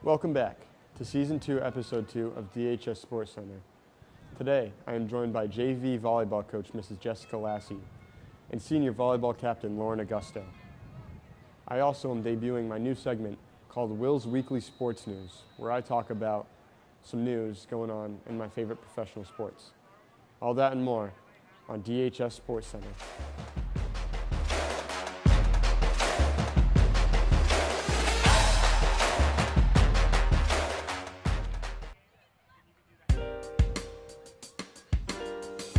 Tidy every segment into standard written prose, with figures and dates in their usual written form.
Welcome back to Season 2, Episode 2 of DHS Sports Center. Today, I am joined by JV volleyball coach Mrs. Jessica Lassie and senior volleyball captain Lauren Augusto. I also am debuting my new segment called Will's Weekly Sports News, where I talk about some news going on in my favorite professional sports. All that and more on DHS Sports Center.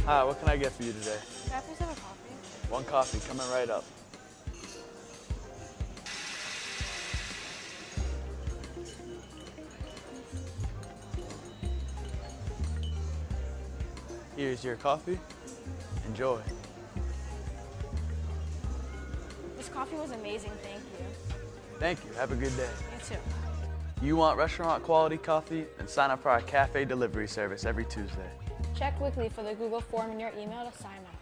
Hi, what can I get for you today? Can I please have a coffee? One coffee, coming right up. Here's your coffee. Enjoy. This coffee was amazing, thank you. Thank you. Have a good day. You too. You want restaurant quality coffee? Then sign up for our cafe delivery service every Tuesday. Check weekly for the Google form in your email to sign up.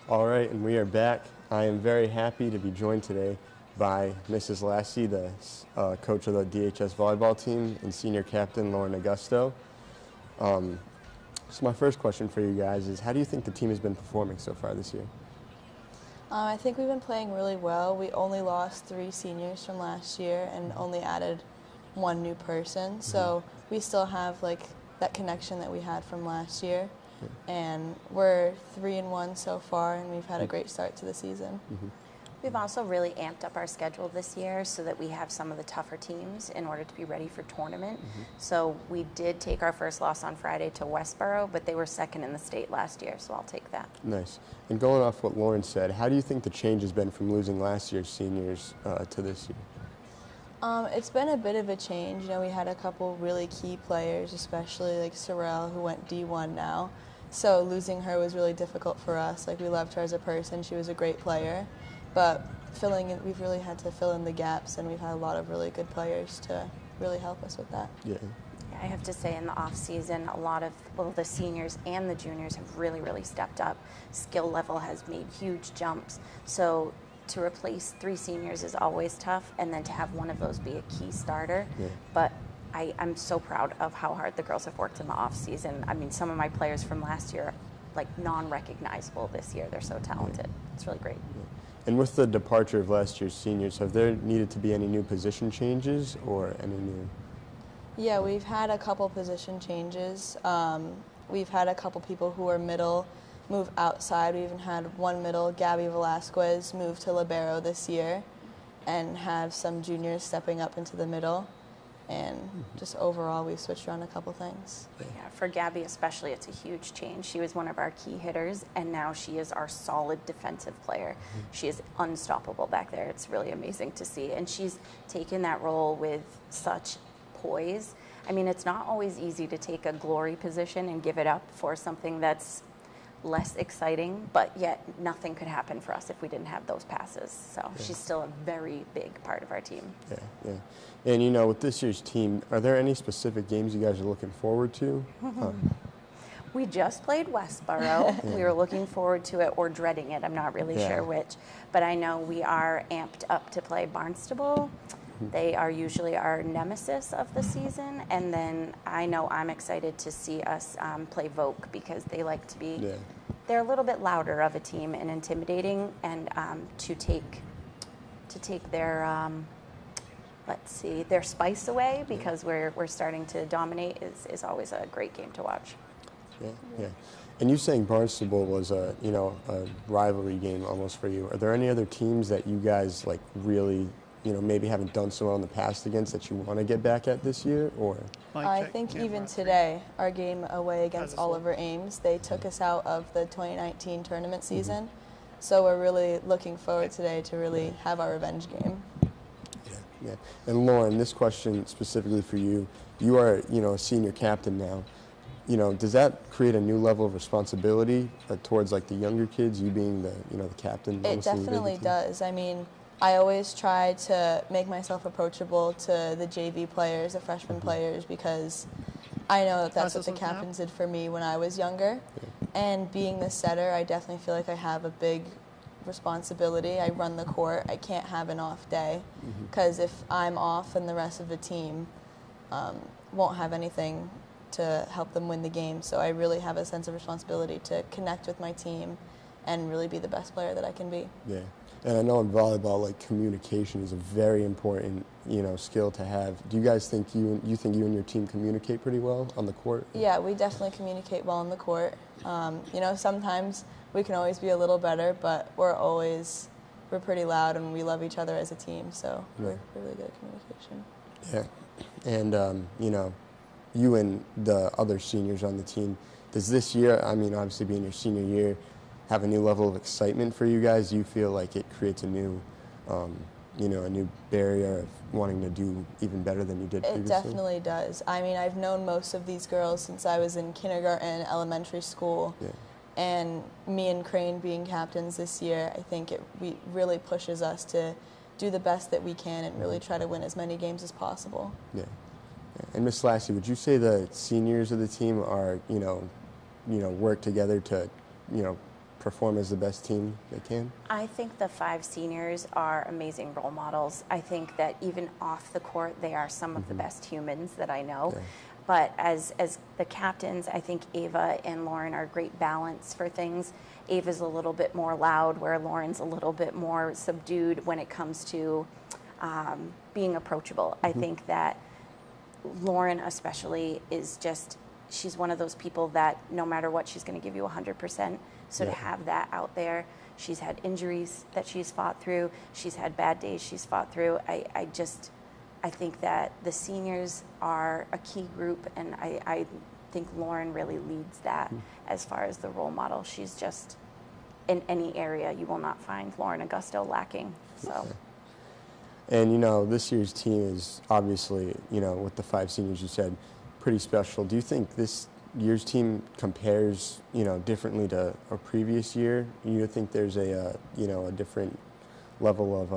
All right, and we are back. I am very happy to be joined today by Mrs. Lassie, the coach of the DHS volleyball team, and senior captain Lauren Augusto. So my first question for you guys is, how do you think the team has been performing so far this year? I think we've been playing really well. We only lost 3 seniors from last year and only added 1 new person. So we still have that connection that we had from last year. And we're 3-1 so far, and we've had a great start to the season. We've also really amped up our schedule this year so that we have some of the tougher teams in order to be ready for tournament. So we did take our first loss on Friday to Westboro, but they were second in the state last year, so I'll take that. Nice. And going off what Lauren said, how do you think the change has been from losing last year's seniors to this year? It's been a bit of a change. You know, we had a couple really key players, especially like Sorrell, who went D1 now. So losing her was really difficult for us. We loved her as a person. She was a great player. But we've really had to fill in the gaps, and we've had a lot of really good players to really help us with that. Yeah. I have to say in the off season, a lot of the seniors and the juniors have really, really stepped up. Skill level has made huge jumps. So to replace 3 seniors is always tough, and then to have one of those be a key starter. Yeah. But I'm so proud of how hard the girls have worked in the off season. I mean, some of my players from last year, non-recognizable this year. They're so talented. It's really great. Yeah. And with the departure of last year's seniors, have there needed to be any new position changes or any new? Yeah, we've had a couple position changes. We've had a couple people who are middle move outside. We even had 1 middle, Gabby Velasquez, move to libero this year, and have some juniors stepping up into the middle. And just overall, we've switched around a couple things. Yeah, for Gabby especially, it's a huge change. She was one of our key hitters, and now she is our solid defensive player. She is unstoppable back there. It's really amazing to see. And she's taken that role with such poise. I mean, it's not always easy to take a glory position and give it up for something that's less exciting, but yet nothing could happen for us if we didn't have those passes. So she's still a very big part of our team. Yeah. And with this year's team, are there any specific games you guys are looking forward to? We just played Westboro. We were looking forward to it or dreading it. I'm not really sure which, but I know we are amped up to play Barnstable. They are usually our nemesis of the season, and then I know I'm excited to see us play Vogue because they like to be, they're a little bit louder of a team and intimidating, and to take their, their spice away because we're starting to dominate is always a great game to watch. Yeah. And you saying Barnstable was a rivalry game almost for you. Are there any other teams that you guys really maybe haven't done so well in the past against that you want to get back at this year, or? I think even today, our game away against Oliver Ames, they took us out of the 2019 tournament season. So we're really looking forward today to really have our revenge game. Yeah. And Lauren, this question specifically for you. You are, a senior captain now. Does that create a new level of responsibility towards the younger kids, you being the captain? It definitely does. I mean, I always try to make myself approachable to the JV players, the freshman players, because I know that that's what the captains did for me when I was younger. And being the setter, I definitely feel like I have a big responsibility. I run the court. I can't have an off day, because if I'm off and the rest of the team won't have anything to help them win the game. So I really have a sense of responsibility to connect with my team and really be the best player that I can be. Yeah. And I know in volleyball, like, communication is a very important, skill to have. Do you guys think you and your team communicate pretty well on the court? Yeah, we definitely communicate well on the court. Sometimes we can always be a little better, but we're pretty loud and we love each other as a team, so we're really good at communication. Yeah. And, you and the other seniors on the team, does this year, obviously being your senior year, have a new level of excitement for you guys? Do you feel like it creates a new, a new barrier of wanting to do even better than you did previously? It definitely does. I've known most of these girls since I was in kindergarten and elementary school. Yeah. And me and Crane being captains this year, I think it really pushes us to do the best that we can and really try to win as many games as possible. Yeah. And Miss Lassie, would you say the seniors of the team are, work together to, perform as the best team they can? I think the 5 seniors are amazing role models. I think that even off the court, they are some of the best humans that I know. Yeah. But as the captains, I think Ava and Lauren are a great balance for things. Ava's a little bit more loud, where Lauren's a little bit more subdued when it comes to being approachable. I think that Lauren especially is she's one of those people that no matter what, she's going to give you 100%. So to have that out there, she's had injuries that she's fought through. She's had bad days she's fought through. I think that the seniors are a key group, and I think Lauren really leads that as far as the role model. She's just, in any area, you will not find Lauren Augusto lacking. So. And, this year's team is obviously, with the 5 seniors you said, pretty special. Do you think this year's team compares, differently to a previous year? You think there's a different level of,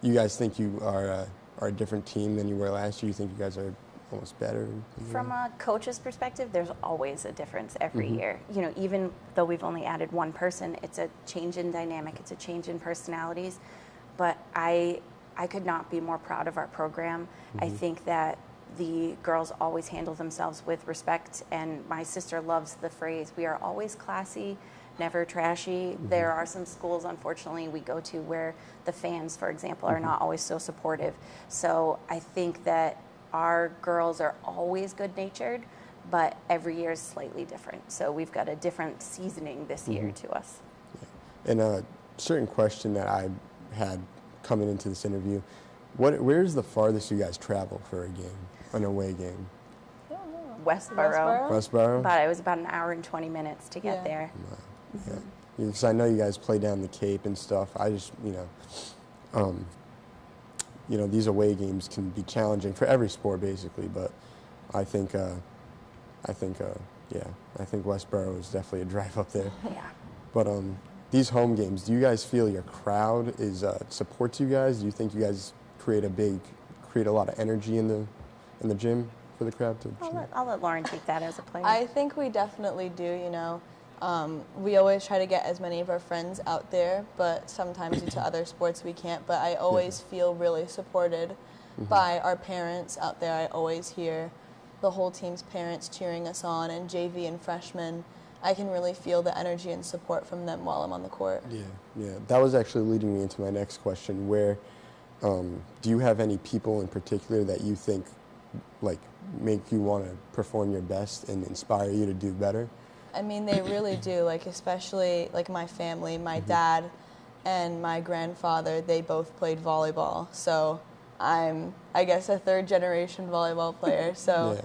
you guys think you are a different team than you were last year? You think you guys are almost better? From a coach's perspective, there's always a difference every year. Even though we've only added one person, it's a change in dynamic, it's a change in personalities. But I could not be more proud of our program. I think that the girls always handle themselves with respect, and my sister loves the phrase, we are always classy, never trashy. There are some schools, unfortunately, we go to where the fans, for example, are not always so supportive. So I think that our girls are always good-natured, but every year is slightly different. So we've got a different seasoning this year to us. Yeah. And a certain question that I had coming into this interview, where's the farthest you guys travel for a game, an away game? Westboro. Westboro? It was about an hour and 20 minutes to get there. Yeah. Because I know you guys play down the Cape and stuff. I just, these away games can be challenging for every sport basically, but I think Westboro is definitely a drive up there. Yeah. But these home games, do you guys feel your crowd supports you guys? Do you think you guys create a lot of energy in the gym for the crowd to? I'll let Lauren take that as a player. I think we definitely do. We always try to get as many of our friends out there, but sometimes due to other sports we can't. But I always feel really supported by our parents out there. I always hear the whole team's parents cheering us on, and JV and freshmen. I can really feel the energy and support from them while I'm on the court. Yeah. That was actually leading me into my next question. Where do you have any people in particular that you think make you want to perform your best and inspire you to do better? They really do, especially my family, my dad and my grandfather, they both played volleyball. So I'm, I guess, a 3rd-generation volleyball player. So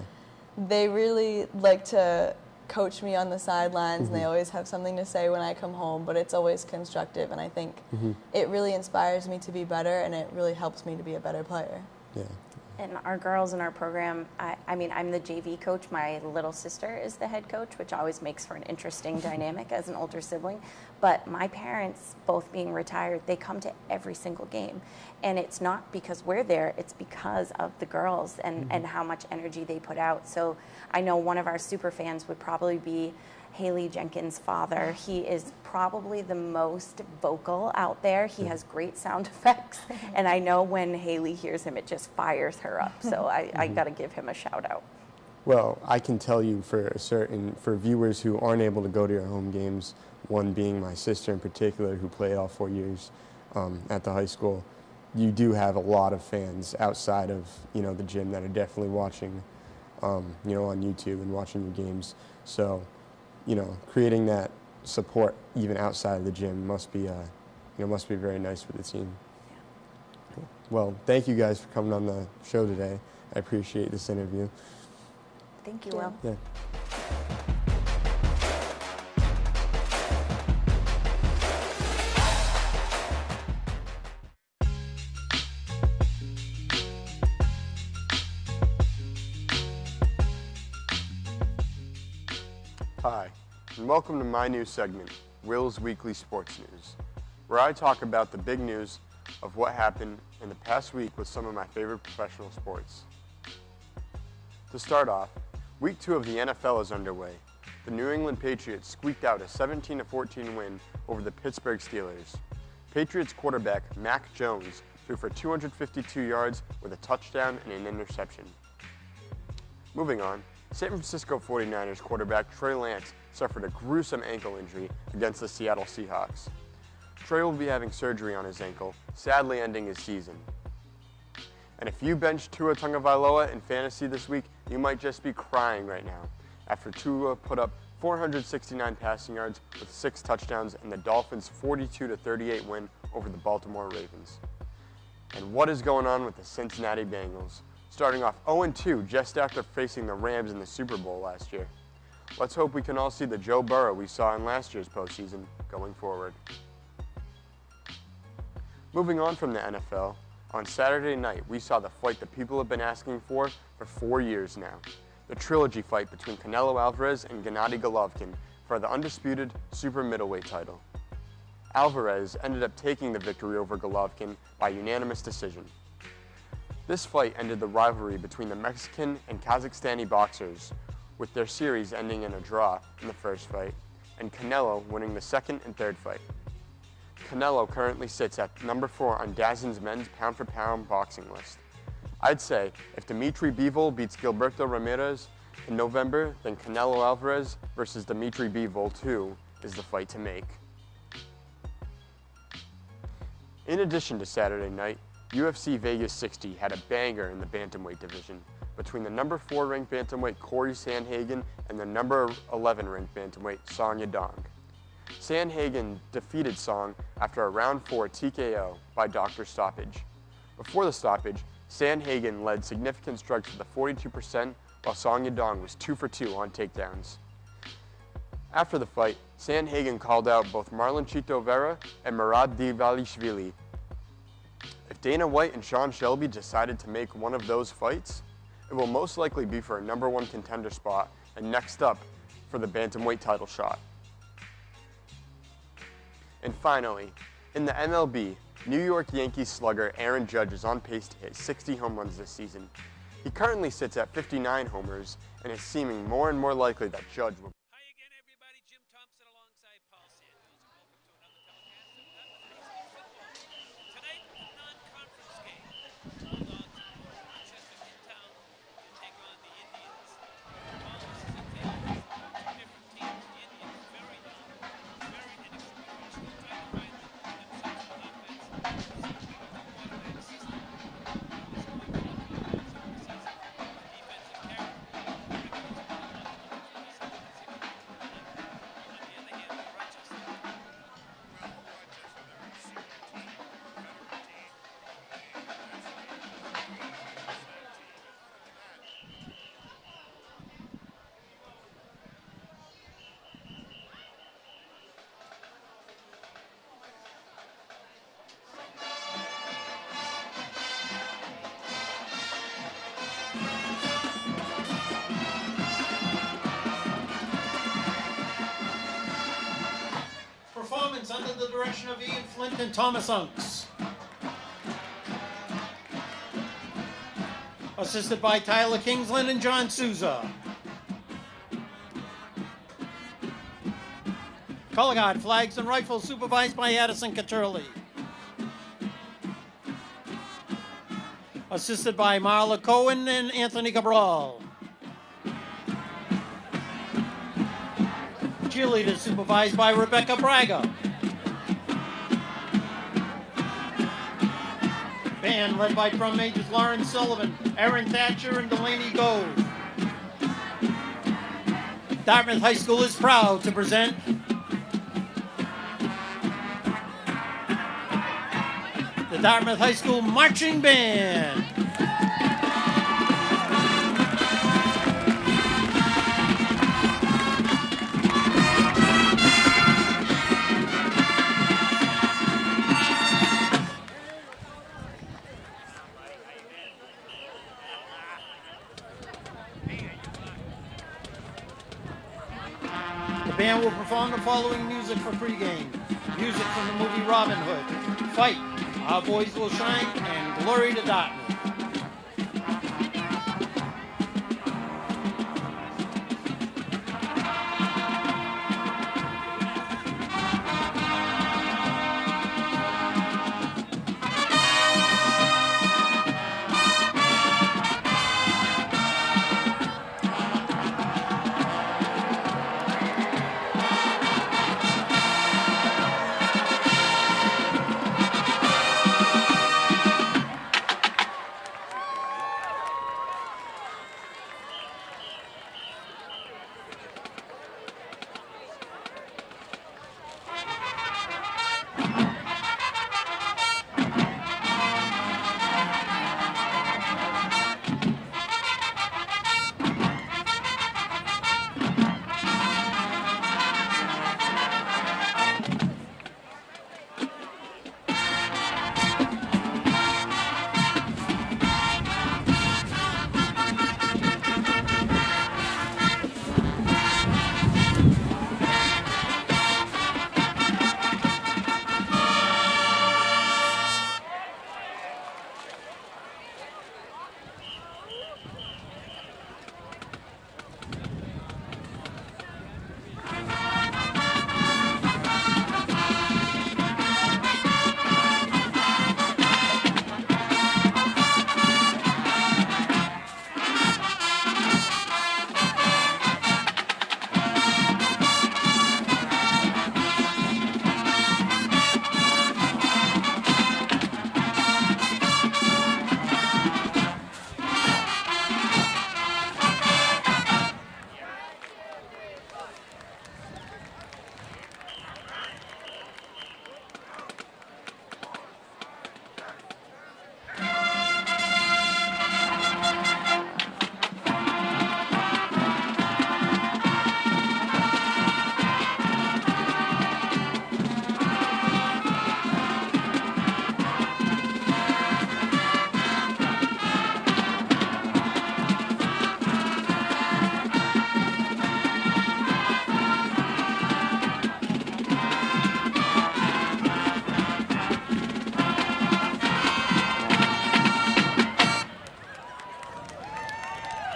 they really like to coach me on the sidelines, and they always have something to say when I come home, but it's always constructive, and I think it really inspires me to be better, and it really helps me to be a better player. Yeah. And our girls in our program, I mean, I'm the JV coach. My little sister is the head coach, which always makes for an interesting dynamic as an older sibling. But my parents, both being retired, they come to every single game. And it's not because we're there, it's because of the girls and how much energy they put out. So I know one of our super fans would probably be Haley Jenkins' father. He is probably the most vocal out there. He has great sound effects, and I know when Haley hears him, it just fires her up. So I got to give him a shout out. Well, I can tell you for viewers who aren't able to go to your home games, one being my sister in particular, who played all 4 years at the high school, you do have a lot of fans outside of the gym that are definitely watching, on YouTube and watching your games. So, creating that support even outside of the gym must be very nice for the team. Yeah. Cool. Well, thank you guys for coming on the show today. I appreciate this interview. Thank you, Will. Yeah. Hi, and welcome to my new segment, Will's Weekly Sports News, where I talk about the big news of what happened in the past week with some of my favorite professional sports. To start off, Week 2 of the NFL is underway. The New England Patriots squeaked out a 17-14 win over the Pittsburgh Steelers. Patriots quarterback Mac Jones threw for 252 yards with a touchdown and an interception. Moving on, San Francisco 49ers quarterback Trey Lance suffered a gruesome ankle injury against the Seattle Seahawks. Trey will be having surgery on his ankle, sadly ending his season. And if you benched Tua Tagovailoa in fantasy this week, you might just be crying right now, after Tua put up 469 passing yards with 6 touchdowns in the Dolphins' 42-38 win over the Baltimore Ravens. And what is going on with the Cincinnati Bengals? Starting off 0-2 just after facing the Rams in the Super Bowl last year. Let's hope we can all see the Joe Burrow we saw in last year's postseason going forward. Moving on from the NFL, on Saturday night we saw the fight that people have been asking for 4 years now. The trilogy fight between Canelo Alvarez and Gennady Golovkin for the undisputed super middleweight title. Alvarez ended up taking the victory over Golovkin by unanimous decision. This fight ended the rivalry between the Mexican and Kazakhstani boxers, with their series ending in a draw in the first fight, and Canelo winning the second and third fight. Canelo currently sits at number 4 on DAZN's men's pound-for-pound boxing list. I'd say if Dimitri Bivol beats Gilberto Ramirez in November, then Canelo Alvarez versus Dimitri Bivol 2 is the fight to make. In addition to Saturday night, UFC Vegas 60 had a banger in the bantamweight division between the number 4 ranked bantamweight Corey Sandhagen and the number 11 ranked bantamweight Song Yadong. Sandhagen defeated Song after a round 4 TKO by doctor stoppage. Before the stoppage, Sandhagen led significant strikes with a 42%, while Song Yadong was 2 for 2 on takedowns. After the fight, Sandhagen called out both Marlon Chito Vera and Murad Divalishvili. If Dana White and Sean Shelby decided to make one of those fights, it will most likely be for a number 1 contender spot and next up for the bantamweight title shot. And finally, in the MLB, New York Yankees slugger Aaron Judge is on pace to hit 60 home runs this season. He currently sits at 59 homers and is seeming more and more likely that Judge will. Hi again, everybody. Jim Thompson alongside Paul Sanders. Welcome to another telecast of Nothing But Football. Tonight, a non-conference game. Bulldogs of Rochester in town to take on the Indians. Paul, this is a tale of two different teams. The Indians very young, very inexperienced, still trying to find themselves on offense. This is a quarterback system. Is going to look at the season. The defensive character. direction of Ian Flint and Thomas Unks. Assisted by Tyler Kingsland and John Souza. Color guard, flags and rifles supervised by Addison Caturli. Assisted by Marla Cohen and Anthony Cabral. Cheerleaders supervised by Rebecca Braga. Band led by drum majors Lauren Sullivan, Erin Thatcher, and Delaney Gove. Dartmouth High School is proud to present the Dartmouth High School Marching Band. The band will perform the following music for pregame. Music from the movie Robin Hood, Fight, Our Boys Will Shine, and Glory to Dartmouth.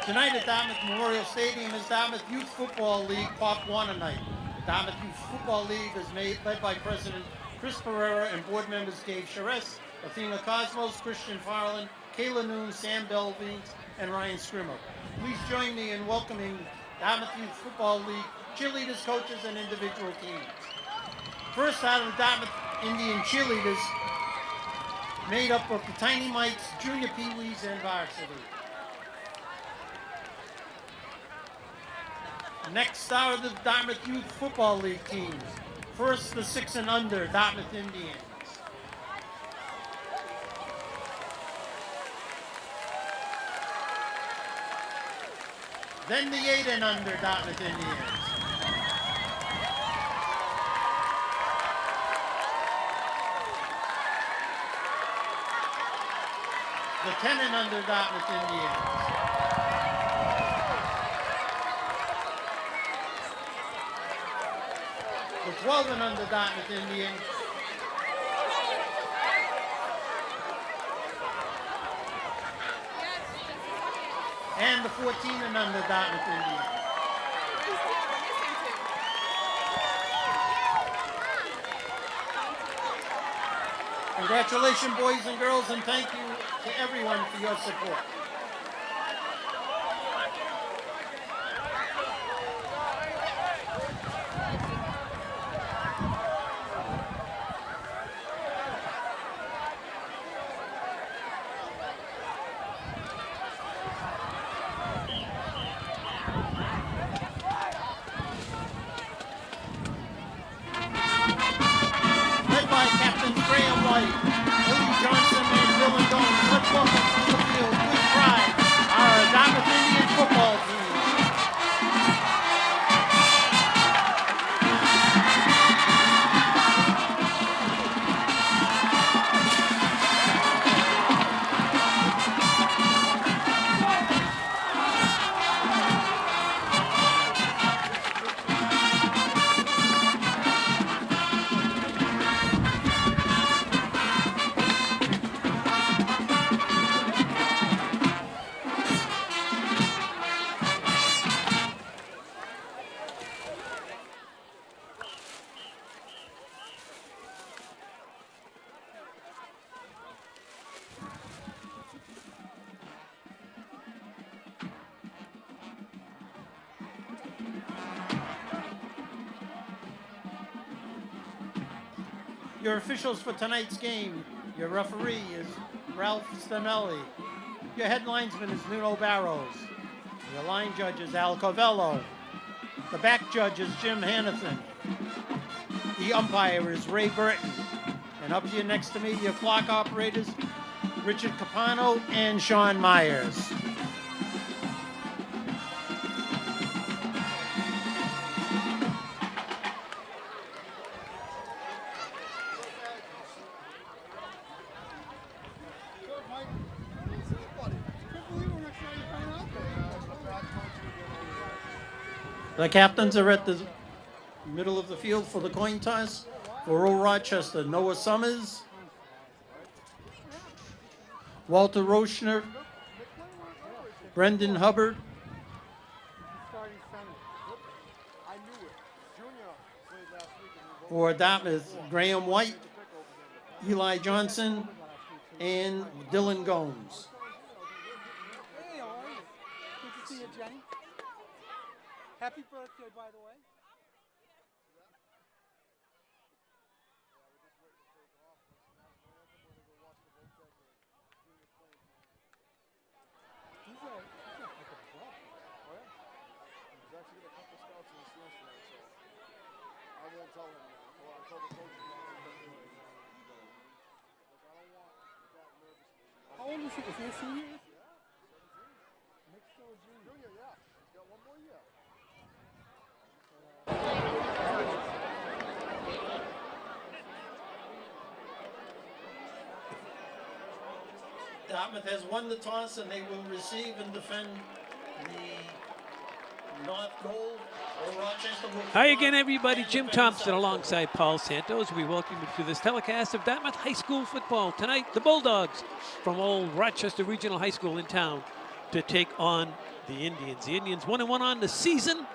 Tonight at Dartmouth Memorial Stadium is Dartmouth Youth Football League Park Warner Night. The Dartmouth Youth Football League is led by President Chris Pereira and board members Dave Charest, Athena Cosmos, Christian Farland, Kayla Noon, Sam Belvin, and Ryan Scrimmer. Please join me in welcoming Dartmouth Youth Football League cheerleaders, coaches, and individual teams. First out of the Dartmouth Indian cheerleaders, made up of the Tiny Mikes, Junior Pee-wees, and Varsity. Next are the Dartmouth Youth Football League teams. First, the 6 and under Dartmouth Indians. Then the 8 and under Dartmouth Indians. The 10 and under Dartmouth Indians. The 12 and under Dartmouth Indians, and the 14 and under Dartmouth Indians. Congratulations, boys and girls, and thank you to everyone for your support. Led by Captain Graham White, Willie Johnson, and Dylan Gomes. Let's welcome to the field with pride our Dartmouth Indian football team. Your officials for tonight's game, your referee is Ralph Stanelli. Your head linesman is Nuno Barrows. Your line judge is Al Covello. The back judge is Jim Hanathan. The umpire is Ray Burton. And up here next to me, your clock operators, Richard Capano and Sean Myers. The captains are at the middle of the field for the coin toss. For Old Rochester, Noah Summers, Walter Rochner, Brendan Hubbard, for Dartmouth, Graham White, Eli Johnson, and Dylan Gomes. Hey, how are you? Good to see you, Jenny. Happy birthday, by the way. How old is he? Is he a senior? Next door, junior, yeah. He's got one more year. Dartmouth has won the toss and they will receive and defend the north goal. Rochester will. Hi again, everybody. Jim Thompson alongside Paul Santos. We welcome you to this telecast of Dartmouth High School football. Tonight, the Bulldogs from Old Rochester Regional High School in town to take on the Indians. The Indians 1-1 on the season.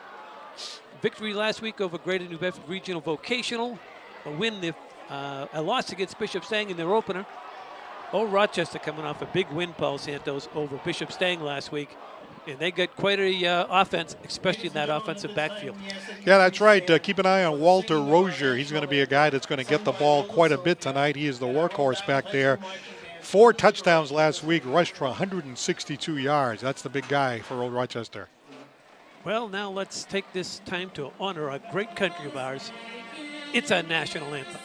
Victory last week over Greater New Bedford Regional Vocational. A loss against Bishop Stang in their opener. Old Rochester coming off a big win, Paul Santos, over Bishop Stang last week. And they got quite a offense, especially in that offensive backfield. Yeah, that's right. Keep an eye on Walter Rozier. He's going to be a guy that's going to get the ball quite a bit tonight. He is the workhorse back there. 4 touchdowns last week, rushed for 162 yards. That's the big guy for Old Rochester. Well, now let's take this time to honor a great country of ours. It's our national anthem.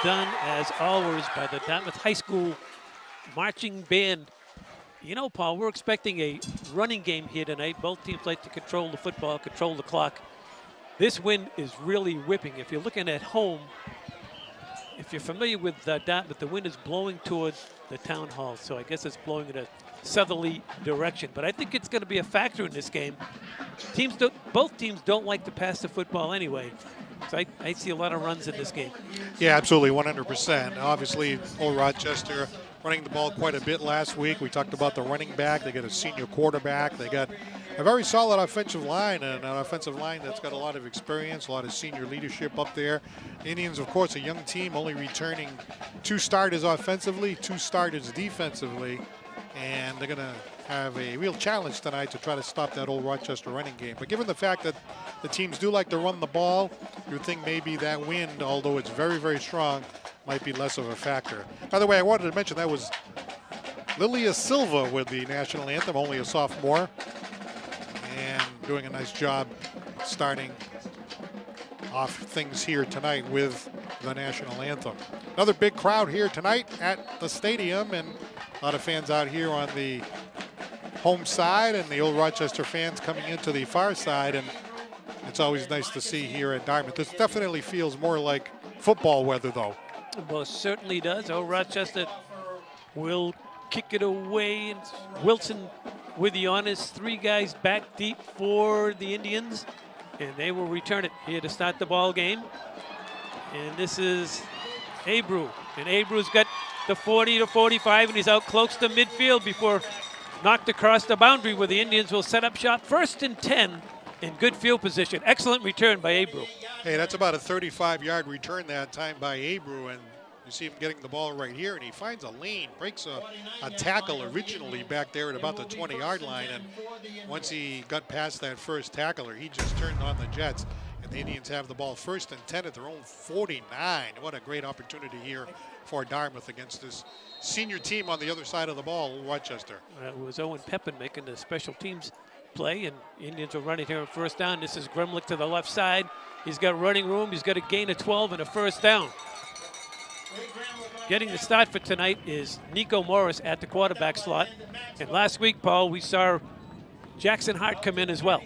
done, as always, by the Dartmouth High School marching band. You know, Paul, we're expecting a running game here tonight. Both teams like to control the football, control the clock. This wind is really whipping. If you're looking at home, if you're familiar with Dartmouth, the wind is blowing towards the town hall. So I guess it's blowing in a southerly direction. But I think it's going to be a factor in this game. Both teams don't like to pass the football anyway. So I see a lot of runs in this game. Yeah, absolutely, 100%. Obviously, Old Rochester running the ball quite a bit last week. We talked about the running back. They got a senior quarterback. They got a very solid offensive line, and an offensive line that's got a lot of experience, a lot of senior leadership up there. Indians, of course, a young team, only returning 2 starters offensively, 2 starters defensively, and they're going to have a real challenge tonight to try to stop that Old Rochester running game. But given the fact that the teams do like to run the ball, you would think maybe that wind, although it's very, very strong, might be less of a factor. By the way, I wanted to mention that was Lilia Silva with the national anthem, only a sophomore, and doing a nice job starting off things here tonight with the national anthem. Another big crowd here tonight at the stadium, and a lot of fans out here on the home side, and the Old Rochester fans coming into the far side, and it's always nice to see here at Dartmouth. This definitely feels more like football weather, though. Well, it certainly does. Old Rochester will kick it away, and Wilson with the honors. 3 guys back deep for the Indians, and they will return it here to start the ball game. And this is Abreu, and Abreu's got the 40 to 45, and he's out close to midfield before knocked across the boundary, where the Indians will set up shop. 1st and 10 in good field position. Excellent return by Abreu. Hey, that's about a 35-yard return that time by Abreu, and you see him getting the ball right here, and he finds a lane, breaks a tackle originally back there at about the 20-yard line, and once he got past that first tackler, he just turned on the Jets, and the Indians have the ball 1st and 10 at their own 49. What a great opportunity here for Dartmouth against this senior team on the other side of the ball, Rochester. It was Owen Pepin making the special teams play, and Indians are running here on 1st down. This is Grimlick to the left side. He's got running room. He's got a gain of 12 and a 1st down. Getting the start for tonight is Nico Morris at the quarterback slot. And last week, Paul, we saw Jackson Hart come in as well.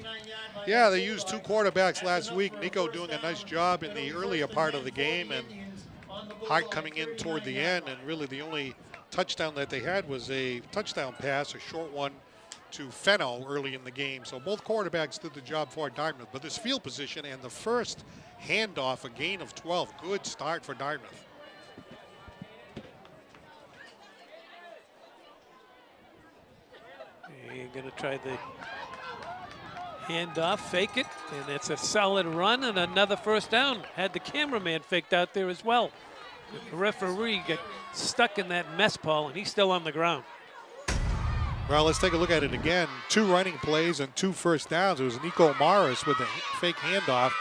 Yeah, they used 2 quarterbacks last week. Nico doing a nice job in the earlier part of the game, and Hart coming in toward the end, and really the only touchdown that they had was a touchdown pass, a short one to Fenno early in the game. So both quarterbacks did the job for Dartmouth. But this field position and the first handoff, a gain of 12. Good start for Dartmouth. You're going to try the handoff, fake it, and it's a solid run and another 1st down. Had the cameraman faked out there as well. The referee got stuck in that mess, Paul, and he's still on the ground. Well, let's take a look at it again. 2 running plays and 2 1st downs. It was Nico Morris with a fake handoff.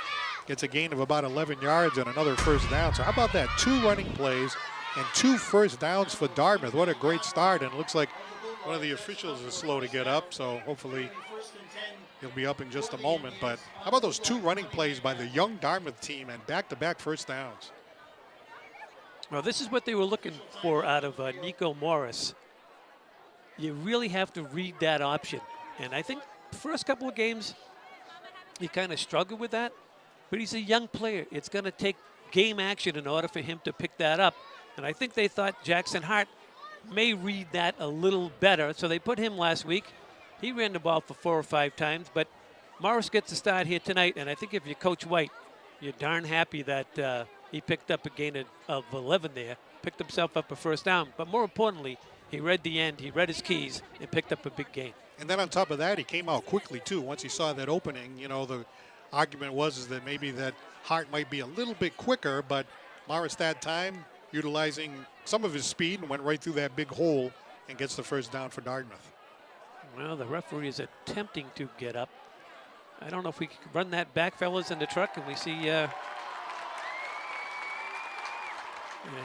Gets a gain of about 11 yards and another 1st down. So how about that? 2 running plays and 2 1st downs for Dartmouth. What a great start. And it looks like one of the officials is slow to get up. So hopefully he'll be up in just a moment. But how about those 2 running plays by the young Dartmouth team and back-to-back 1st downs? Well, this is what they were looking for out of Nico Morris. You really have to read that option. And I think the first couple of games, he kind of struggled with that. But he's a young player. It's going to take game action in order for him to pick that up. And I think they thought Jackson Hart may read that a little better. So they put him last week. He ran the ball for 4 or 5 times. But Morris gets the start here tonight. And I think if you're Coach White, you're darn happy that he picked up a gain of 11 there, picked himself up a 1st down. But more importantly, he read the end, he read his keys, and picked up a big gain. And then on top of that, he came out quickly, too. Once he saw that opening, you know, the argument was that maybe that Hart might be a little bit quicker, but Morris that time, utilizing some of his speed, and went right through that big hole and gets the 1st down for Dartmouth. Well, the referee is attempting to get up. I don't know if we can run that back, fellas, in the truck, and we see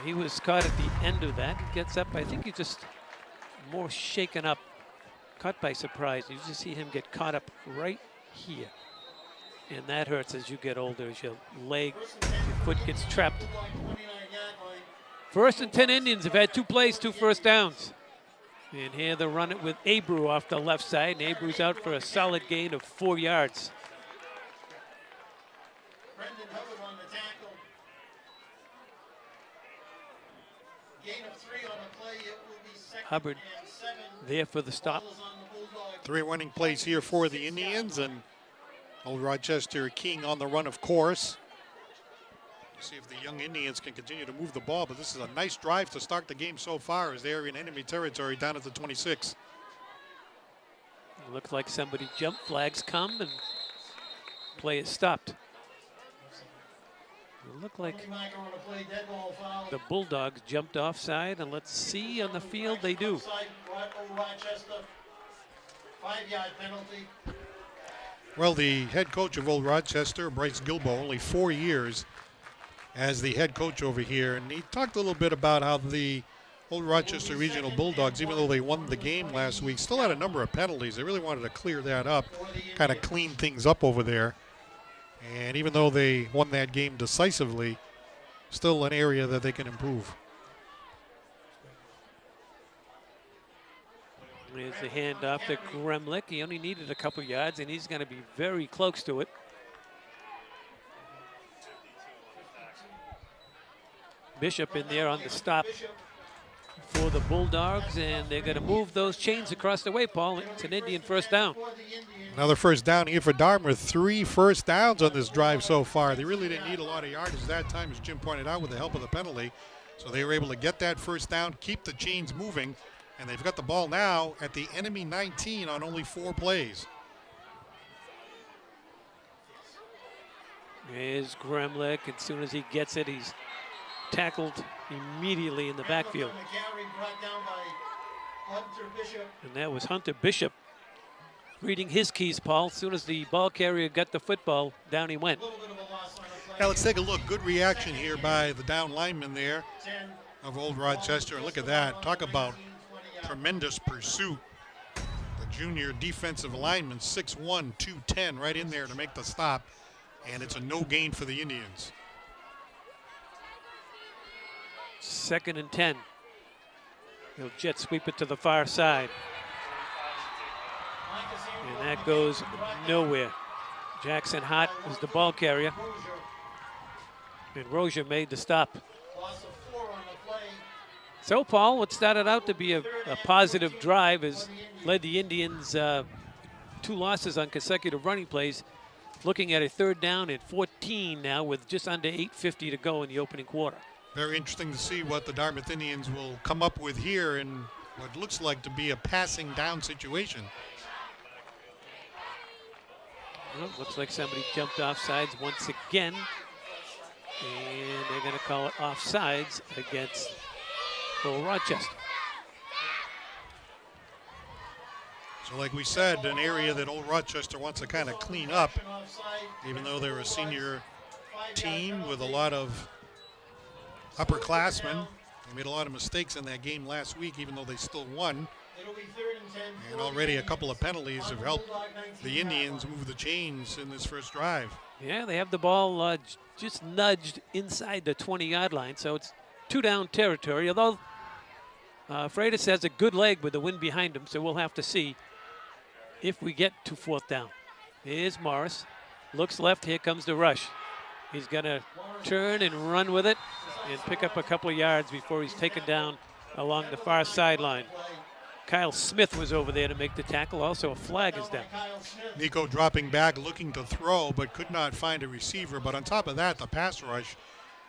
he was caught at the end of that. He gets up. I think he's just more shaken up, caught by surprise. You just see him get caught up right here. And that hurts as you get older, as your leg, your foot gets trapped. First and 10 Indians have had 2 plays, 2 first downs. And here they run it with Abreu off the left side, and Abreu's out for a solid gain of 4 yards. Brendan Hubbard on the tackle. Gain of 3 on the play. It will be second Hubbard and 7. there for the stop. Ball is on the Bulldogs. 3 running plays here for the Indians, and Old Rochester keying on the run, of course. See if the young Indians can continue to move the ball, but this is a nice drive to start the game so far as they're in enemy territory down at the 26. It looks like somebody jumped, flags come, and play is stopped. It looked like the Bulldogs jumped offside, and let's see on the field they do. Rochester, 5-yard penalty. Well, the head coach of Old Rochester, Bryce Gilbo, only 4 years as the head coach over here, and he talked a little bit about how the Old Rochester Regional Bulldogs, even though they won the game last week, still had a number of penalties. They really wanted to clear that up, kind of clean things up over there. And even though they won that game decisively, still an area that they can improve. There's the handoff to Gremlick. He only needed a couple yards, and he's going to be very close to it. Bishop in there on the stop for the Bulldogs, and they're going to move those chains across the way, Paul. It's an Indian first down. Another first down here for Dartmouth. 3 first downs on this drive so far. They really didn't need a lot of yardage that time, as Jim pointed out, with the help of the penalty. So they were able to get that first down, keep the chains moving, and they've got the ball now at the enemy 19 on only 4 plays. Here's Gremlick. As soon as he gets it, he's tackled immediately in the backfield. And that was Hunter Bishop reading his keys, Paul. As soon as the ball carrier got the football, down he went. Now let's take a look. Good reaction here by the down lineman there of Old Rochester. And look at that. Talk about tremendous pursuit. The junior defensive lineman, 6'1", 210, right in there to make the stop. And it's a no gain for the Indians. 2nd and 10. He'll jet sweep it to the far side. And that goes nowhere. Jackson Hott is the ball carrier. And Rozier made the stop. So, Paul, what started out to be a positive drive has led the Indians 2 losses on consecutive running plays. Looking at a 3rd down and 14 now with just under 8:50 to go in the opening quarter. Very interesting to see what the Dartmouth Indians will come up with here in what looks like to be a passing down situation. Well, looks like somebody jumped offsides once again. And they're going to call it offsides against Old Rochester. So like we said, an area that Old Rochester wants to kind of clean up, even though they're a senior team with a lot of upperclassmen. They made a lot of mistakes in that game last week, even though they still won. And already a couple of penalties have helped the Indians move the chains in this first drive. Yeah, they have the ball just nudged inside the 20-yard line, so it's 2 down territory, although Freitas has a good leg with the wind behind him, so we'll have to see if we get to 4th down. Here's Morris. Looks left. Here comes the rush. He's going to turn and run with it and pick up a couple of yards before he's taken down along the far sideline. Kyle Smith was over there to make the tackle. Also, a flag is down. Nico dropping back, looking to throw, but could not find a receiver. But on top of that, the pass rush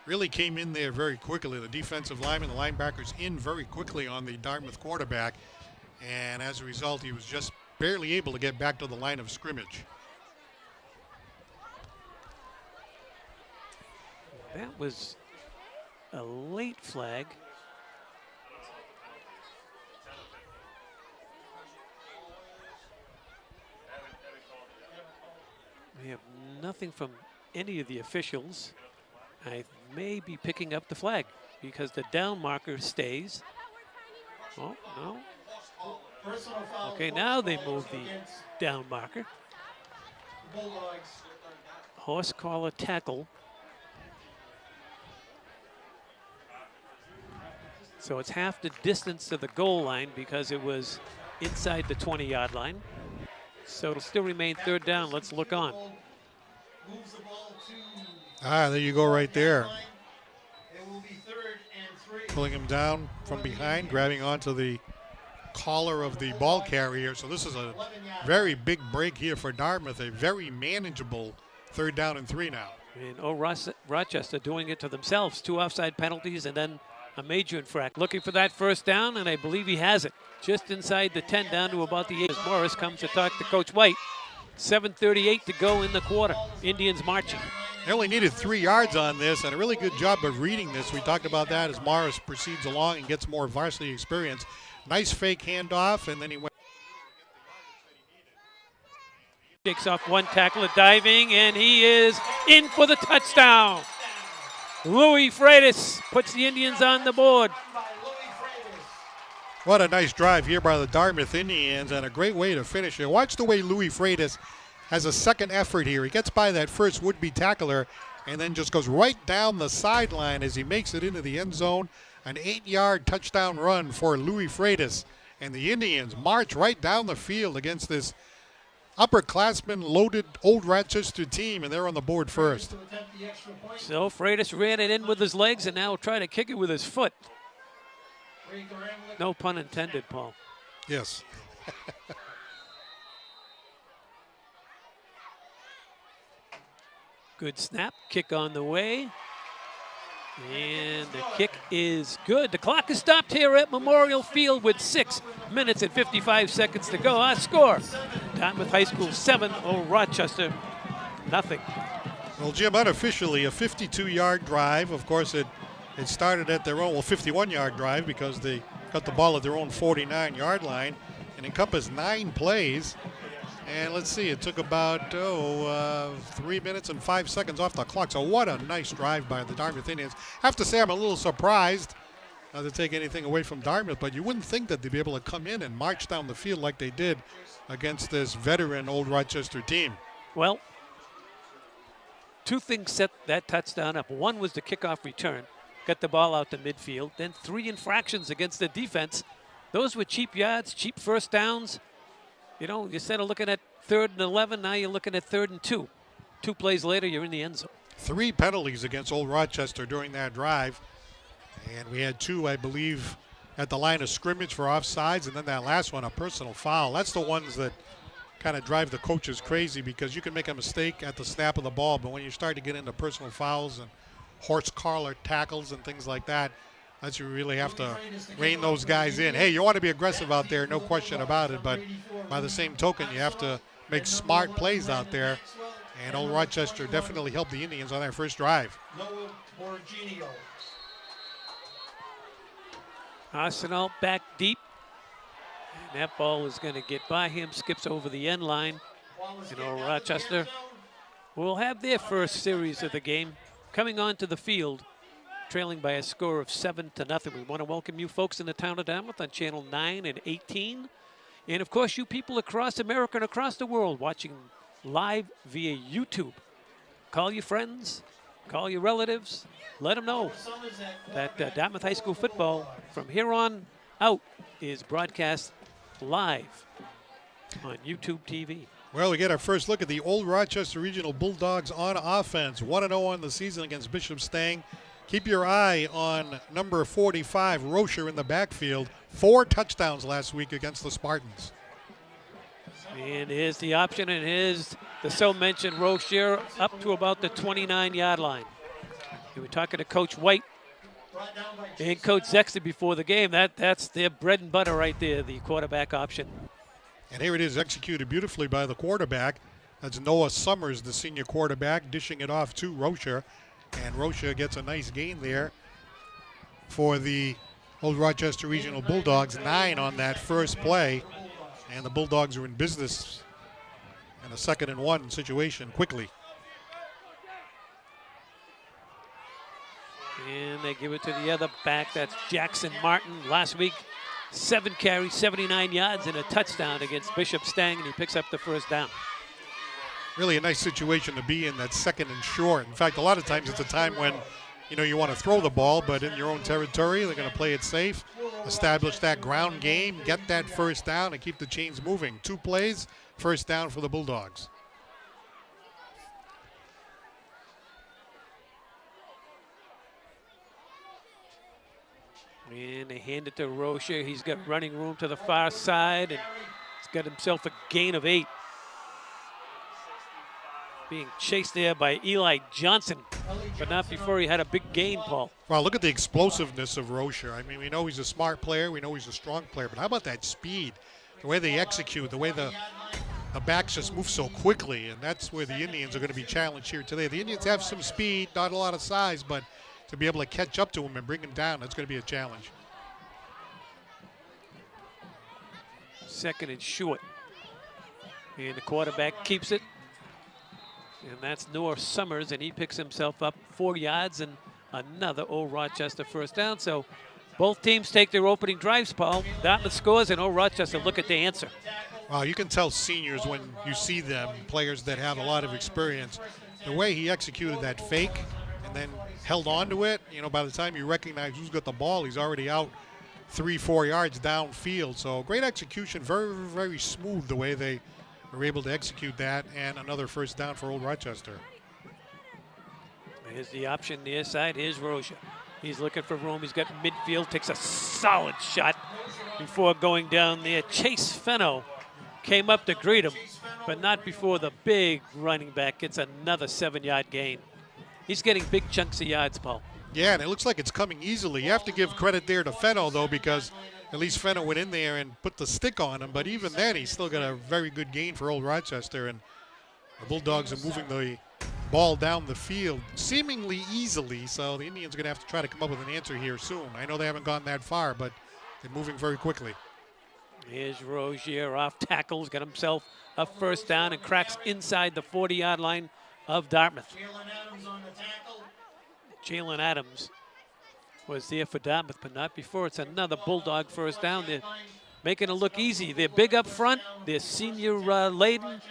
really came in there very quickly. The defensive lineman, the linebackers in very quickly on the Dartmouth quarterback. And as a result, he was just barely able to get back to the line of scrimmage. That was a late flag. We have nothing from any of the officials. I may be picking up the flag because the down marker stays. Oh, no. Okay, now they move the down marker. Horse collar tackle. So it's half the distance to the goal line because it was inside the 20-yard line. So it'll still remain third down. Let's look on. There you go right there. Pulling him down from behind, grabbing onto the collar of the ball carrier. So this is a very big break here for Dartmouth, a very manageable 3rd down and 3 now. And Rochester doing it to themselves. 2 offside penalties and then a major infraction. Looking for that first down, and I believe he has it. Just inside the 10 down to about the 8. As Morris comes to talk to Coach White. 7:38 to go in the quarter. Indians marching. They only needed 3 yards on this, and a really good job of reading this. We talked about that as Morris proceeds along and gets more varsity experience. Nice fake handoff, and then he went. Takes off one tackler, diving, and he is in for the touchdown. Louis Freitas puts the Indians on the board. What a nice drive here by the Dartmouth Indians, and a great way to finish it. Watch the way Louis Freitas has a second effort here. He gets by that first would-be tackler and then just goes right down the sideline as he makes it into the end zone. An 8-yard touchdown run for Louis Freitas. And the Indians march right down the field against this upperclassmen loaded Old Rochester team, and they're on the board first. So Freitas ran it in with his legs and now will try to kick it with his foot. No pun intended, Paul. Yes. Good snap, kick on the way. And the kick is good. The clock is stopped here at Memorial Field with 6 minutes and 55 seconds to go. Our score, Dartmouth High School 7, Old Rochester nothing. Well, Jim, unofficially a 52-yard drive. Of course, it started at their own, 51-yard drive because they got the ball at their own 49-yard line and encompassed 9 plays. And let's see, it took about 3 minutes and 5 seconds off the clock. So what a nice drive by the Dartmouth Indians. I have to say I'm a little surprised to take anything away from Dartmouth, but you wouldn't think that they'd be able to come in and march down the field like they did against this veteran Old Rochester team. Well, 2 things set that touchdown up. One was the kickoff return, got the ball out to midfield, then 3 infractions against the defense. Those were cheap yards, cheap first downs. You know, instead of looking at 3rd and 11, now you're looking at 3rd and 2. 2 plays later, you're in the end zone. 3 penalties against Old Rochester during that drive. And we had 2, I believe, at the line of scrimmage for offsides, and then that last one, a personal foul. That's the ones that kind of drive the coaches crazy because you can make a mistake at the snap of the ball, but when you start to get into personal fouls and horse collar tackles and things like that, that's you really have to rein those guys in. Hey, you want to be aggressive out there, no question about it, but by the same token, you have to make smart plays out there. And Old Rochester definitely helped the Indians on their first drive. Arsenal back deep. And that ball is going to get by him, skips over the end line. And Old Rochester will have their first series of the game coming onto the field, trailing by a score of 7-0. We want to welcome you folks in the town of Dartmouth on channel 9 and 18. And of course, you people across America and across the world watching live via YouTube. Call your friends, call your relatives, let them know that Dartmouth High School football from here on out is broadcast live on YouTube TV. Well, we get our first look at the Old Rochester Regional Bulldogs on offense. 1-0 on the season against Bishop Stang. Keep your eye on number 45, Rocher, in the backfield. 4 touchdowns last week against the Spartans. And here's the option, and here's the so-mentioned Rocher up to about the 29-yard line. We were talking to Coach White and Coach Zexter before the game. That's their bread and butter right there, the quarterback option. And here it is, executed beautifully by the quarterback. That's Noah Summers, the senior quarterback, dishing it off to Rocher. And Rocher gets a nice gain there for the Old Rochester Regional Bulldogs. 9 on that first play. And the Bulldogs are in business in a 2nd and 1 situation quickly. And they give it to the other back. That's Jackson Martin. Last week, 7 carries, 79 yards, and a touchdown against Bishop Stang, and he picks up the first down. Really a nice situation to be in, that 2nd and short. In fact, a lot of times it's a time when you want to throw the ball, but in your own territory, they're going to play it safe, establish that ground game, get that first down, and keep the chains moving. 2 plays, first down for the Bulldogs. And they hand it to Rocher. He's got running room to the far side, and he's got himself a gain of 8. Being chased there by Eli Johnson, but not before he had a big gain, Paul. Well, look at the explosiveness of Rocher. I mean, we know he's a smart player. We know he's a strong player. But how about that speed? The way they execute, the way the backs just move so quickly, and that's where the Indians are going to be challenged here today. The Indians have some speed, not a lot of size, but to be able to catch up to him and bring him down, that's going to be a challenge. Second and short. And the quarterback keeps it. And that's Noah Summers, and he picks himself up 4 yards and another Old Rochester first down. So both teams take their opening drives, Paul. Dartmouth scores, and Old Rochester look at the answer. Well, you can tell seniors when you see them, players that have a lot of experience, the way he executed that fake and then held on to it. By the time you recognize who's got the ball, he's already out 3-4 yards downfield. So great execution, very, very smooth the way they were able to execute that, and another first down for Old Rochester. Here's the option near side. Here's Rocher. He's looking for room. He's got midfield, takes a solid shot before going down there. Chase Fenno came up to greet him, but not before the big running back gets another 7-yard gain. He's getting big chunks of yards, Paul. Yeah, and it looks like it's coming easily. You have to give credit there to Fenno, though, because at least Fenno went in there and put the stick on him. But even then, he's still got a very good gain for Old Rochester. And the Bulldogs are moving the ball down the field seemingly easily. So the Indians are going to have to try to come up with an answer here soon. I know they haven't gone that far, but they're moving very quickly. Here's Rozier off tackles, got himself a first down and cracks inside the 40-yard line of Dartmouth. Jalen Adams was there for Dartmouth, but not before. It's another Bulldog first down. They're making it look easy. They're big up front. They're senior laden.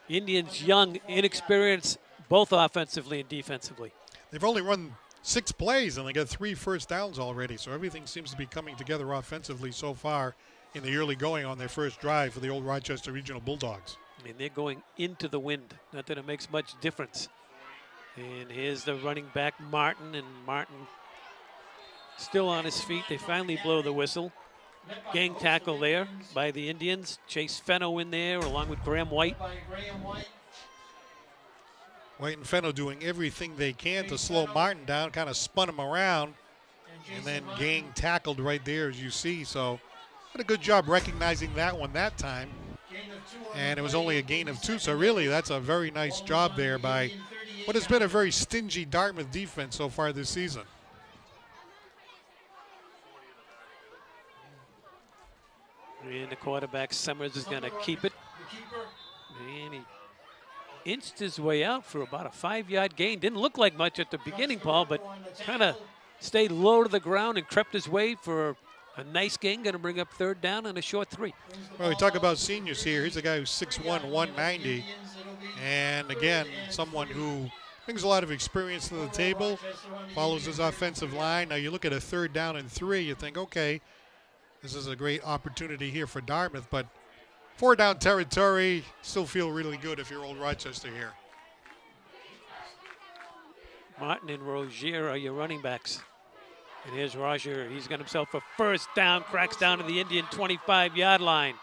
Indians young, inexperienced, both offensively and defensively. They've only run 6 plays, and they got 3 first downs already. So everything seems to be coming together offensively so far in the early going on their first drive for the Old Rochester Regional Bulldogs. And they're going into the wind. Not that it makes much difference. And here's the running back, Martin, and Martin still on his feet. They finally blow the whistle. Gang tackle there by the Indians. Chase Fenno in there along with Graham White. White and Fenno doing everything they can to slow Martin down, kind of spun him around, and then Gang tackled right there, as you see. So did a good job recognizing that one that time. And it was only a gain of 2. So really, that's a very nice job there by what has been a very stingy Dartmouth defense so far this season. And the quarterback, Summers, is going to keep it. And he inched his way out for about a 5-yard gain. Didn't look like much at the beginning, Paul, but kind of stayed low to the ground and crept his way for a nice gain. Going to bring up third down and a short 3. Well, we talk about seniors here. Here's a guy who's 6'1", 190. And again, someone who brings a lot of experience to the table, follows his offensive line. Now you look at a 3rd down and 3, you think, okay, this is a great opportunity here for Dartmouth, but 4-down territory, still feel really good if you're Old Rochester here. Martin and Rozier are your running backs. And here's Rozier. He's got himself a first down, cracks down to the Indian 25-yard line.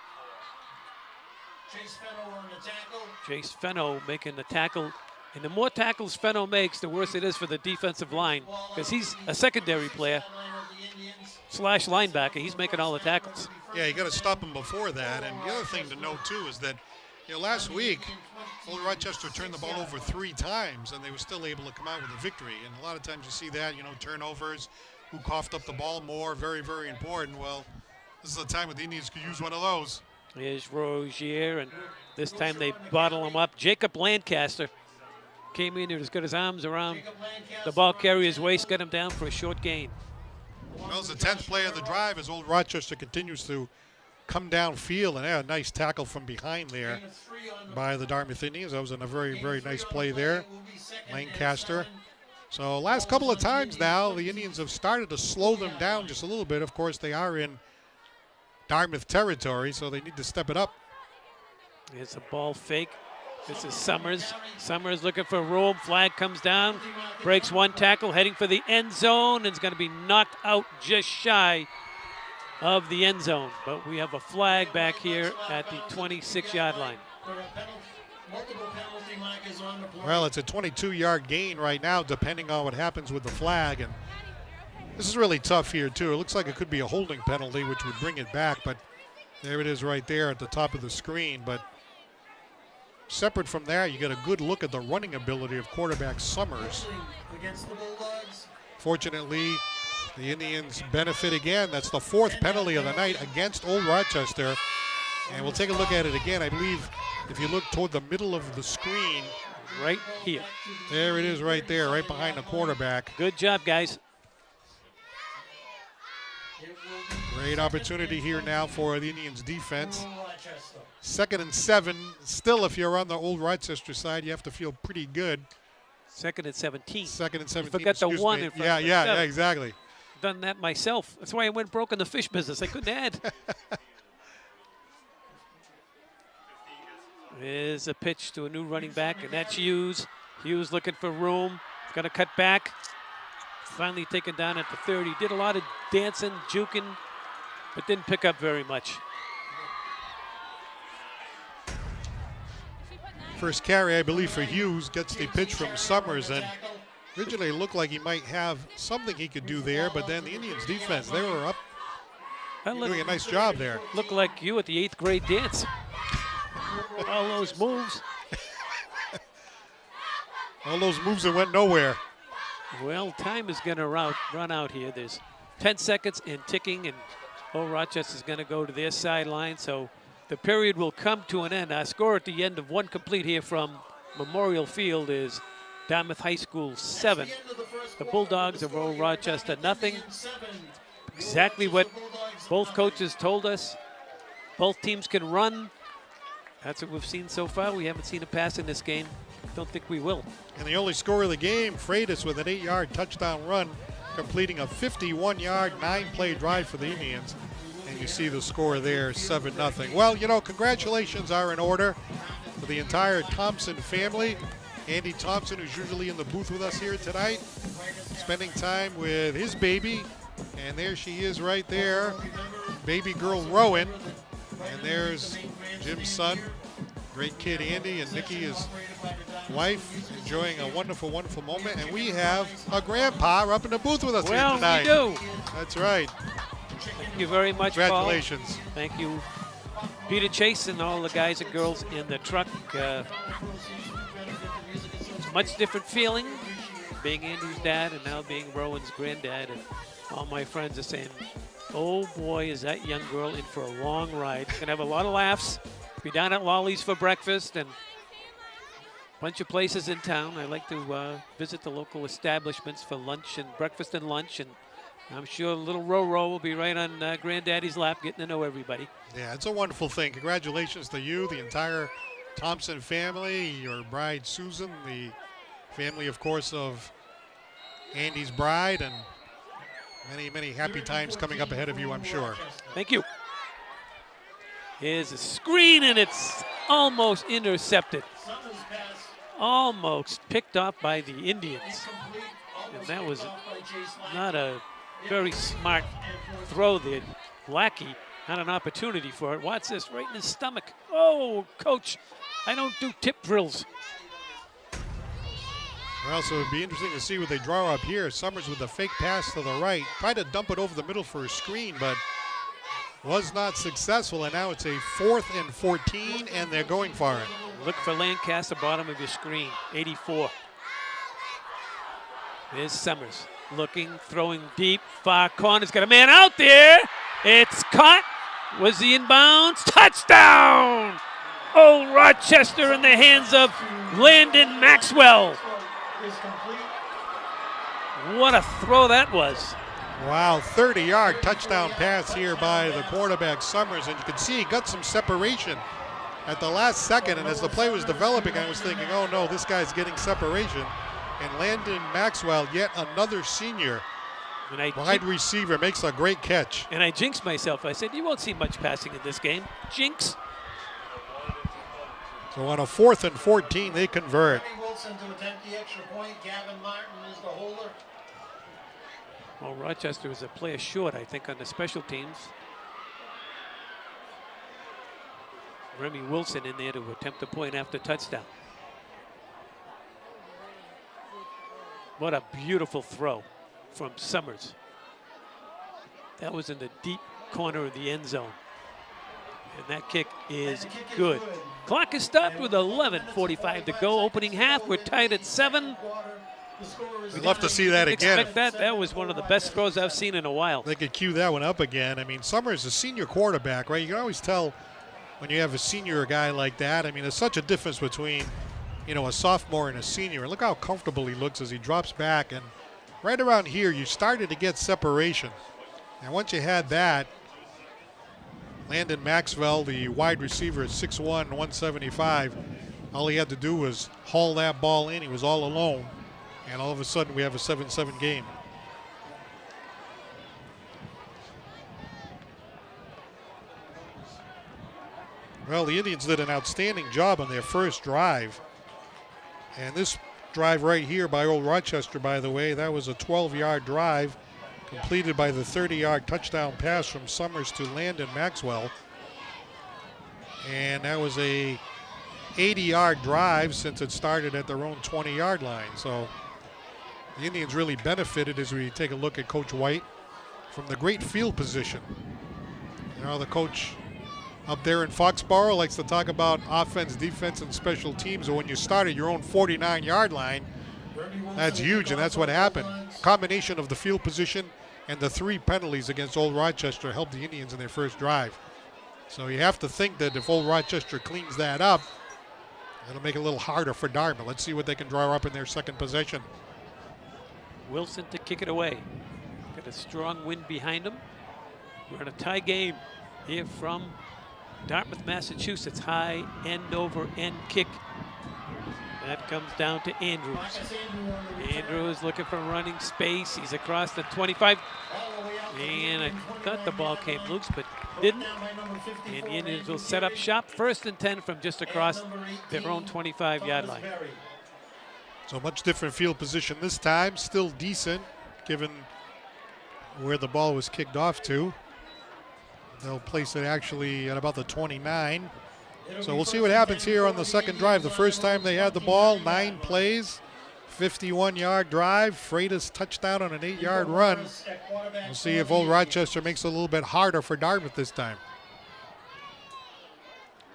Chase Fenno making the tackle. And the more tackles Fenno makes, the worse it is for the defensive line, because he's a secondary player / linebacker. He's making all the tackles. Yeah, you got to stop him before that. And the other thing to note, too, is that last week, Old Rochester turned the ball over 3 times, and they were still able to come out with a victory. And a lot of times you see that, turnovers, who coughed up the ball more, very, very important. Well, this is the time when the Indians could use one of those. Here's Rozier, and this time they bottle him up. Jacob Lancaster came in there, just got his arms around the ball carrier's waist, got him down for a short gain. Well, it's the 10th play of the drive as Old Rochester continues to come downfield, and a nice tackle from behind there by the Dartmouth Indians. That was a very, very nice play there. Lancaster So last couple of times now, the Indians have started to slow them down just a little bit. Of course, they are in Dartmouth territory, so they need to step it up. It's a ball fake. This is Summers. Summers looking for room. Flag comes down, breaks one tackle, heading for the end zone, and is going to be knocked out just shy of the end zone. But we have a flag back here at the 26-yard line. Well, it's a 22-yard gain right now, depending on what happens with the flag. And this is really tough here, too. It looks like it could be a holding penalty, which would bring it back. But there it is right there at the top of the screen. But separate from that, you get a good look at the running ability of quarterback Summers. Fortunately, the Indians benefit again. That's the fourth penalty of the night against Old Rochester. And we'll take a look at it again. I believe if you look toward the middle of the screen. Right here. There it is right there, right behind the quarterback. Good job, guys. Great opportunity here now for the Indians defense. 2nd and 7. Still, if you're on the Old Rochester side, you have to feel pretty good. 2nd and 17. 2nd and 17. You forgot the one in front of the yeah, 7. exactly. Done that myself. That's why I went broke in the fish business. I couldn't add. There's a pitch to a new running back, and that's Hughes. Hughes looking for room. He's going to cut back. Finally taken down at the 30. Did a lot of dancing, juking, but didn't pick up very much. First carry, I believe, for Hughes, gets the pitch from Summers, and originally it looked like he might have something he could do there, but then the Indians defense, they were up, doing a nice job there. Looked like you at the 8th grade dance. All those moves. All those moves that went nowhere. Well, time is going to run out here. There's 10 seconds and ticking, and Old Rochester's going to go to their sideline. So the period will come to an end. Our score at the end of one complete here from Memorial Field is Dartmouth High School 7. The Bulldogs of Old Rochester nothing. Exactly what both coaches told us. Both teams can run. That's what we've seen so far. We haven't seen a pass in this game. Don't think we will. And the only score of the game, Freitas with an 8-yard touchdown run, completing a 51-yard, 9-play drive for the Indians. And you see the score there, 7-0. Well, you know, congratulations are in order for the entire Thompson family. Andy Thompson, who's usually in the booth with us here tonight, spending time with his baby. And there she is right there, baby girl Rowan. And there's Jim's son, great kid Andy, and Nikki, his wife, enjoying a wonderful, wonderful moment. And we have a grandpa up in the booth with us here tonight. Well, we do. That's right. Thank you very much, Congratulations. Paul. Thank you, Peter Chase, and all the guys and girls in the truck. It's a much different feeling being Andy's dad and now being Rowan's granddad. And all my friends are saying, oh boy, is that young girl in for a long ride. Gonna have a lot of laughs. Be down at Lolly's for breakfast and a bunch of places in town. I like to visit the local establishments for lunch and breakfast and lunch. And I'm sure little Roro will be right on Granddaddy's lap getting to know everybody. Yeah, it's a wonderful thing. Congratulations to you, the entire Thompson family, your bride Susan, the family, of course, of Andy's bride, and many, many happy times coming up ahead of you, I'm sure. Thank you. Here's a screen, and it's almost intercepted. Almost picked up by the Indians. And that was not a very smart throw there. Lackey had an opportunity for it. Watch this, right in his stomach. Oh, coach, I don't do tip drills. Well, so it'd be interesting to see what they draw up here. Summers with the fake pass to the right. Tried to dump it over the middle for a screen, but was not successful. And now it's a 4th and 14, and they're going for it. Look for Lancaster, bottom of your screen, 84. There's Summers looking, throwing deep, far corner's got a man out there. It's caught. Was the inbounds? Touchdown! Old Rochester in the hands of Landon Maxwell. What a throw that was. Wow, 30-yard touchdown pass here by the quarterback Summers, and you can see he got some separation at the last second, and as the play was developing, I was thinking, oh no, this guy's getting separation. And Landon Maxwell, yet another senior And wide receiver, makes a great catch. And I jinxed myself. I said, you won't see much passing in this game. Jinx. So on a 4th and 14, they convert. Wilson to attempt the extra point. Gavin Martin is the holder. Well, Rochester is a player short, I think, on the special teams. Remy Wilson in there to attempt a point after touchdown. What a beautiful throw from Summers. That was in the deep corner of the end zone. And that kick is good. Clock is stopped with 11:45 to go. Opening half, we're tied at 7. We'd love to see that again. Expect that. That was one of the best throws I've seen in a while. They could cue that one up again. I mean, Summers is a senior quarterback, right? You can always tell when you have a senior guy like that. I mean, there's such a difference between, you know, a sophomore and a senior. And look how comfortable he looks as he drops back. And right around here, you started to get separation. And once you had that, Landon Maxwell, the wide receiver at 6'1", 175, all he had to do was haul that ball in. He was all alone. And all of a sudden, we have a 7-7 game. Well, the Indians did an outstanding job on their first drive. And this drive right here by Old Rochester, by the way, that was a 12-yard drive completed by the 30-yard touchdown pass from Summers to Landon Maxwell. And that was a 80-yard drive since it started at their own 20-yard line. So the Indians really benefited as we take a look at Coach White from the great field position. You know, the coach up there in Foxborough likes to talk about offense, defense, and special teams. And when you start at your own 49-yard line, that's huge, and that's what happened. Combination of the field position and the 3 penalties against Old Rochester helped the Indians in their first drive. So you have to think that if Old Rochester cleans that up, it'll make it a little harder for Dartmouth. Let's see what they can draw up in their second possession. Wilson to kick it away. Got a strong wind behind him. We're in a tie game here from Dartmouth, Massachusetts. High end over end kick. That comes down to Andrews. Andrews looking for running space. He's across the 25. And I thought the ball came loose, but didn't. And the Indians will set up shop. 1st and 10 from just across their own 25-yard line. So much different field position this time. Still decent, given where the ball was kicked off to. They'll place it actually at about the 29. So we'll see what happens here on the second drive. The first time they had the ball, 9 plays, 51-yard drive. Freitas touchdown on an 8-yard run. We'll see if Old Rochester makes it a little bit harder for Dartmouth this time.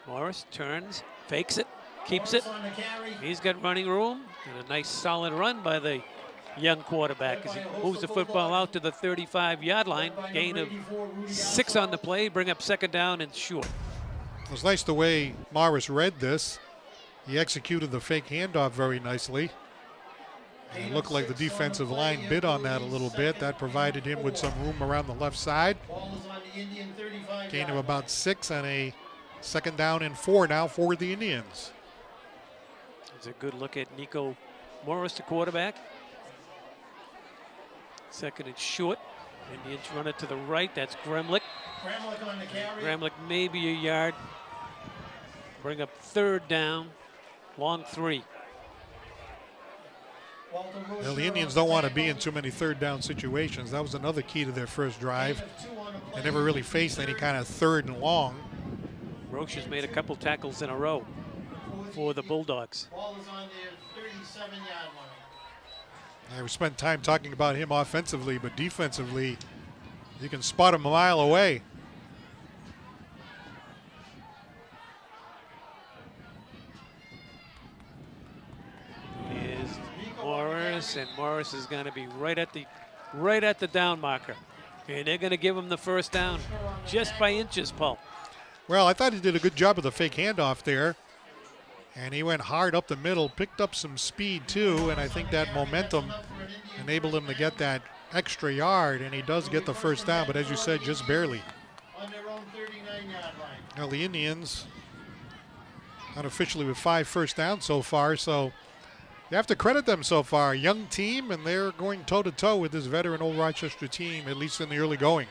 Morris turns, fakes it, keeps it. He's got running room and a nice solid run by the young quarterback as he moves the football out to the 35-yard line. Gain of 6 on the play, bring up 2nd down and short. It was nice the way Morris read this. He executed the fake handoff very nicely. And it looked like the defensive line bid on that a little bit. That provided him with some room around the left side. Gain of about 6 on a 2nd down and 4 now for the Indians. It's a good look at Nico Morris, the quarterback. 2nd and short. Indians run it to the right. That's Gremlick. Gremlick maybe a yard. Bring up 3rd down. Long 3. Well, the Indians don't want to be in too many 3rd down situations. That was another key to their first drive. They never really faced any kind of 3rd and long. Roche has made a couple tackles in a row for the Bulldogs. Ball is on their 37-yard line. We spent time talking about him offensively, but defensively, you can spot him a mile away. Is Morris, and Morris is going to be right at the down marker, and they're going to give him the 1st down just by inches, Paul. Well, I thought he did a good job of the fake handoff there. And he went hard up the middle, picked up some speed too, and I think that momentum enabled him to get that extra yard, and he does get the 1st down, but as you said, just barely. Now the Indians unofficially with 5 first downs so far, so You have to credit them so far. A young team, and they're going toe-to-toe with this veteran Old Rochester team, at least in the early going.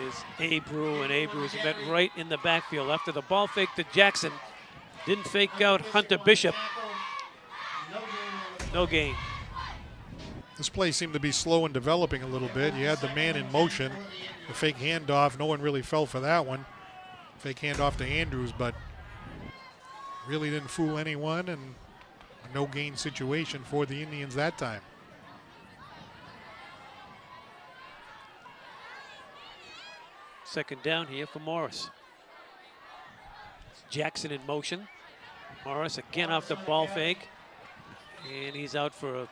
Is Abreu, and Abreu is met right in the backfield after the ball fake to Jackson. Didn't fake out Hunter Bishop. No gain. This play seemed to be slow in developing a little bit. You had the man in motion, the fake handoff. No one really fell for that one. Fake handoff to Andrews, but really didn't fool anyone, and a no gain situation for the Indians that time. Second down here for Morris. Jackson in motion. Morris again off the ball fake. And he's out for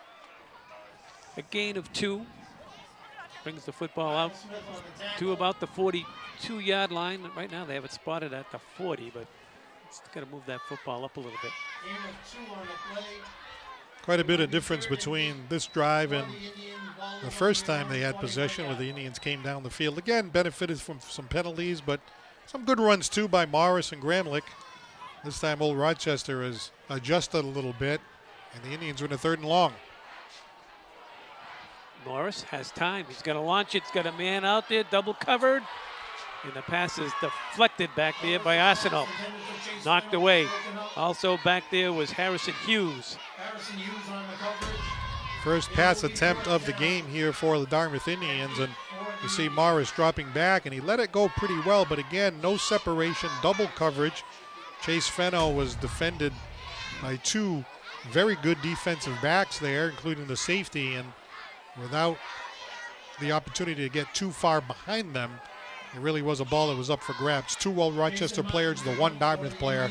a gain of 2. Brings the football out to about the 42-yard line. Right now they have it spotted at the 40, but it's got to move that football up a little bit. Quite a bit of difference between this drive and the first time they had possession, where the Indians came down the field. Again, benefited from some penalties, but some good runs too by Morris and Gramlich. This time Old Rochester has adjusted a little bit, and the Indians are in a 3rd and long. Morris has time. He's going to launch it. He's got a man out there, double covered. And the pass is deflected back there by Arsenault. Knocked away. Also back there was Harrison Hughes. First pass attempt of the game here for the Dartmouth Indians, and you see Morris dropping back, and he let it go pretty well, but again, no separation, double coverage. Chase Fenno was defended by 2 very good defensive backs there, including the safety, and without the opportunity to get too far behind them, it really was a ball that was up for grabs. 2 Old Rochester players, the 1 Dartmouth player.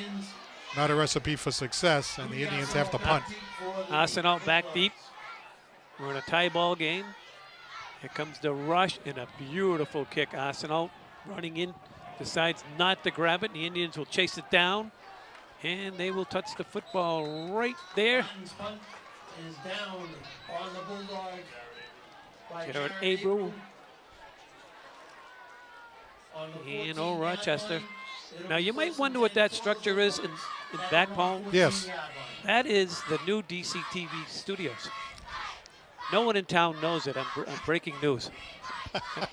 Not a recipe for success, and the Indians have to punt. Arsenault back deep. We're in a tie ball game. Here comes the rush and a beautiful kick. Arsenault running in, decides not to grab it. The Indians will chase it down, and they will touch the football right there. Jared Abreu and Old Rochester. Now you might wonder what that structure is in back, Paul. Yes. That is the new DCTV studios. No one in town knows it. I'm breaking news.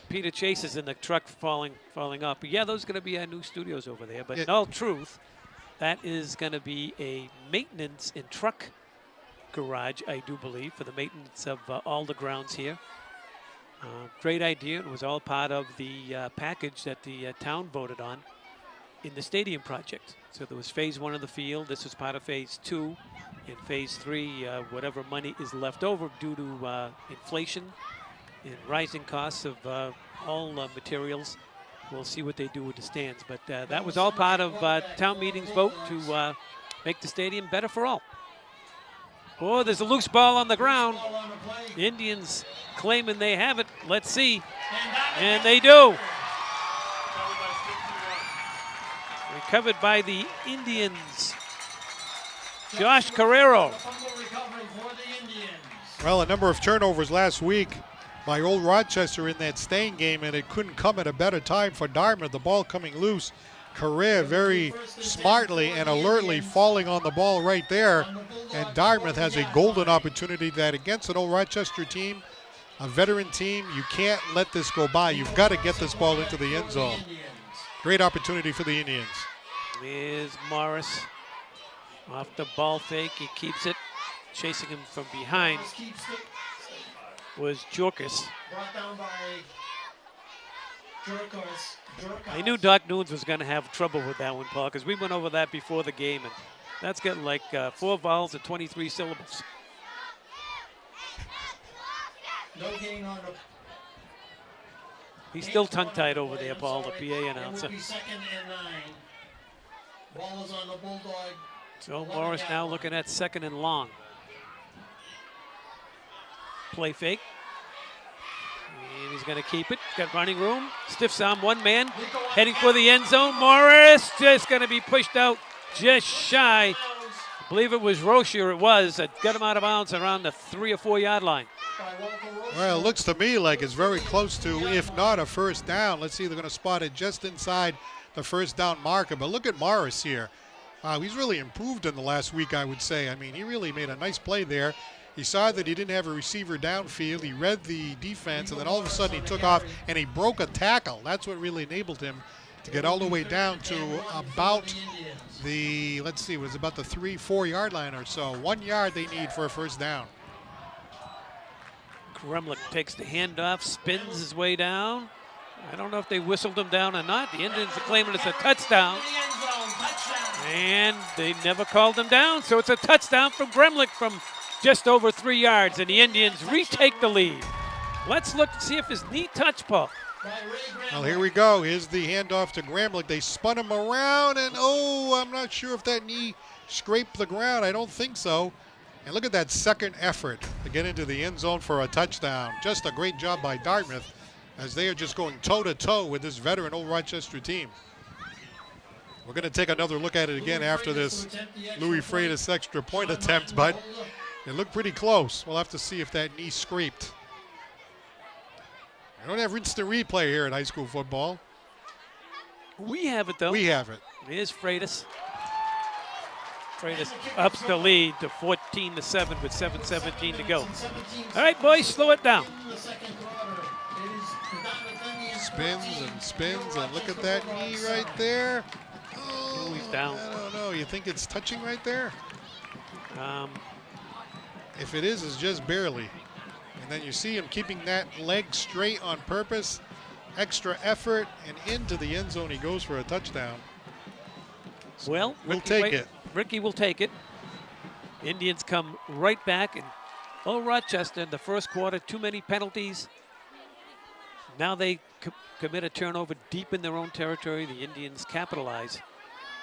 Peter Chase is in the truck falling off. But yeah, those are going to be our new studios over there. But in all truth, that is going to be a maintenance and truck garage, I do believe, for the maintenance of all the grounds here. Great idea. It was all part of the package that the town voted on in the stadium project. So there was phase 1 of the field. This was part of phase 2. In phase 3, whatever money is left over due to inflation and rising costs of all materials, we'll see what they do with the stands. But that was all part of town meeting's vote to make the stadium better for all. Oh, there's a loose ball on the ground. The Indians claiming they have it. Let's see. And they do. Recovered by the Indians. Josh Carrero. Well, a number of turnovers last week by Old Rochester in that staying game, and it couldn't come at a better time for Dartmouth. The ball coming loose. Correa very smartly and alertly falling on the ball right there. And Dartmouth has a golden opportunity that against an Old Rochester team, a veteran team, you can't let this go by. You've got to get this ball into the end zone. Great opportunity for the Indians. Here's Morris. Off the ball fake, he keeps it. Chasing him from behind was Jorkus. I knew Doc Nunes was going to have trouble with that one, Paul, because we went over that before the game, and that's got like 4 vowels and 23 syllables. No gain on the. He's still tongue-tied over there, Paul, the PA announcer. Second and 9. Ball is on the Bulldog. So Morris now looking at 2nd and long. Play fake. And he's going to keep it. Got running room. Stiffs on one man. Heading for the end zone. Morris just going to be pushed out just shy. I believe it was Rozier. It was. That got him out of bounds around the 3 or 4 yard line. Well, it looks to me like it's very close to, if not a first down. Let's see, they're going to spot it just inside the first down marker. But look at Morris here. He's really improved in the last week, I would say. I mean, he really made a nice play there. He saw that he didn't have a receiver downfield. He read the defense, and then all of a sudden he took off and he broke a tackle. That's what really enabled him to get all the way down to about the, let's see, it was about the 3-4 yard line or so. 1 yard they need for a first down. Gremlich takes the handoff, spins his way down. I don't know if they whistled him down or not. The Indians are claiming it's a touchdown. And they never called him down, so it's a touchdown from Gremlich from just over 3 yards, and the Indians retake the lead. Let's look and see if his knee touched, Paul. Well, here we go. Here's the handoff to Gremlich. They spun him around, and I'm not sure if that knee scraped the ground. I don't think so. And look at that second effort to get into the end zone for a touchdown. Just a great job by Dartmouth as they are just going toe-to-toe with this veteran Old Rochester team. We're going to take another look at it again after this Louis Freitas extra point attempt, but it looked pretty close. We'll have to see if that knee scraped. I don't have instant replay here at high school football. We have it, though. We have it. Here's Freitas. Freitas ups the lead to 14-7 with 7:17 to go. All right, boys, slow it down. Spins, and look at that knee right there. Oh, he's down. I don't know. You think it's touching right there? If it is, it's just barely. And then you see him keeping that leg straight on purpose. Extra effort, and into the end zone he goes for a touchdown. So well, we'll take it. Ricky will take it. Indians come right back, and Old Rochester in the first quarter, too many penalties. Now they commit a turnover deep in their own territory. The Indians capitalize,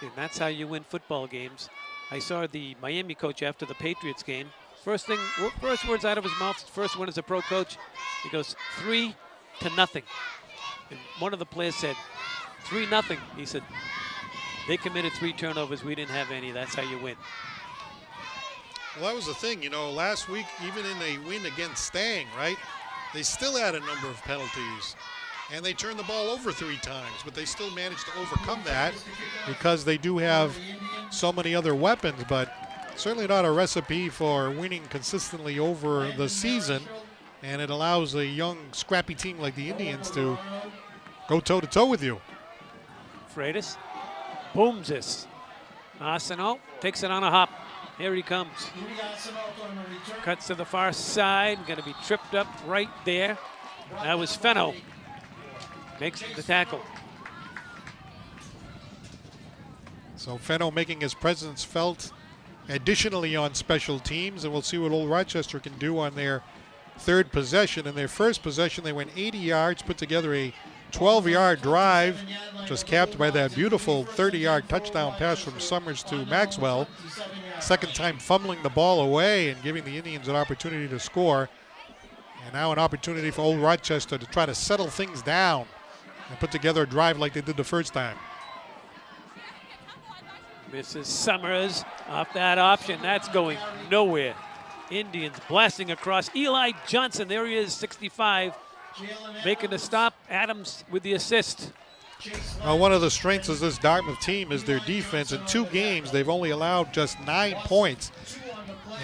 and that's how you win football games. I saw the Miami coach after the Patriots game. First words out of his mouth, first one as a pro coach, he goes 3-0. And one of the players said, 3-0. He said, they committed 3 turnovers. We didn't have any. That's how you win. Well, that was the thing. You know, last week, even in a win against Stang, right, they still had a number of penalties. And they turned the ball over 3 times, but they still managed to overcome that because they do have so many other weapons, but certainly not a recipe for winning consistently over the season. And it allows a young, scrappy team like the Indians to go toe-to-toe with you. Freitas booms this. Arsenault takes it on a hop. Here he comes. Cuts to the far side. Going to be tripped up right there. That was Fenno. Makes the tackle. So Fenno making his presence felt additionally on special teams, and we'll see what Old Rochester can do on their third possession. In their first possession, they went 80 yards, put together a 12-yard drive, just capped by that beautiful 30-yard touchdown pass from Summers to Maxwell. Second time fumbling the ball away and giving the Indians an opportunity to score. And now an opportunity for Old Rochester to try to settle things down and put together a drive like they did the first time. Misses Summers off that option. That's going nowhere. Indians blasting across. Eli Johnson, there he is, 65, making the stop. Adams with the assist. Well, one of the strengths of this Dartmouth team is their defense. In 2 games, they've only allowed just 9 points.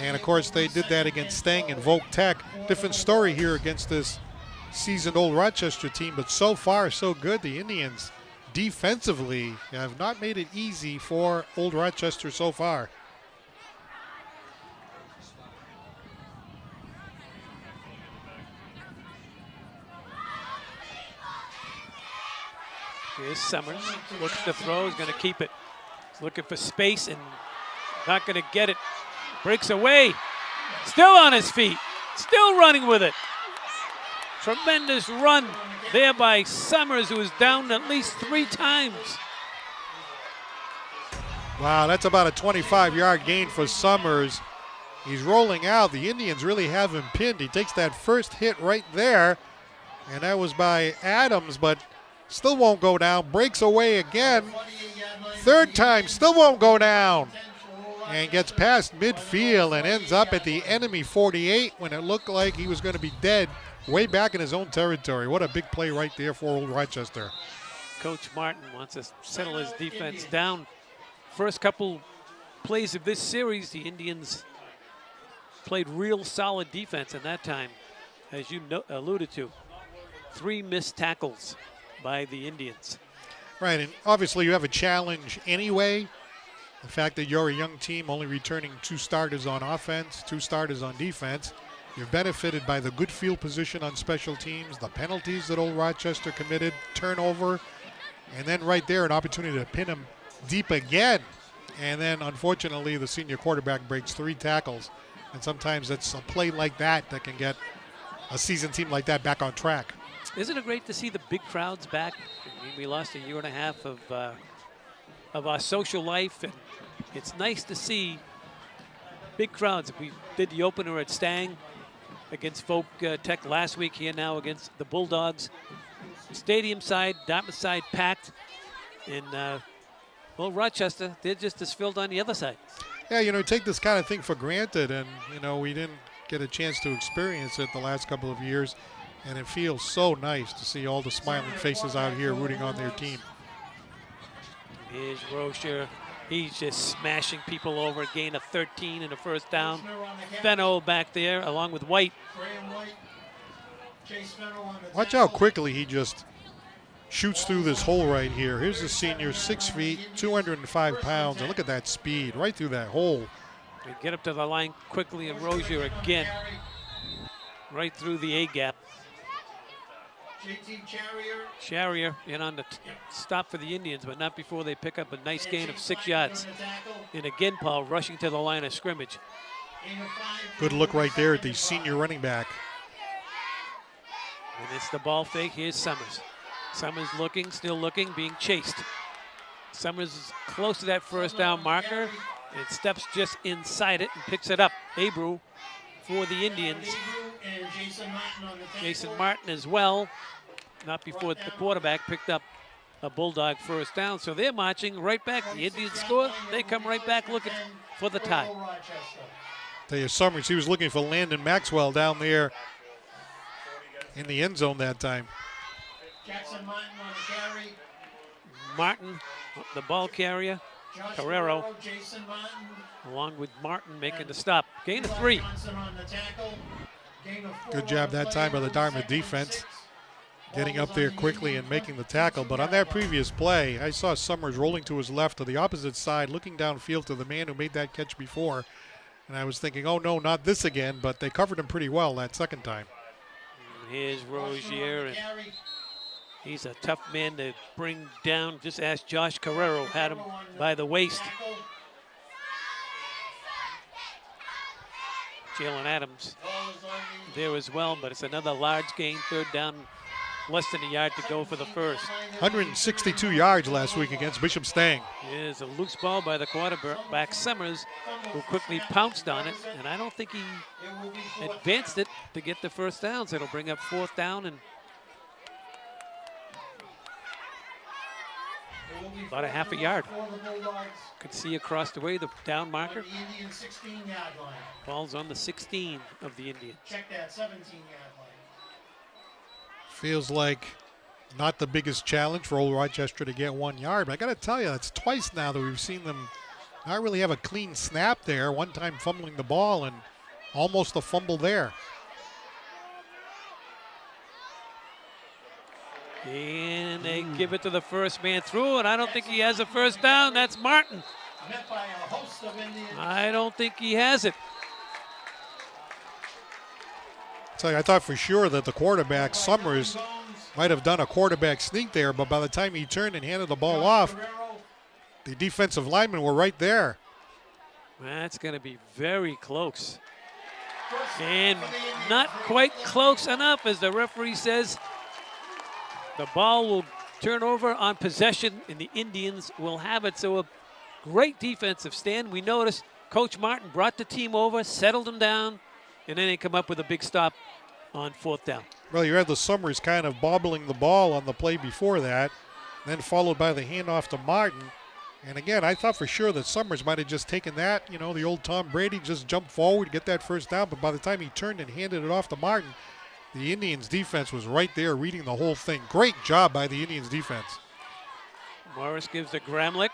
And, of course, they did that against Stang and Voc Tech. Different story here against this seasoned Old Rochester team, but so far, so good. The Indians defensively have not made it easy for Old Rochester so far. Here's Summers. Looks to throw. He's going to keep it. He's looking for space and not going to get it. Breaks away. Still on his feet. Still running with it. Tremendous run there by Summers, who is down at least 3 times. Wow, that's about a 25-yard gain for Summers. He's rolling out. The Indians really have him pinned. He takes that first hit right there, and that was by Adams, but still won't go down. Breaks away again. Third time, still won't go down. And gets past midfield and ends up at the enemy 48 when it looked like he was going to be dead way back in his own territory. What a big play right there for Old Rochester. Coach Martin wants to settle his defense down. first couple plays of this series, the Indians played real solid defense in that time, as you alluded to. 3 missed tackles by the Indians. Right, and obviously you have a challenge anyway. The fact that you're a young team only returning 2 starters on offense, 2 starters on defense. You're benefited by the good field position on special teams, the penalties that Old Rochester committed, turnover, and then right there an opportunity to pin him deep again. And then unfortunately the senior quarterback breaks 3 tackles. And sometimes it's a play like that that can get a seasoned team like that back on track. Isn't it great to see the big crowds back? I mean, we lost a year and a half of our social life, and it's nice to see big crowds. We did the opener at Stang against Folk Tech last week, here now against the Bulldogs. Stadium side, Dartmouth side packed, and well, Rochester, they're just as filled on the other side. Yeah, you know, take this kind of thing for granted, and, you know, we didn't get a chance to experience it the last couple of years, and it feels so nice to see all the smiling faces out here rooting on their team. Here's Rozier. He's just smashing people over. Gain of 13 and a first down. Fenno back there along with White. Watch how quickly he just shoots through this hole right here. Here's the senior, 6 feet, 205 pounds, and look at that speed right through that hole. They get up to the line quickly, and Rozier again right through the A-gap. Charrier in on the stop for the Indians, but not before they pick up a nice gain of 6 yards. And again, Paul rushing to the line of scrimmage. Good look right there at the senior running back. And it's the ball fake. Here's Summers. Summers looking, still looking, being chased. Summers is close to that first down marker and steps just inside it and picks it up. Abreu for the Indians. Jason Martin as well. Not before the quarterback picked up a Bulldog first down. So they're marching right back. The Indians score. They come right back looking for the tie. Tell you, Summers, he was looking for Landon Maxwell down there in the end zone that time. Martin, the ball carrier. Carrero, along with Martin, making the stop. Gain of 3. Good job that time by the Dartmouth defense, getting up there quickly and making the tackle. But on that previous play, I saw Summers rolling to his left to the opposite side, looking downfield to the man who made that catch before. And I was thinking, oh no, not this again, but they covered him pretty well that second time. Here's Rozier, and he's a tough man to bring down. Just ask Josh Carrero, had him by the waist. Jalen Adams there as well, but it's another large gain, third down, less than a yard to go for the first. 162 yards last week against Bishop Stang. Here's a loose ball by the quarterback Summers, who quickly pounced on it, and I don't think he advanced it to get the first down, so it'll bring up 4th down and about a half a yard. Could see across the way the down marker. Ball's on the 16 of the Indians. Check that 17-yard line. Feels like not the biggest challenge for Old Rochester to get 1 yard, but I got to tell you, it's twice now that we've seen them not really have a clean snap there. One time fumbling the ball and almost a fumble there. And they give it to the first man through, and I don't think he has a first down. That's Martin. I don't think he has it. So I thought for sure that the quarterback, Summers, might have done a quarterback sneak there, but by the time he turned and handed the ball off, the defensive linemen were right there. That's going to be very close. And not quite close enough, as the referee says. The ball will turn over on possession, and the Indians will have it. So a great defensive stand. We noticed Coach Martin brought the team over, settled them down, and then they come up with a big stop on 4th down. Well, you had the Summers kind of bobbling the ball on the play before that, then followed by the handoff to Martin. And again, I thought for sure that Summers might have just taken that, you know, the old Tom Brady, just jumped forward, get that first down. But by the time he turned and handed it off to Martin, the Indians defense was right there reading the whole thing. Great job by the Indians defense. Morris gives to Gramlich.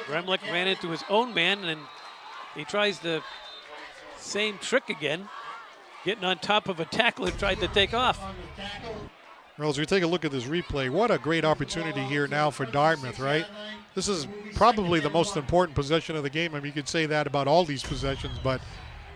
Remlick ran into his own man, and he tries the same trick again, getting on top of a tackle and tried to take off. Well, as we take a look at this replay, what a great opportunity here now for Dartmouth, right? This is probably the most important possession of the game. I mean, you could say that about all these possessions, but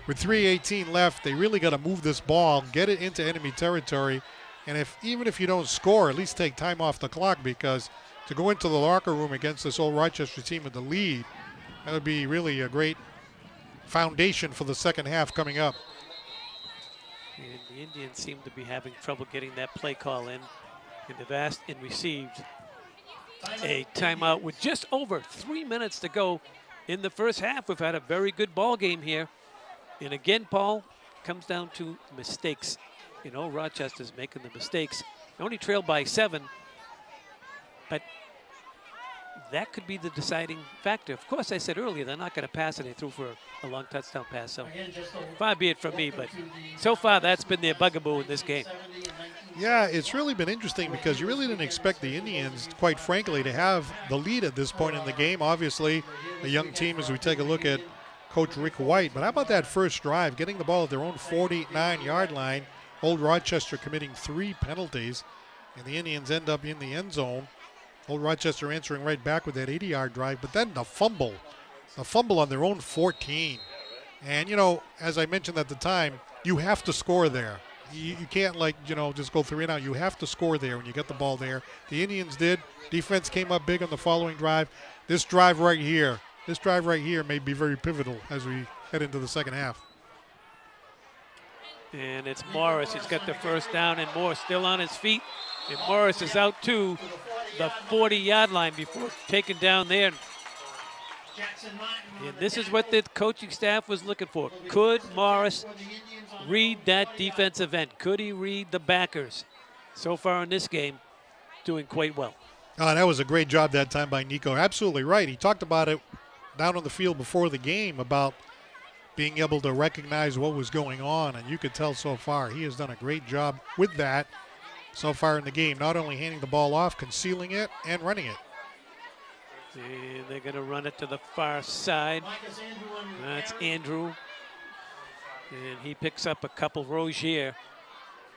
with 3:18 left, they really got to move this ball, get it into enemy territory, and even if you don't score, at least take time off the clock, because to go into the locker room against this old Rochester team with the lead, that would be really a great foundation for the second half coming up. And the Indians seem to be having trouble getting that play call in, and they've asked and received a timeout with just over 3 minutes to go in the first half. We've had a very good ball game here. And again, Paul, comes down to mistakes. You know, Rochester's making the mistakes. They only trailed by 7, but that could be the deciding factor. Of course, I said earlier, they're not going to pass it. They threw for a long touchdown pass. So far be it from me, but so far that's been their bugaboo in this game. Yeah, it's really been interesting because you really didn't expect the Indians, quite frankly, to have the lead at this point in the game. Obviously, a young team as we take a look at Coach Rick White. But how about that first drive, getting the ball at their own 49-yard line, Old Rochester committing 3 penalties, and the Indians end up in the end zone. Old Rochester answering right back with that 80-yard drive, but then the fumble on their own 14. And, you know, as I mentioned at the time, you have to score there. You can't, just go 3 and out. You have to score there when you get the ball there. The Indians did. Defense came up big on the following drive. This drive right here may be very pivotal as we head into the second half. And it's Morris. He's got the first down, and Moore still on his feet. And Morris is out to the 40-yard line before taken down there. And this is what the coaching staff was looking for. Could Morris read that defensive end? Could he read the backers? So far in this game, doing quite well. Oh, that was a great job that time by Nico. Absolutely right. He talked about it down on the field before the game about being able to recognize what was going on, and you could tell so far he has done a great job with that so far in the game, not only handing the ball off, concealing it, and running it. And they're going to run it to the far side. That's Andrew. And he picks up a couple. Rozier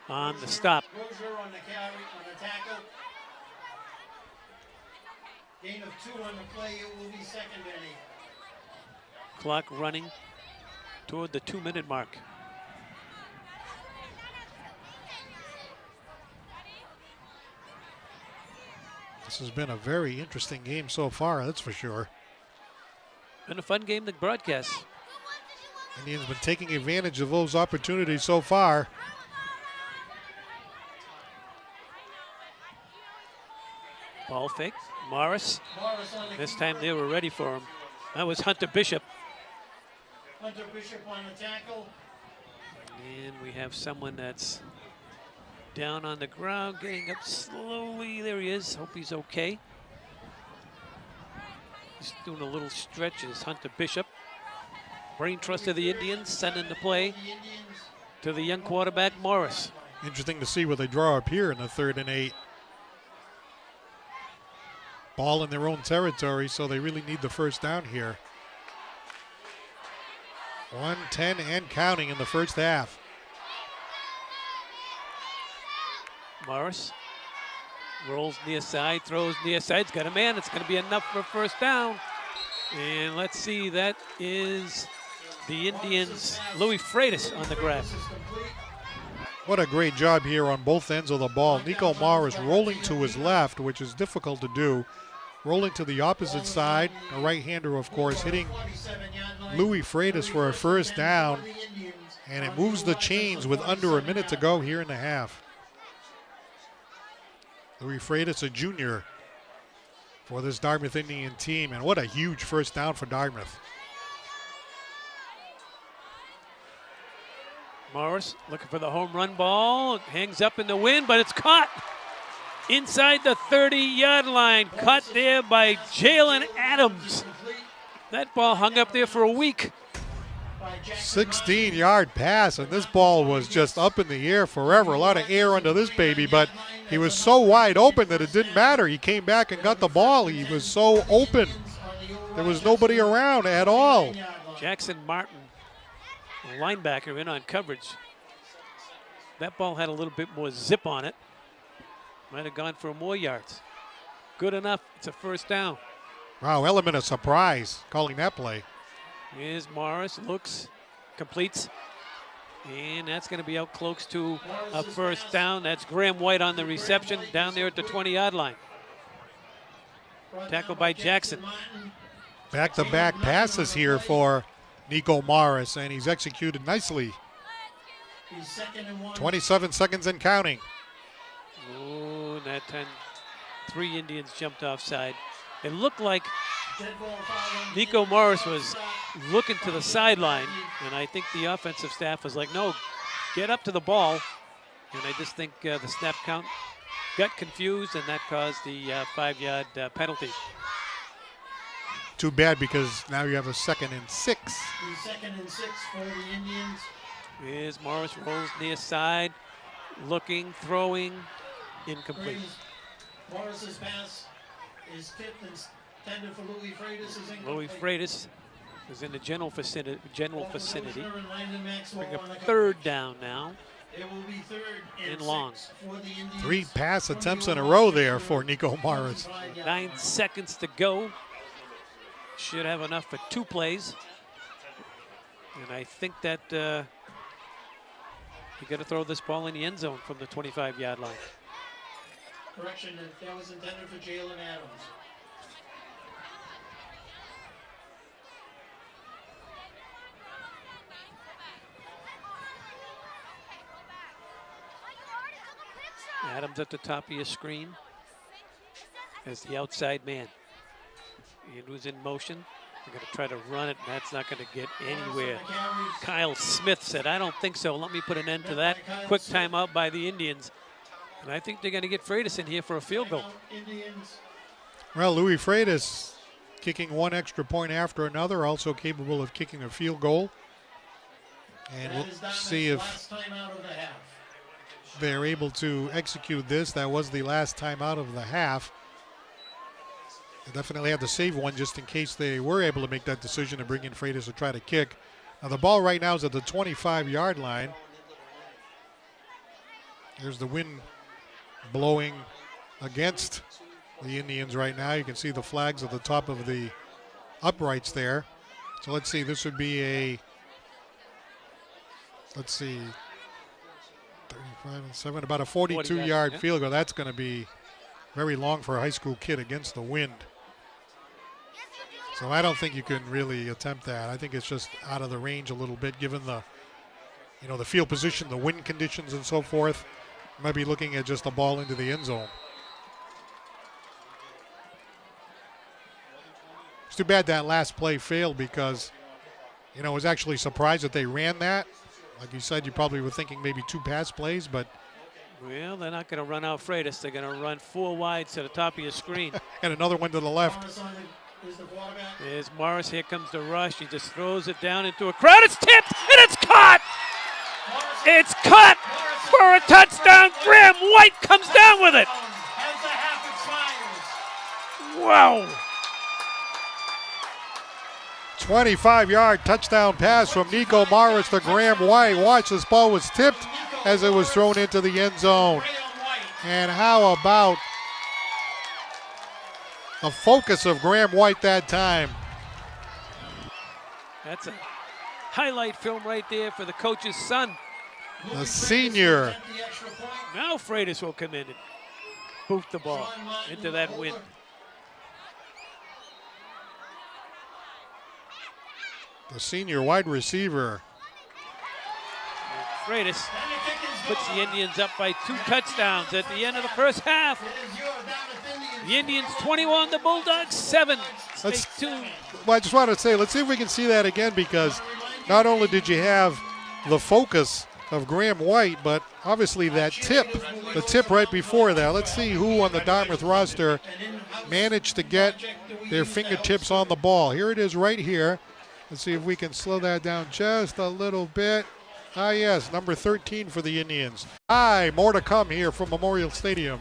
on the stop. Rozier on the tackle. Gain of 2 on the play. It will be secondary. Clock running toward the 2-minute mark. This has been a very interesting game so far, that's for sure. Been a fun game to broadcast. Indians been taking advantage of those opportunities so far. Ball fake. Morris. This time they were ready for him. That was Hunter Bishop. Hunter Bishop on the tackle. And we have someone that's down on the ground, getting up slowly. There he is. Hope he's okay. He's doing a little stretch as Hunter Bishop. Brain trust of the Indians, sending the play to the young quarterback, Morris. Interesting to see what they draw up here in the 3rd and 8. Ball in their own territory, so they really need the first down here. 1:10 and counting in the first half. Morris rolls near side, throws near side. He's got a man. It's going to be enough for a first down. And let's see, that is the Indians' Louis Freitas on the grab. What a great job here on both ends of the ball. Nico Morris rolling to his left, which is difficult to do. Rolling to the opposite side, a right-hander, of course, hitting Louis Freitas for a first down. And it moves the chains with under a minute to go here in the half. Louis Freitas, a junior for this Dartmouth Indian team, and what a huge first down for Dartmouth. Morris looking for the home run ball. It hangs up in the wind, but it's caught inside the 30-yard line. Caught there by Jalen Adams. That ball hung up there for a week. 16-yard pass, and this ball was just up in the air forever. A lot of air under this baby, but he was so wide open that it didn't matter. He came back and got the ball. He was so open. There was nobody around at all. Jackson Martin, linebacker, in on coverage. That ball had a little bit more zip on it. Might have gone for more yards. Good enough. It's a first down. Wow, element of surprise calling that play. Here's Morris, looks, completes. And that's going to be out close to a first down. That's Graham White on the reception down there at the 20-yard line. Tackled by Jackson. Back-to-back passes here for Nico Morris, and he's executed nicely. 27 seconds and counting. Oh, that time 3 Indians jumped offside. It looked like Nico Morris was looking to the sideline, and I think the offensive staff was like, no, get up to the ball. And I just think the snap count got confused, and that caused the 5-yard penalty. Too bad, because now you have a 2nd and 6. 2nd and 6 for the Indians. Here's Morris, rolls near side, looking, throwing, incomplete. Morris's pass is tipped and intended for Louis Freitas. Louis Freitas is in the general vicinity. Landon Maxwell Bring up 3rd down now. It will be 3rd and long. 6 for the Indians. 3 pass attempts in a row there for Nico Morris. 9 seconds to go. Should have enough for 2 plays. And I think that you got to throw this ball in the end zone from the 25-yard line. Correction, that was intended for Jalen Adams. Adams at the top of your screen as the outside man. Andrews in motion. They're going to try to run it, and that's not going to get anywhere. Kyle Smith said, I don't think so. Let me put an end to that. Quick timeout by the Indians. And I think they're going to get Freitas in here for a field goal. Well, Louis Freitas kicking one extra point after another, also capable of kicking a field goal. And we'll see if they're able to execute this. That was the last time out of the half. They definitely had to save one just in case they were able to make that decision to bring in Freitas to try to kick. Now the ball right now is at the 25-yard line. There's the wind blowing against the Indians right now. You can see the flags at the top of the uprights there. So let's see, this would be a, 35 and 7, about a 42-yard field goal. That's going to be very long for a high school kid against the wind. So I don't think you can really attempt that. I think it's just out of the range a little bit, given the, the field position, the wind conditions, and so forth. You might be looking at just a ball into the end zone. It's too bad that last play failed because, I was actually surprised that they ran that. Like you said, you probably were thinking maybe 2 pass plays, but. Well, they're not going to run out Freitas. They're going to run 4 wides to the top of your screen. And another one to the left. There's Morris. Here comes the rush. He just throws it down into a crowd. It's tipped, and it's caught. It's caught for a touchdown. Graham White comes down with it. Wow. 25-yard touchdown pass from Nico Morris to Graham White. Watch, this ball was tipped as it was thrown into the end zone. And how about the focus of Graham White that time? That's a highlight film right there for the coach's son. The senior. Now Freitas will come in and boot the ball into that wind. The senior wide receiver. Freitas puts the Indians up by 2 touchdowns at the end of the first half. The Indians 21, the Bulldogs 7. Stay tuned. Well, I just wanted to say, let's see if we can see that again, because not only did you have the focus of Graham White, but obviously that tip, the tip right before that. Let's see who on the Dartmouth roster managed to get their fingertips on the ball. Here it is right here. Let's see if we can slow that down just a little bit. Ah, yes, number 13 for the Indians. More to come here from Memorial Stadium.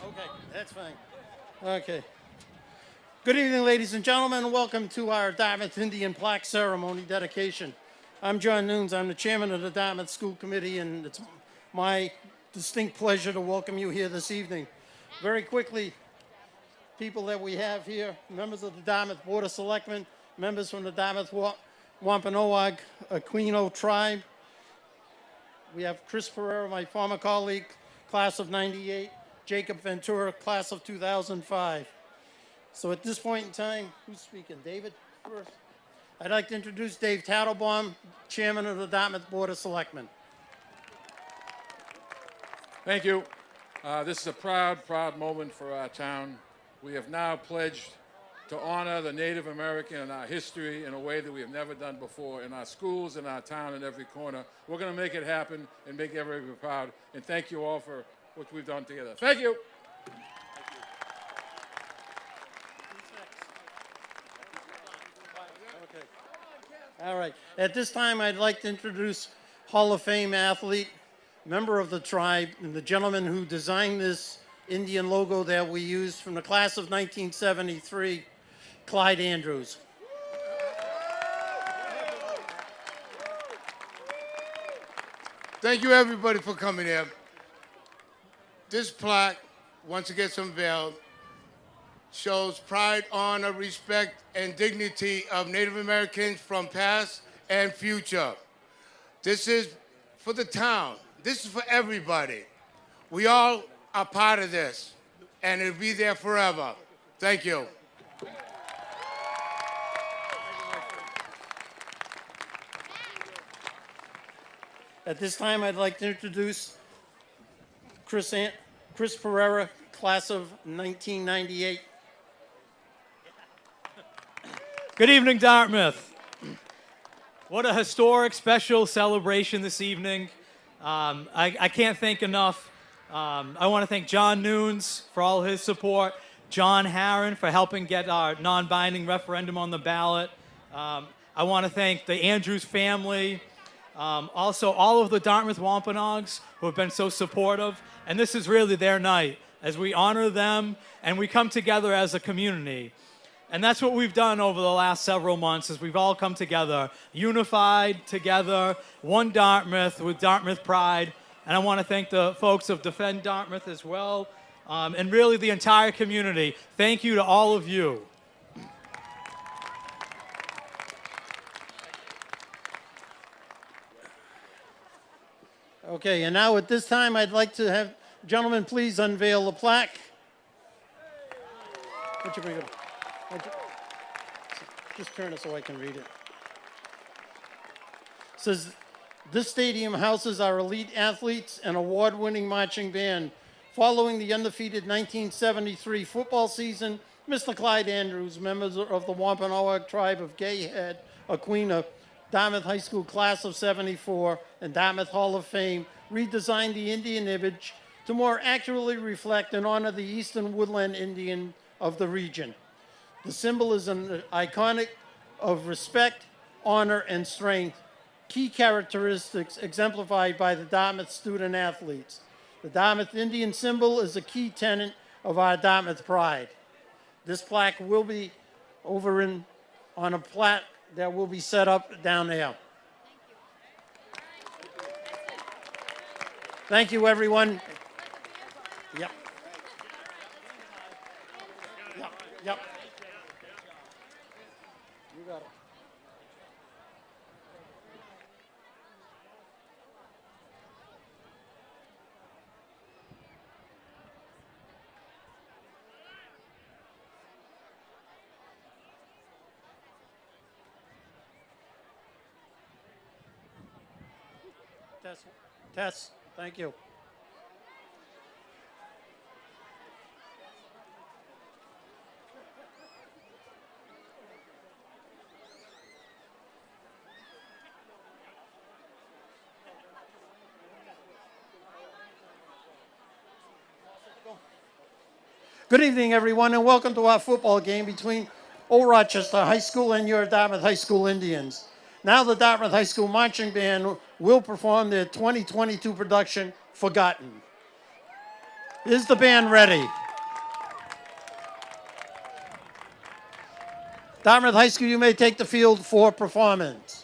Okay, that's fine. Okay. Good evening, ladies and gentlemen, and welcome to our Dartmouth Indian Plaque Ceremony dedication. I'm John Nunes. I'm the chairman of the Dartmouth School Committee, and it's my distinct pleasure to welcome you here this evening. Very quickly, people that we have here, members of the Dartmouth Board of Selectmen, members from the Dartmouth Wampanoag Aquino tribe. We have Chris Pereira, my former colleague, class of 98, Jacob Ventura, class of 2005. So at this point in time, who's speaking? David first? I'd like to introduce Dave Tattlebaum, chairman of the Dartmouth Board of Selectmen. Thank you. This is a proud moment for our town. We have now pledged to honor the Native American in our history in a way that we have never done before in our schools, in our town, in every corner. We're going to make it happen and make everybody proud. And thank you all for what we've done together. Thank you. All right. At this time, I'd like to introduce Hall of Fame athlete, member of the tribe, and the gentleman who designed this Indian logo that we used from the class of 1973, Clyde Andrews. Thank you, everybody, for coming here. This plaque, once it gets unveiled, shows pride, honor, respect, and dignity of Native Americans from past and future. This is for the town. This is for everybody. We all are part of this, and it'll be there forever. Thank you. At this time, I'd like to introduce Chris Pereira, class of 1998. Good evening, Dartmouth. What a historic, special celebration this evening. I can't thank enough. I want to thank John Nunes for all his support, John Harron for helping get our non-binding referendum on the ballot. I want to thank the Andrews family, also all of the Dartmouth Wampanoags who have been so supportive. And this is really their night as we honor them and we come together as a community. And that's what we've done over the last several months is we've all come together, unified together, one Dartmouth with Dartmouth pride. And I want to thank the folks of Defend Dartmouth as well, and really the entire community. Thank you to all of you. Okay, and now at this time, I'd like to have gentlemen please unveil the plaque. Why don't you bring it up? Just turn it so I can read it. It says, this stadium houses our elite athletes and award-winning marching band. Following the undefeated 1973 football season, Mr. Clyde Andrews, members of the Wampanoag tribe of Gayhead, Aquina, Dartmouth High School class of 74, and Dartmouth Hall of Fame, redesigned the Indian image to more accurately reflect and honor the Eastern Woodland Indian of the region. The symbol is an iconic of respect, honor, and strength, key characteristics exemplified by the Dartmouth student athletes. The Dartmouth Indian symbol is a key tenet of our Dartmouth pride. This plaque will be on a plaque that will be set up down there. Thank you, everyone. Yep. Yep. You got it. Tess, thank you. Good evening, everyone, and welcome to our football game between Old Rochester High School and your Dartmouth High School Indians. Now the Dartmouth High School Marching Band will perform their 2022 production, Forgotten. Is the band ready? Dartmouth High School, you may take the field for performance.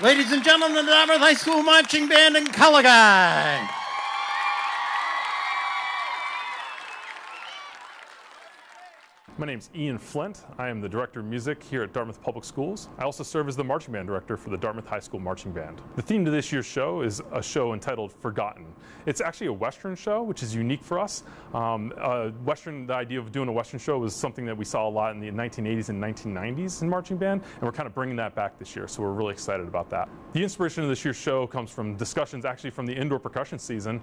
Ladies and gentlemen, the Dartmouth High School Marching Band and Color Guy. My name's Ian Flint. I am the Director of Music here at Dartmouth Public Schools. I also serve as the Marching Band Director for the Dartmouth High School Marching Band. The theme to this year's show is a show entitled Forgotten. It's actually a Western show, which is unique for us. The idea of doing a Western show was something that we saw a lot in the 1980s and 1990s in marching band, and we're kind of bringing that back this year, so we're really excited about that. The inspiration of this year's show comes from discussions actually from the indoor percussion season.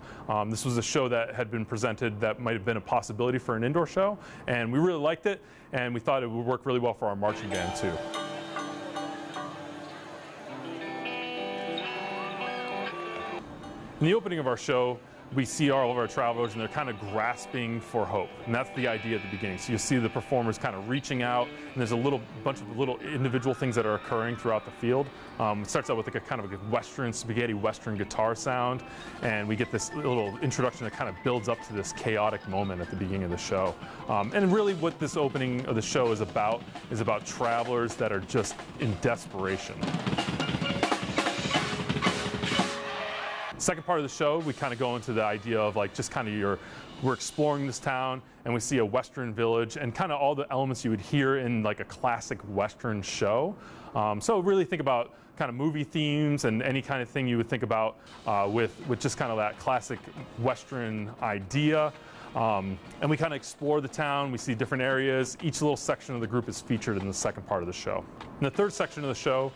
This was a show that had been presented that might have been a possibility for an indoor show, and we really liked it, and we thought it would work really well for our marching band too. In the opening of our show, we see all of our travelers and they're kind of grasping for hope. And that's the idea at the beginning. So you'll see the performers kind of reaching out, and there's a bunch of little individual things that are occurring throughout the field. It starts out with like a kind of a spaghetti Western guitar sound, and we get this little introduction that kind of builds up to this chaotic moment at the beginning of the show. And really what this opening of the show is about travelers that are just in desperation. Second part of the show, we kind of go into the idea of like just kind of we're exploring this town, and we see a Western village and kind of all the elements you would hear in like a classic Western show. So really think about kind of movie themes and any kind of thing you would think about with just kind of that classic Western idea. And we kind of explore the town, we see different areas. Each little section of the group is featured in the second part of the show. In the third section of the show,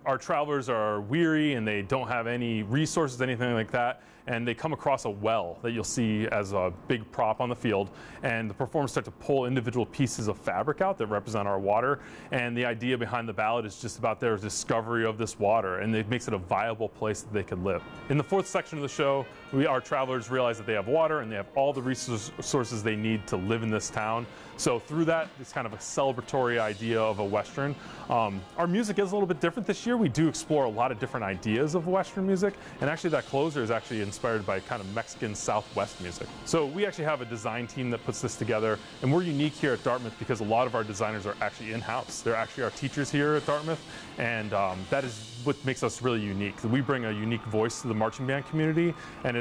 our travelers are weary and they don't have any resources, anything like that, and they come across a well that you'll see as a big prop on the field, and the performers start to pull individual pieces of fabric out that represent our water, and the idea behind the ballad is just about their discovery of this water, and it makes it a viable place that they could live. In the fourth section of the show, our travelers realize that they have water and they have all the resources they need to live in this town. So through that, it's kind of a celebratory idea of a Western. Our music is a little bit different this year. We do explore a lot of different ideas of Western music, and actually that closer is actually inspired by kind of Mexican Southwest music. So we actually have a design team that puts this together, and we're unique here at Dartmouth because a lot of our designers are actually in-house. They're actually our teachers here at Dartmouth, and that is what makes us really unique. We bring a unique voice to the marching band community, and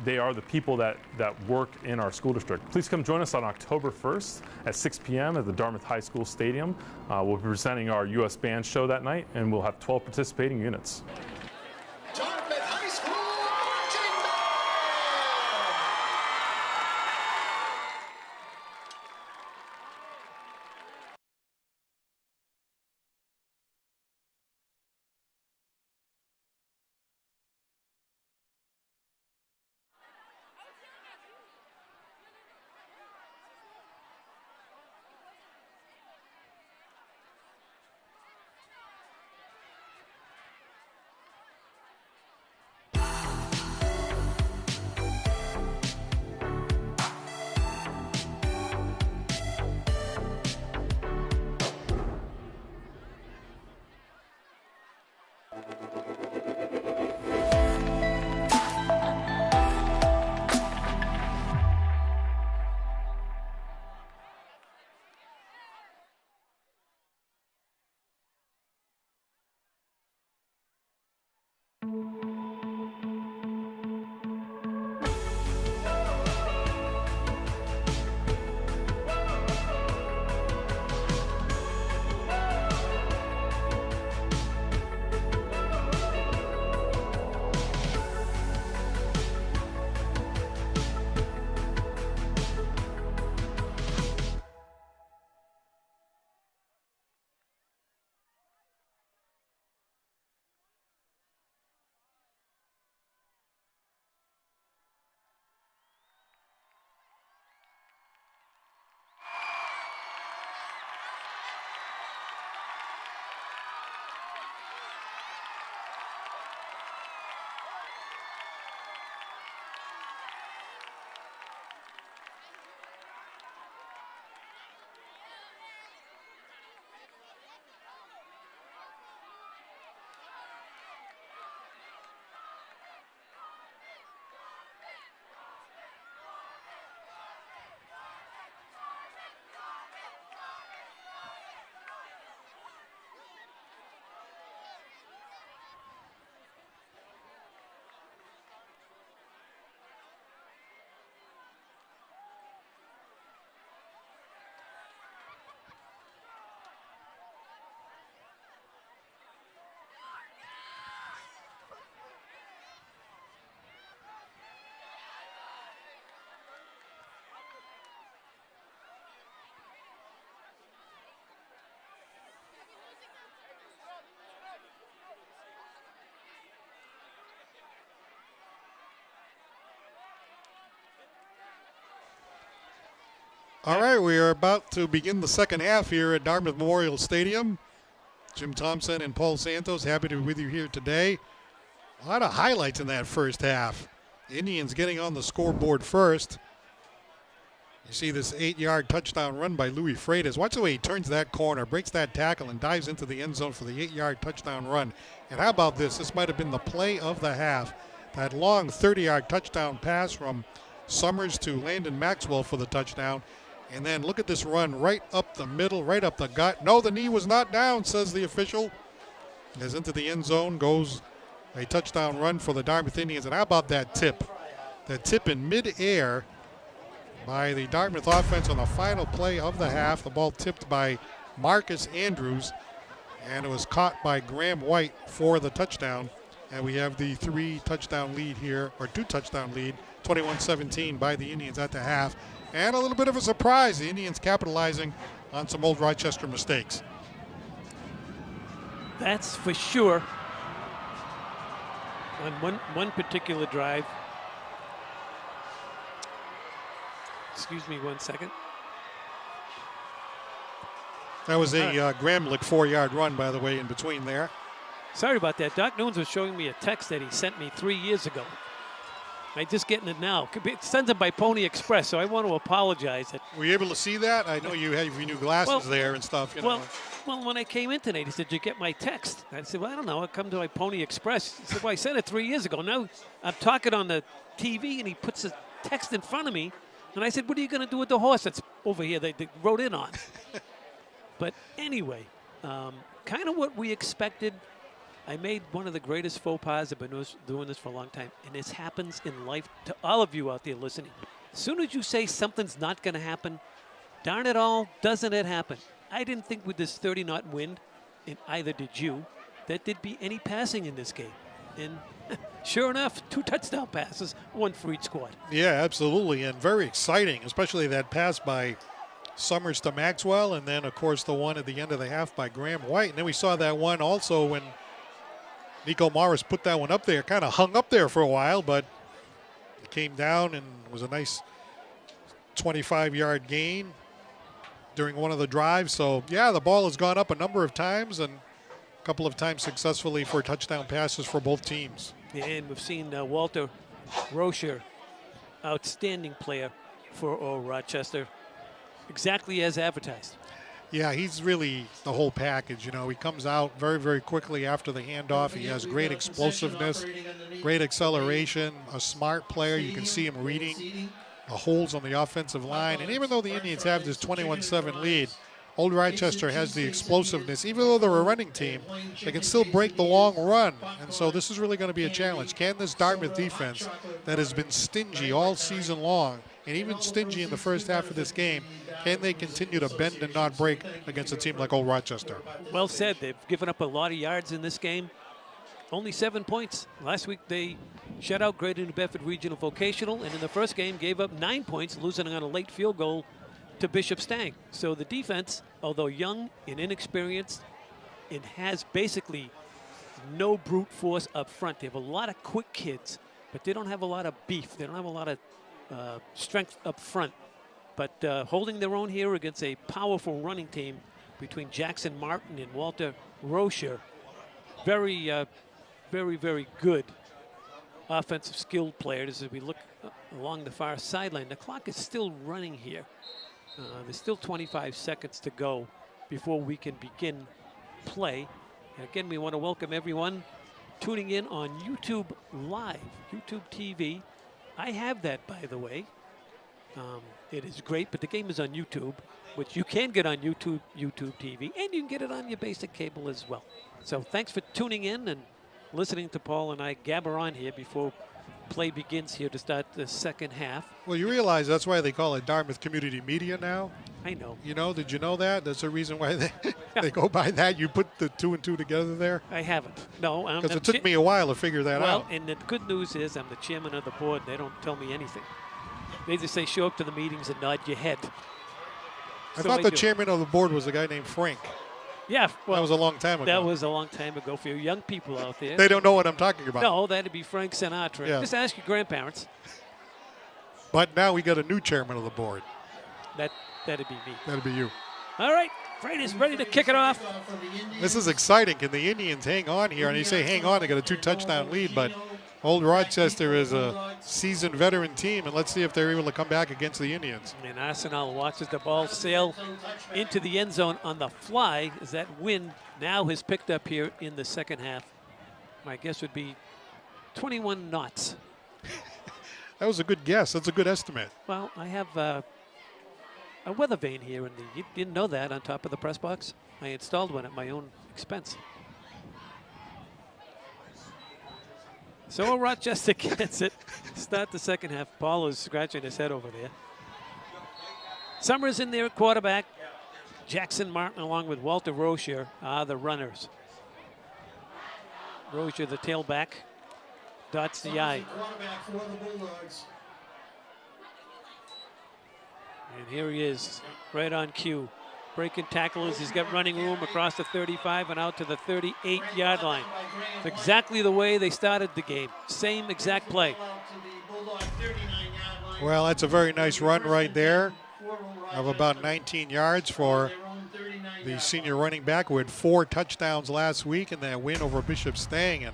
they are the people that work in our school district. Please come join us on October 1st at 6 p.m. at the Dartmouth High School Stadium. We'll be presenting our U.S. Band show that night, and we'll have 12 participating units. Dartmouth High School Marching Band! All right, we are about to begin the second half here at Dartmouth Memorial Stadium. Jim Thompson and Paul Santos, happy to be with you here today. A lot of highlights in that first half. The Indians getting on the scoreboard first. You see this 8-yard touchdown run by Louis Freitas. Watch the way he turns that corner, breaks that tackle, and dives into the end zone for the 8-yard touchdown run. And how about this? This might have been the play of the half. That long 30-yard touchdown pass from Summers to Landon Maxwell for the touchdown. And then look at this run right up the middle, right up the gut. No, the knee was not down, says the official. As into the end zone goes a touchdown run for the Dartmouth Indians. And how about that tip? That tip in midair by the Dartmouth offense on the final play of the half. The ball tipped by Marcus Andrews, and it was caught by Graham White for the touchdown. And we have the 2-touchdown lead here, 21-17 by the Indians at the half. And a little bit of a surprise, the Indians capitalizing on some Old Rochester mistakes. That's for sure. On one particular drive. Excuse me 1 second. That was a Gramlich 4-yard run, by the way, in between there. Sorry about that. Doc Nunes was showing me a text that he sent me 3 years ago. I'm just getting it now. It sends it by Pony Express, so I want to apologize. Were you able to see that? I know you had your new glasses there and stuff. You know. Well, when I came in tonight, he said, "Did you get my text?" I said, "Well, I don't know. I come to my Pony Express." He said, "Well, I sent it 3 years ago." Now I'm talking on the TV, and he puts a text in front of me. And I said, "What are you going to do with the horse that's over here they rode in on?" But anyway, kind of what we expected. I made one of the greatest faux pas. I've been doing this for a long time. And this happens in life to all of you out there listening. As soon as you say something's not going to happen, darn it all, doesn't it happen? I didn't think with this 30-knot wind, and either did you, that there'd be any passing in this game. And sure enough, 2 touchdown passes, 1 for each squad. Yeah, absolutely, and very exciting, especially that pass by Summers to Maxwell, and then, of course, the one at the end of the half by Graham White. And then we saw that one also when Nico Morris put that one up there, kind of hung up there for a while, but it came down and was a nice 25-yard gain during one of the drives. So, yeah, the ball has gone up a number of times and a couple of times successfully for touchdown passes for both teams. Yeah, and we've seen Walter Rocher, outstanding player for Old Rochester, exactly as advertised. Yeah, he's really the whole package. You know, he comes out very, very quickly after the handoff. He has great explosiveness, great acceleration, a smart player. You can see him reading the holes on the offensive line. And even though the Indians have this 21-7 lead, Old Rochester has the explosiveness. Even though they're a running team, they can still break the long run. And so this is really going to be a challenge. Can this Dartmouth defense that has been stingy all season long, and even stingy in the first half of this game, can they continue to bend and not break against a team like Old Rochester? Well said. They've given up a lot of yards in this game. Only 7 points. Last week they shut out Greater New Bedford Regional Vocational, and in the first game gave up 9 points, losing on a late field goal to Bishop Stang. So the defense, although young and inexperienced, it has basically no brute force up front. They have a lot of quick kids, but they don't have a lot of beef. They don't have a lot of strength up front. But holding their own here against a powerful running team between Jackson Martin and Walter Rocher. Very, very, very good offensive skilled players as we look along the far sideline. The clock is still running here. There's still 25 seconds to go before we can begin play. And again, we want to welcome everyone tuning in on YouTube Live, YouTube TV. I have that, by the way. It is great, but the game is on YouTube, which you can get on YouTube TV, and you can get it on your basic cable as well. So thanks for tuning in and listening to Paul and I gabber on here before play begins here to start the second half. Well, you realize that's why they call it Dartmouth Community Media now? I know. You know, did you know that? That's the reason why they go by that. You put the 2 and 2 together there? I haven't. No. Because it took me a while to figure that out. Well, and the good news is I'm the chairman of the board. They don't tell me anything. They just say show up to the meetings and nod your head. I thought the chairman of the board was a guy named Frank. Yeah, well, that was a long time ago. That was a long time ago for you young people out there. They don't know what I'm talking about. No, that'd be Frank Sinatra. Yeah. Just ask your grandparents. But now we got a new chairman of the board. That'd be me. That'd be you. All right, Freitas ready to kick it off. This is exciting. Can the Indians hang on here? And you say hang on, they got a 2-touchdown lead, but Old Rochester is a seasoned veteran team, and let's see if they're able to come back against the Indians. And Arsenal watches the ball sail into the end zone on the fly as that wind now has picked up here in the second half. My guess would be 21 knots. That was a good guess. That's a good estimate. Well, I have a weather vane here, and you didn't know that on top of the press box. I installed one at my own expense. So Rochester gets it. Start the second half. Paul is scratching his head over there. Summers in there at quarterback. Jackson Martin along with Walter Rozier are the runners. Rozier, the tailback, dots the I. And here he is, right on cue. Breaking tackles, he's got running room across the 35 and out to the 38-yard line. Exactly the way they started the game. Same exact play. Well, that's a very nice run right there of about 19 yards for the senior running back who had 4 touchdowns last week in that win over Bishop Stang. And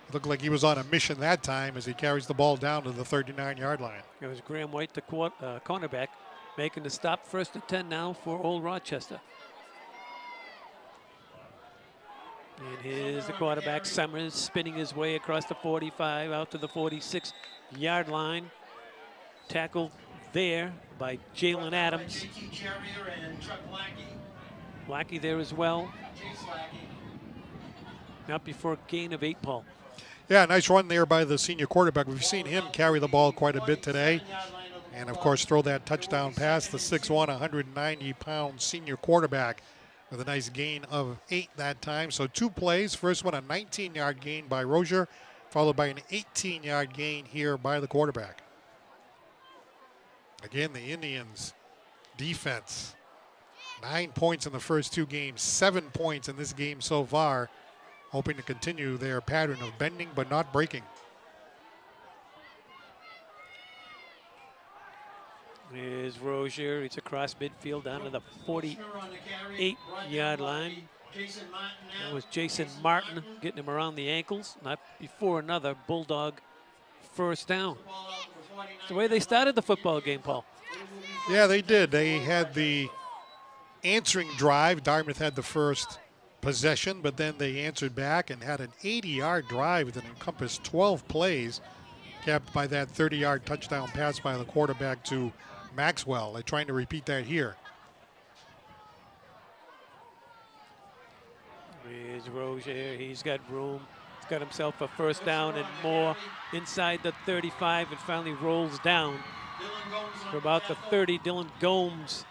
it looked like he was on a mission that time as he carries the ball down to the 39-yard line. It was Graham White, the cornerback, making the stop. 1st and 10 now for Old Rochester. And here's the quarterback, Summers, spinning his way across the 45 out to the 46-yard line. Tackled there by Jalen Adams. Lackey there as well. Not before a gain of 8, Paul. Yeah, nice run there by the senior quarterback. We've seen him carry the ball quite a bit today. And, of course, throw that touchdown pass, the 6'1", 190-pound senior quarterback with a nice gain of 8 that time. So 2 plays. First one, a 19-yard gain by Rozier, followed by an 18-yard gain here by the quarterback. Again, the Indians' defense, 9 points in the first 2 games, 7 points in this game so far, hoping to continue their pattern of bending but not breaking. Here's Rozier. He's across midfield down to the 48-yard line. That was Jason Martin getting him around the ankles. Not before another Bulldog first down. It's the way they started the football game, Paul. Yeah, they did. They had the answering drive. Dartmouth had the first possession, but then they answered back and had an 80-yard drive that encompassed 12 plays, capped by that 30-yard touchdown pass by the quarterback to Maxwell. They're trying to repeat that here. Here's Rozier. He's got room. He's got himself a first down and more inside the 35 and finally rolls down for about the 30. Dylan Gomes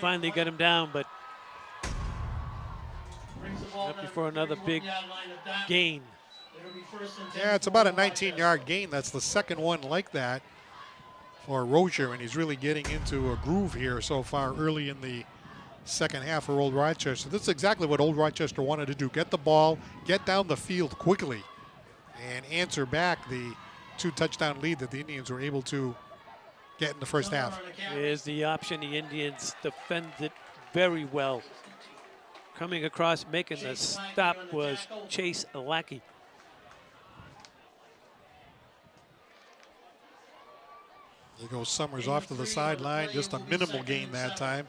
finally got him down, but not before another big gain. Yeah, it's about a 19-yard gain. That's the second one like that for Rozier, and he's really getting into a groove here so far early in the second half for Old Rochester. This is exactly what Old Rochester wanted to do. Get the ball, get down the field quickly, and answer back the 2-touchdown lead that the Indians were able to get in the first half. Here's the option. The Indians defended very well. Coming across, making the stop was Chase Lackey. There goes Summers off to the sideline, just a minimal gain that time.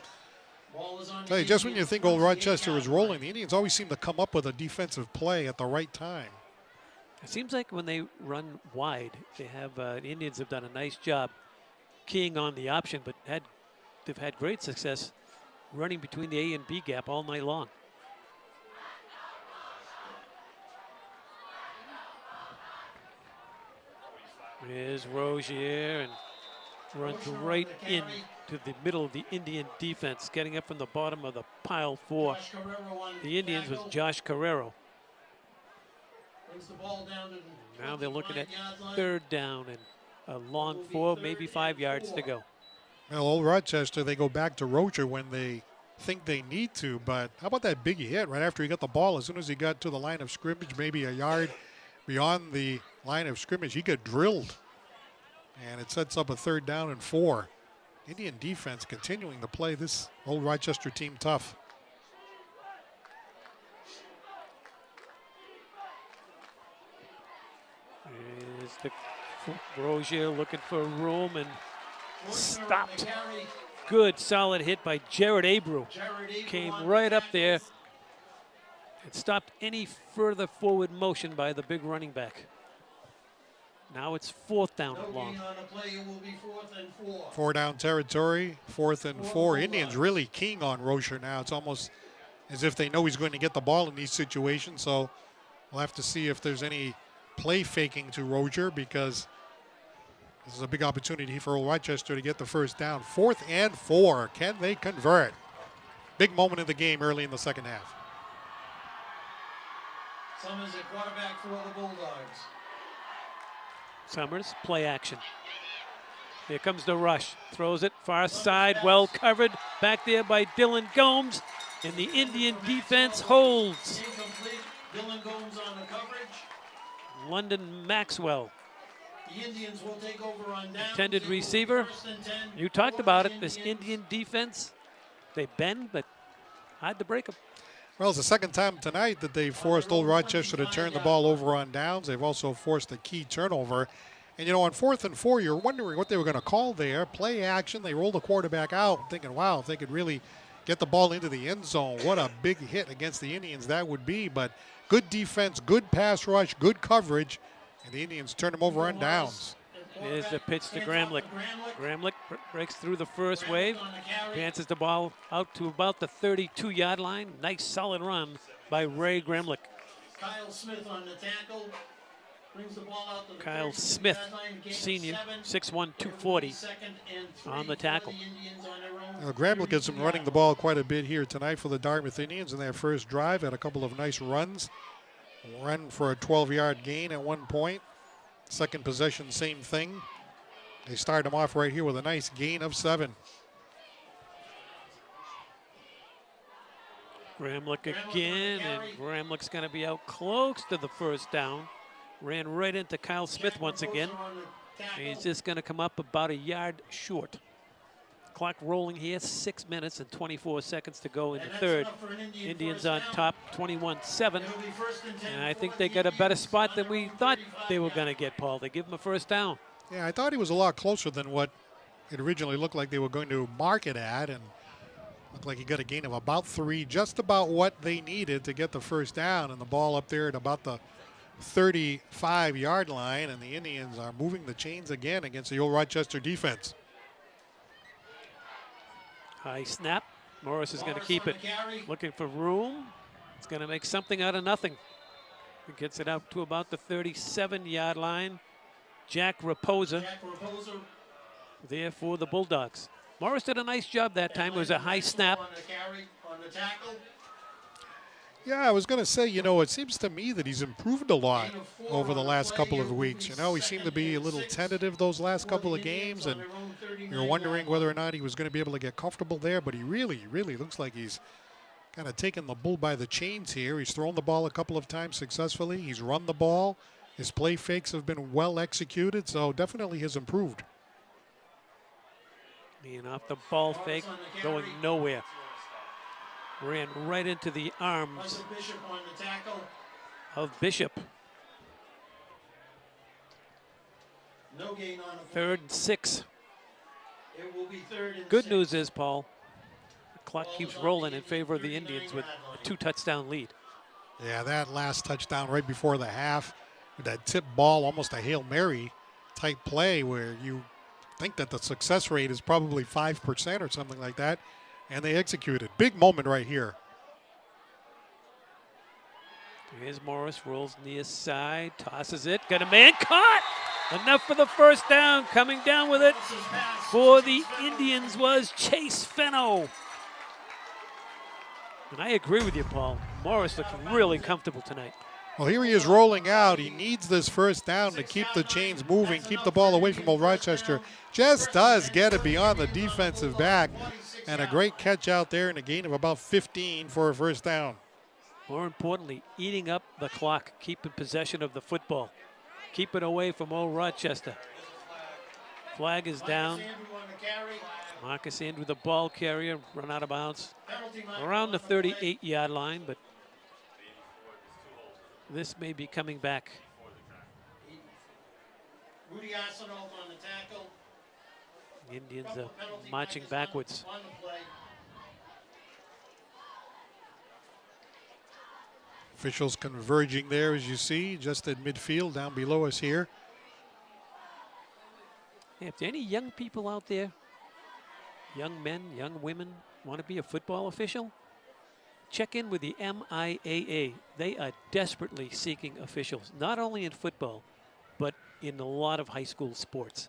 Tell you, just when you think Old Rochester is rolling, the Indians always seem to come up with a defensive play at the right time. It seems like when they run wide, they have the Indians have done a nice job keying on the option, but they've had great success running between the A and B gap all night long. Here's Rozier and runs right into the middle of the Indian defense, getting up from the bottom of the pile for the Indians was Josh Carrero. Now they're looking at 3rd down and a long 4, maybe 5 yards to go. Well, Old Rochester, they go back to Rozier when they think they need to, but how about that big hit right after he got the ball? As soon as he got to the line of scrimmage, maybe a yard beyond the line of scrimmage, he got drilled. And it sets up a 3rd down and 4. Indian defense continuing to play this Old Rochester team tough. Is the Rozier looking for room and stopped. Good solid hit by Jared Abreu. Came right up there and stopped any further forward motion by the big running back. Now it's 4th down and long. 4 down territory, 4th and 4. Indians really keying on Rozier now. It's almost as if they know he's going to get the ball in these situations. So we'll have to see if there's any play faking to Rozier, because this is a big opportunity for Old Rochester to get the first down. 4th and 4. Can they convert? Big moment in the game early in the second half. Summers at quarterback for the Bulldogs. Summers, play action. Here comes the rush. Throws it far side, well covered. Back there by Dylan Gomes. And the Indian defense holds. Incomplete. Dylan Gomes on the coverage. Landon Maxwell. The Indians will take over on downs. Intended receiver. You talked about it. This Indian defense, they bend, but hard to break them. Well, it's the second time tonight that they've forced Old Rochester to turn the ball over on downs. They've also forced a key turnover. And, you know, on 4th and 4, you're wondering what they were going to call there. Play action. They rolled the quarterback out, thinking, wow, if they could really get the ball into the end zone, what a big hit against the Indians that would be. But good defense, good pass rush, good coverage, and the Indians turn them over on downs. There's the pitch to Gramlich. Gramlich breaks through the first wave, advances the ball out to about the 32-yard line. Nice solid run by Ray Gramlich. Kyle Smith on the tackle. Brings the ball out to the Kyle Smith, senior, 6'1", 240 on the tackle. Gramlich has been running the ball quite a bit here tonight for the Dartmouth Indians in their first drive. Had a couple of nice runs. Run for a 12-yard gain at one point. Second possession, same thing. They start him off right here with a nice gain of 7. Gramlich again, and Gramlich's going to be out close to the first down. Ran right into Kyle Smith once again. He's just going to come up about a yard short. Clock rolling here, 6 minutes and 24 seconds to go in the third. Indians on top, 21-7. And I think they got a better spot than we thought they were going to get, Paul. They give him a first down. Yeah, I thought he was a lot closer than what it originally looked like they were going to mark it at. And looked like he got a gain of about 3, just about what they needed to get the first down. And the ball up there at about the 35-yard line. And the Indians are moving the chains again against the Old Rochester defense. High snap. Morris is going to keep it. Looking for room. It's going to make something out of nothing. He gets it out to about the 37-yard line. Jack Raposa there for the Bulldogs. Morris did a nice job that time. It was a high snap. Yeah, I was going to say, you know, it seems to me that he's improved a lot over the last couple of weeks. You know, he seemed to be a little tentative those last couple of games, and you're wondering whether or not he was going to be able to get comfortable there, but he really, really looks like he's kind of taken the bull by the chains here. He's thrown the ball a couple of times successfully. He's run the ball. His play fakes have been well executed, so definitely has improved. Being off the ball fake, going nowhere. Ran right into the arms of Bishop. No gain on the 3rd and 6. It will be 3rd and Good 6. news is, Paul, the clock keeps rolling in favor of the Indians with a 2-touchdown lead. Yeah, that last touchdown right before the half, with that tip ball, almost a Hail Mary type play where you think that the success rate is probably 5% or something like that. And they executed. Big moment right here. Here's Morris, rolls near side, tosses it, got a man caught! Enough for the first down. Coming down with it for the Indians was Chase Fenno. And I agree with you, Paul. Morris looked really comfortable tonight. Well, here he is rolling out. He needs this first down to keep the chains moving, keep the ball away from Old Rochester. Just does get it beyond the defensive back. And a great catch out there and a gain of about 15 for a first down. More importantly, eating up the clock, keeping possession of the football. Keep it away from Old Rochester. Flag is down. Marcus Andrew, the ball carrier, run out of bounds around the 38-yard line, but this may be coming back. Rudy Arsenault on the tackle. Indians are marching backwards. On the play. Officials converging there, as you see, just at midfield down below us here. Hey, if there are any young people out there, young men, young women, want to be a football official, check in with the MIAA. They are desperately seeking officials, not only in football, but in a lot of high school sports.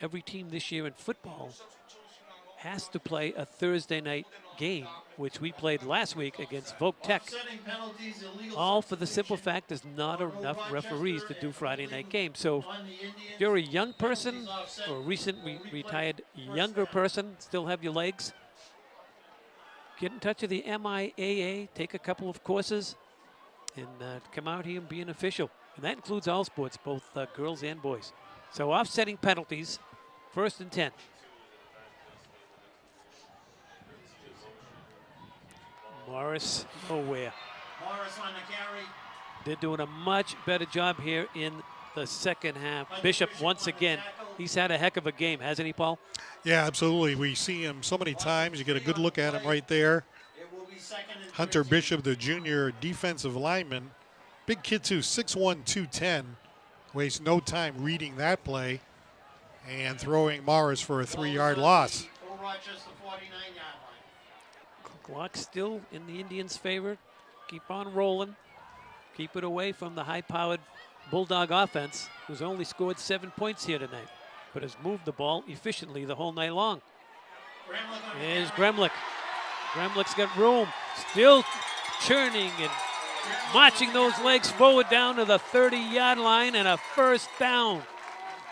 Every team this year in football has to play a Thursday night game, which we played last week against Voc Tech. All for the simple fact there's not enough referees to do Friday night games. So if you're a young person or a recently retired younger person, still have your legs, get in touch with the MIAA, take a couple of courses, and come out here and be an official. And that includes all sports, both girls and boys. So offsetting penalties, 1st and 10. Morris nowhere. Morris on the carry. They're doing a much better job here in the second half. Bishop, once again, he's had a heck of a game, hasn't he, Paul? Yeah, absolutely. We see him so many times. You get a good look at him right there. Hunter Bishop, the junior defensive lineman. Big kid too, 6'1", 210. Wastes no time reading that play and throwing Morris for a 3-yard loss. Rochester 49-yard line. Clock still in the Indians' favor. Keep on rolling. Keep it away from the high-powered Bulldog offense, who's only scored 7 points here tonight, but has moved the ball efficiently the whole night long. Here's Gremlick. Gremlick's got room. Still churning and marching those legs forward down to the 30-yard line, and a first down.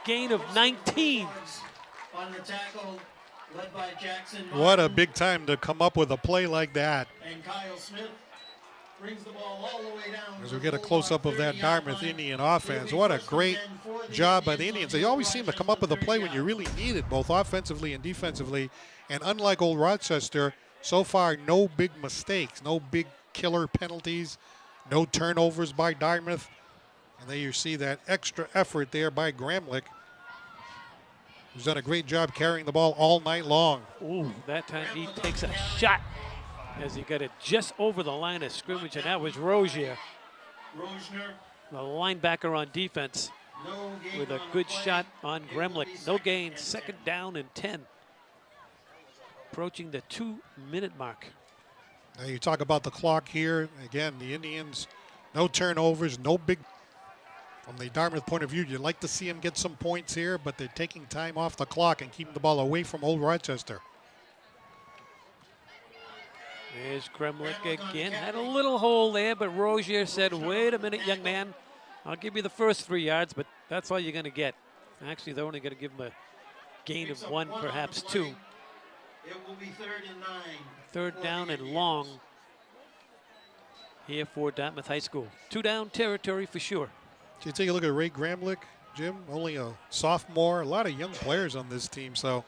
Gain of 19. On the tackle, led by Jackson. What a big time to come up with a play like that. And Kyle Smith brings the ball all the way down. As we get a close-up of that Dartmouth Indian offense, what a great job by the Indians. They always seem to come up with a play when you really need it, both offensively and defensively. And unlike Old Rochester, so far no big mistakes, no big killer penalties, no turnovers by Dartmouth. And there you see that extra effort there by Gramlich, who's done a great job carrying the ball all night long. Ooh, that time he takes a shot as he got it just over the line of scrimmage, and that was Rozier, the linebacker on defense, with a good shot on Gremlich. No gain, 2nd down and 10. Approaching the 2-minute mark. Now you talk about the clock here. Again, the Indians, no turnovers, no big. From the Dartmouth point of view, you'd like to see them get some points here, but they're taking time off the clock and keeping the ball away from Old Rochester. There's Gremlich again. Had a little hole there, but Rozier said, wait a minute, young man. I'll give you the first 3 yards, but that's all you're going to get. Actually, they're only going to give him a gain of 1, perhaps 2. It will be 3rd and 9. 3rd down and long here for Dartmouth High School. 2-down territory for sure. Did you take a look at Ray Gramlich, Jim? Only a sophomore. A lot of young players on this team. So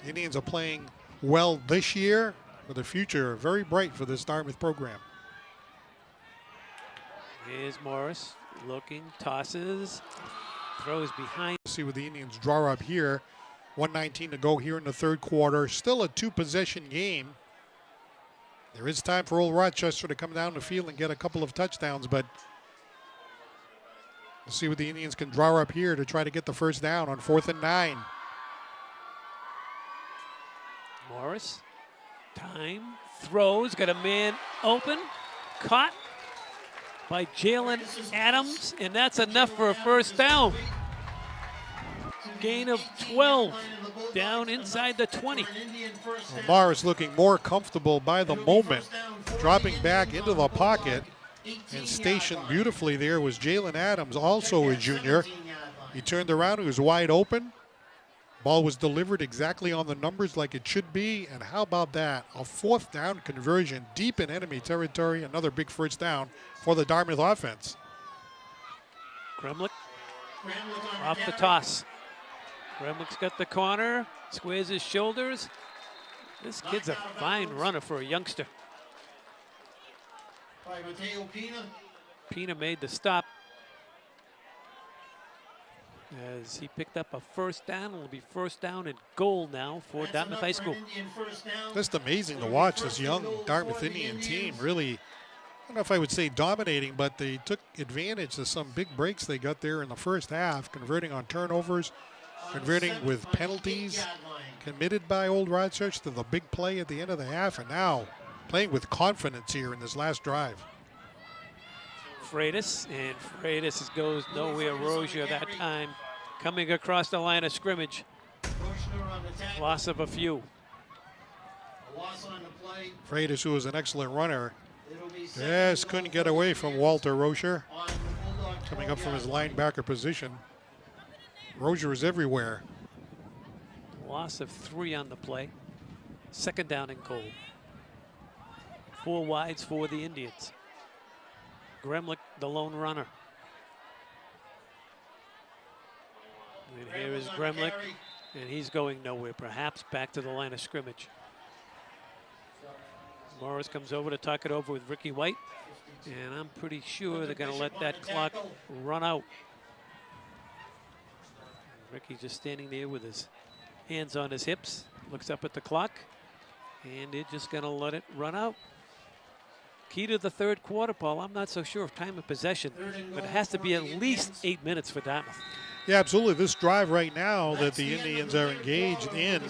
Indians are playing well this year, but the future very bright for this Dartmouth program. Here's Morris looking, tosses, throws behind. See what the Indians draw up here. 1:19 to go here in the 3rd quarter. Still a 2-possession game. There is time for Old Rochester to come down the field and get a couple of touchdowns, but we'll see what the Indians can draw up here to try to get the first down on 4th and 9. Morris, time, throws, got a man open, caught by Jalen Adams, and that's enough for a first down. Gain of 12, down inside the 20. Well, Morris looking more comfortable by the moment, dropping back into the pocket, and stationed beautifully there was Jalen Adams, also a junior. He turned around, he was wide open. Ball was delivered exactly on the numbers like it should be, and how about that? A 4th down conversion deep in enemy territory, another big first down for the Dartmouth offense. Gremlich off the toss. Gremlick's got the corner, squares his shoulders. This kid's a fine runner for a youngster. By Mateo Pina. Pina made the stop as he picked up a first down. It'll be first down and goal now for Dartmouth High School. Just amazing to watch this young Dartmouth Indian team. Really, I don't know if I would say dominating, but they took advantage of some big breaks they got there in the first half, converting on turnovers, converting with penalties committed by Old Rochester to the big play at the end of the half, and now playing with confidence here in this last drive. Freitas, and Freitas goes nowhere. Rozier that time coming across the line of scrimmage. Loss of a few. Freitas, who was an excellent runner, just couldn't get away from Walter Rozier. Coming up from his linebacker position. Rozier is everywhere. Loss of 3 on the play. Second down and goal. 4 wides for the Indians. Gremlick, the lone runner. And here is Gremlick, and he's going nowhere, perhaps back to the line of scrimmage. Morris comes over to talk it over with Ricky White, and I'm pretty sure they're going to let that clock run out. Ricky just standing there with his hands on his hips, looks up at the clock, and they're just going to let it run out. Key to the third quarter, Paul, I'm not so sure of time of possession, but it has to be at least 8 minutes for Dartmouth. Yeah, absolutely. This drive right now that the Indians are engaged in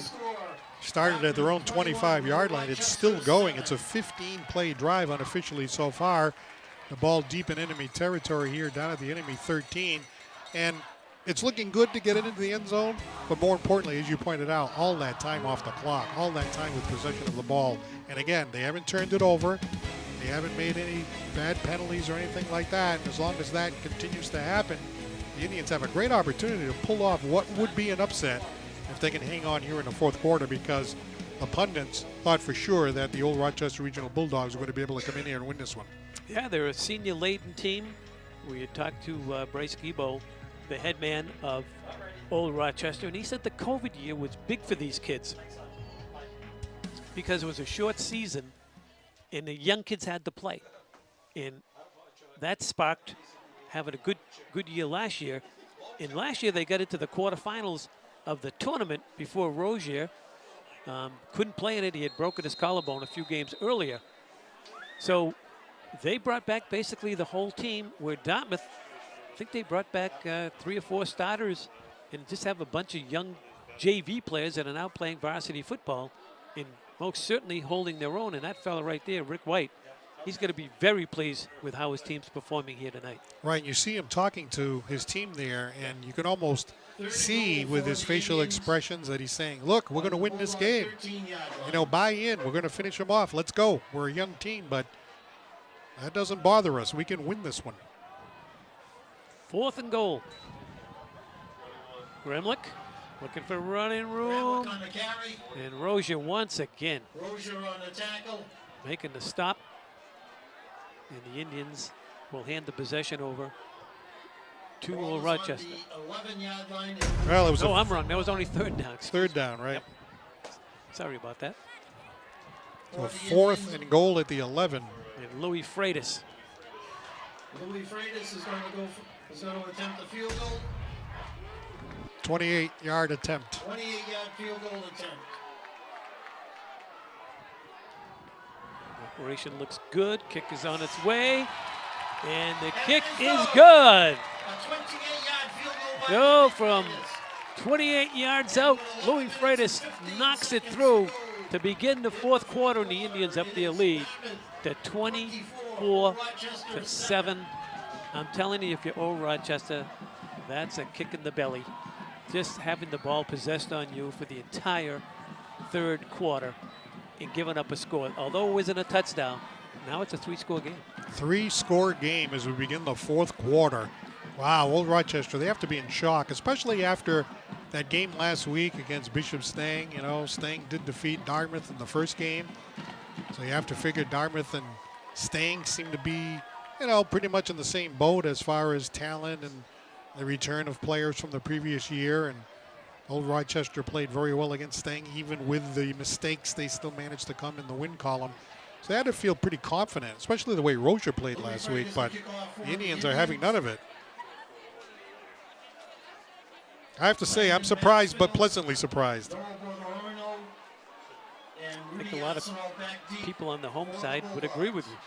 started at their own 25-yard line. It's still going. It's a 15-play drive unofficially so far. The ball deep in enemy territory here down at the enemy 13. And it's looking good to get it into the end zone, but more importantly, as you pointed out, all that time off the clock, all that time with possession of the ball. And again, they haven't turned it over. They haven't made any bad penalties or anything like that. And as long as that continues to happen, the Indians have a great opportunity to pull off what would be an upset if they can hang on here in the fourth quarter, because the pundits thought for sure that the Old Rochester Regional Bulldogs were going to be able to come in here and win this one. Yeah, they're a senior-laden team. We had talked to Bryce Guibo, the head man of Old Rochester, and he said the COVID year was big for these kids because it was a short season and the young kids had to play. And that sparked having a good year last year. And last year they got into the quarterfinals of the tournament before Rozier couldn't play in it. He had broken his collarbone a few games earlier. So they brought back basically the whole team, where Dartmouth, I think they brought back 3 or 4 starters and just have a bunch of young JV players that are now playing varsity football and most certainly holding their own. And that fella right there, Rick White, he's going to be very pleased with how his team's performing here tonight. Right, you see him talking to his team there, and you can almost see with his facial expressions that he's saying, look, we're going to win this game. You know, buy in. We're going to finish them off. Let's go. We're a young team, but that doesn't bother us. We can win this one. 4th and goal. Gremlick looking for running room. And Rozier once again. Rozier on the tackle. Making the stop. And the Indians will hand the possession over to Old Rochester. Well, it was I'm wrong. That was only 3rd down. Third down, right? Yep. Sorry about that. So 4th and goal at the 11. And Louis Freitas. Louis Freitas is going to attempt a field goal. 28-yard attempt. 28-yard field goal attempt. Operation looks good. Kick is on its way. And the kick is good. Go from 28 yards out. Louis Freitas knocks it through to begin the 4th quarter, and the Indians up their lead to 24-7. I'm telling you, if you're Old Rochester, that's a kick in the belly. Just having the ball possessed on you for the entire 3rd quarter and giving up a score. Although it wasn't a touchdown, now it's a 3-score game. 3-score game as we begin the 4th quarter. Wow, Old Rochester, they have to be in shock, especially after that game last week against Bishop Stang. You know, Stang did defeat Dartmouth in the first game. So you have to figure Dartmouth and Stang seem to be, you know, pretty much in the same boat as far as talent and the return of players from the previous year. And Old Rochester played very well against Stang. Even with the mistakes, they still managed to come in the win column. So they had to feel pretty confident, especially the way Rozier played last week, but the Indians are having none of it. I have to say, I'm surprised, but pleasantly surprised. I think a lot of people on the home side would agree with you.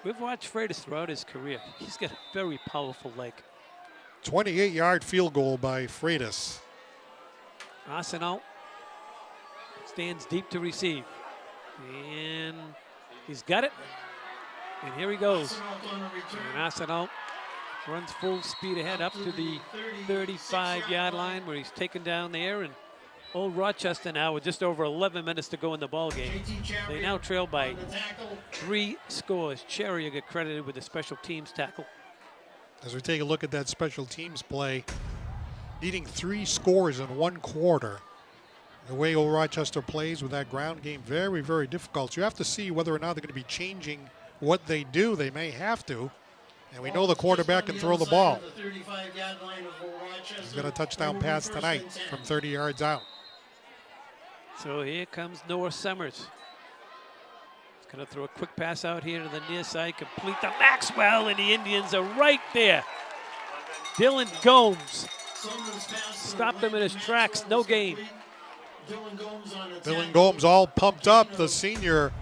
We've watched Freitas throughout his career. He's got a very powerful leg. 28-yard field goal by Freitas. Arsenault stands deep to receive. And he's got it. And here he goes. And Arsenault runs full speed ahead up to the 35-yard line where he's taken down there. And Old Rochester now with just over 11 minutes to go in the ball game. They now trail by 3 scores. Cherry get credited with the special teams tackle. As we take a look at that special teams play, needing 3 scores in 1 quarter. The way Old Rochester plays with that ground game, very, very difficult. So you have to see whether or not they're going to be changing what they do. They may have to. And we know the quarterback can throw the ball. He's got a touchdown pass tonight from 30 yards out. So here comes Noah Summers. He's going to throw a quick pass out here to the near side, complete to Maxwell, and the Indians are right there. Dylan Gomes stopped him in his tracks, no gain. Dylan Gomes all pumped up, the senior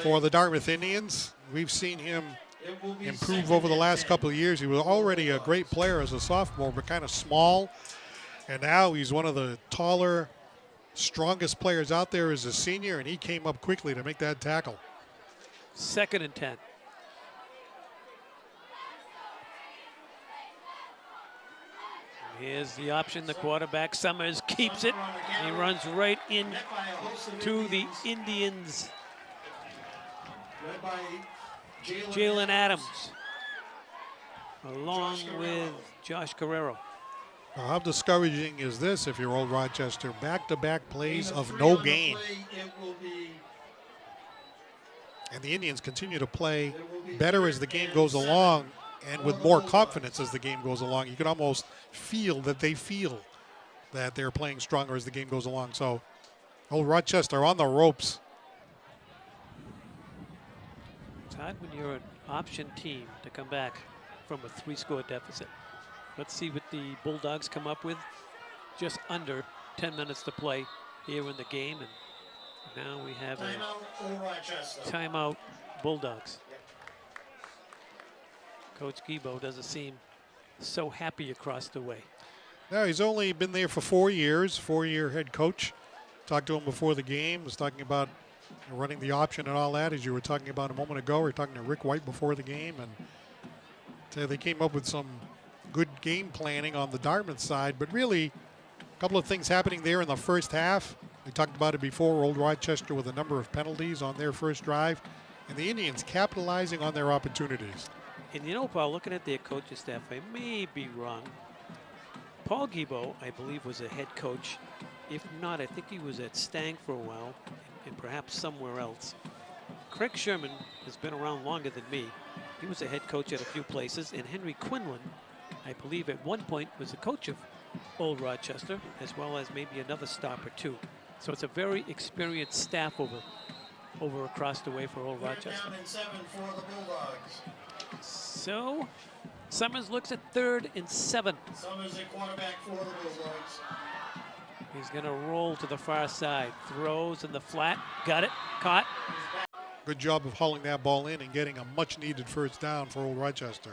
for the Dartmouth Indians. We've seen him improve over the last couple of years. He was already a great player as a sophomore, but kind of small. And now he's one of the taller, strongest players out there as a senior, and he came up quickly to make that tackle. 2nd and 10. Here's the option, the quarterback, Summers keeps it. He runs right in to the Indians. Jalen Adams, along with Josh Carrero. Well, how discouraging is this if you're Old Rochester? Back-to-back plays of no gain. And the Indians continue to play better as the game goes along and with more confidence as the game goes along. You can almost feel that they feel that they're playing stronger as the game goes along. So Old Rochester on the ropes. It's hard when you're an option team to come back from a 3-score deficit. Let's see what the Bulldogs come up with. Just under 10 minutes to play here in the game. And now we have a timeout Bulldogs. Coach Guibo doesn't seem so happy across the way. No, he's only been there for 4 years, 4-year head coach. Talked to him before the game, was talking about running the option and all that, as you were talking about a moment ago. We were talking to Rick White before the game, and they came up with some good game planning on the Dartmouth side, but really a couple of things happening there in the first half. We talked about it before, Old Rochester with a number of penalties on their first drive, and the Indians capitalizing on their opportunities. And you know, Paul, looking at their coaching staff, I may be wrong. Paul Guibo, I believe, was a head coach. If not, I think he was at Stang for a while and perhaps somewhere else. Craig Sherman has been around longer than me. He was a head coach at a few places, and Henry Quinlan, I believe at one point, was a coach of Old Rochester, as well as maybe another stop or two. So it's a very experienced staff over across the way for Old Rochester. Down and 7 for the Bulldogs. So Summers looks at 3rd and 7. Summers at quarterback for the Bulldogs. He's going to roll to the far side. Throws in the flat. Got it. Caught. Good job of hauling that ball in and getting a much-needed first down for Old Rochester.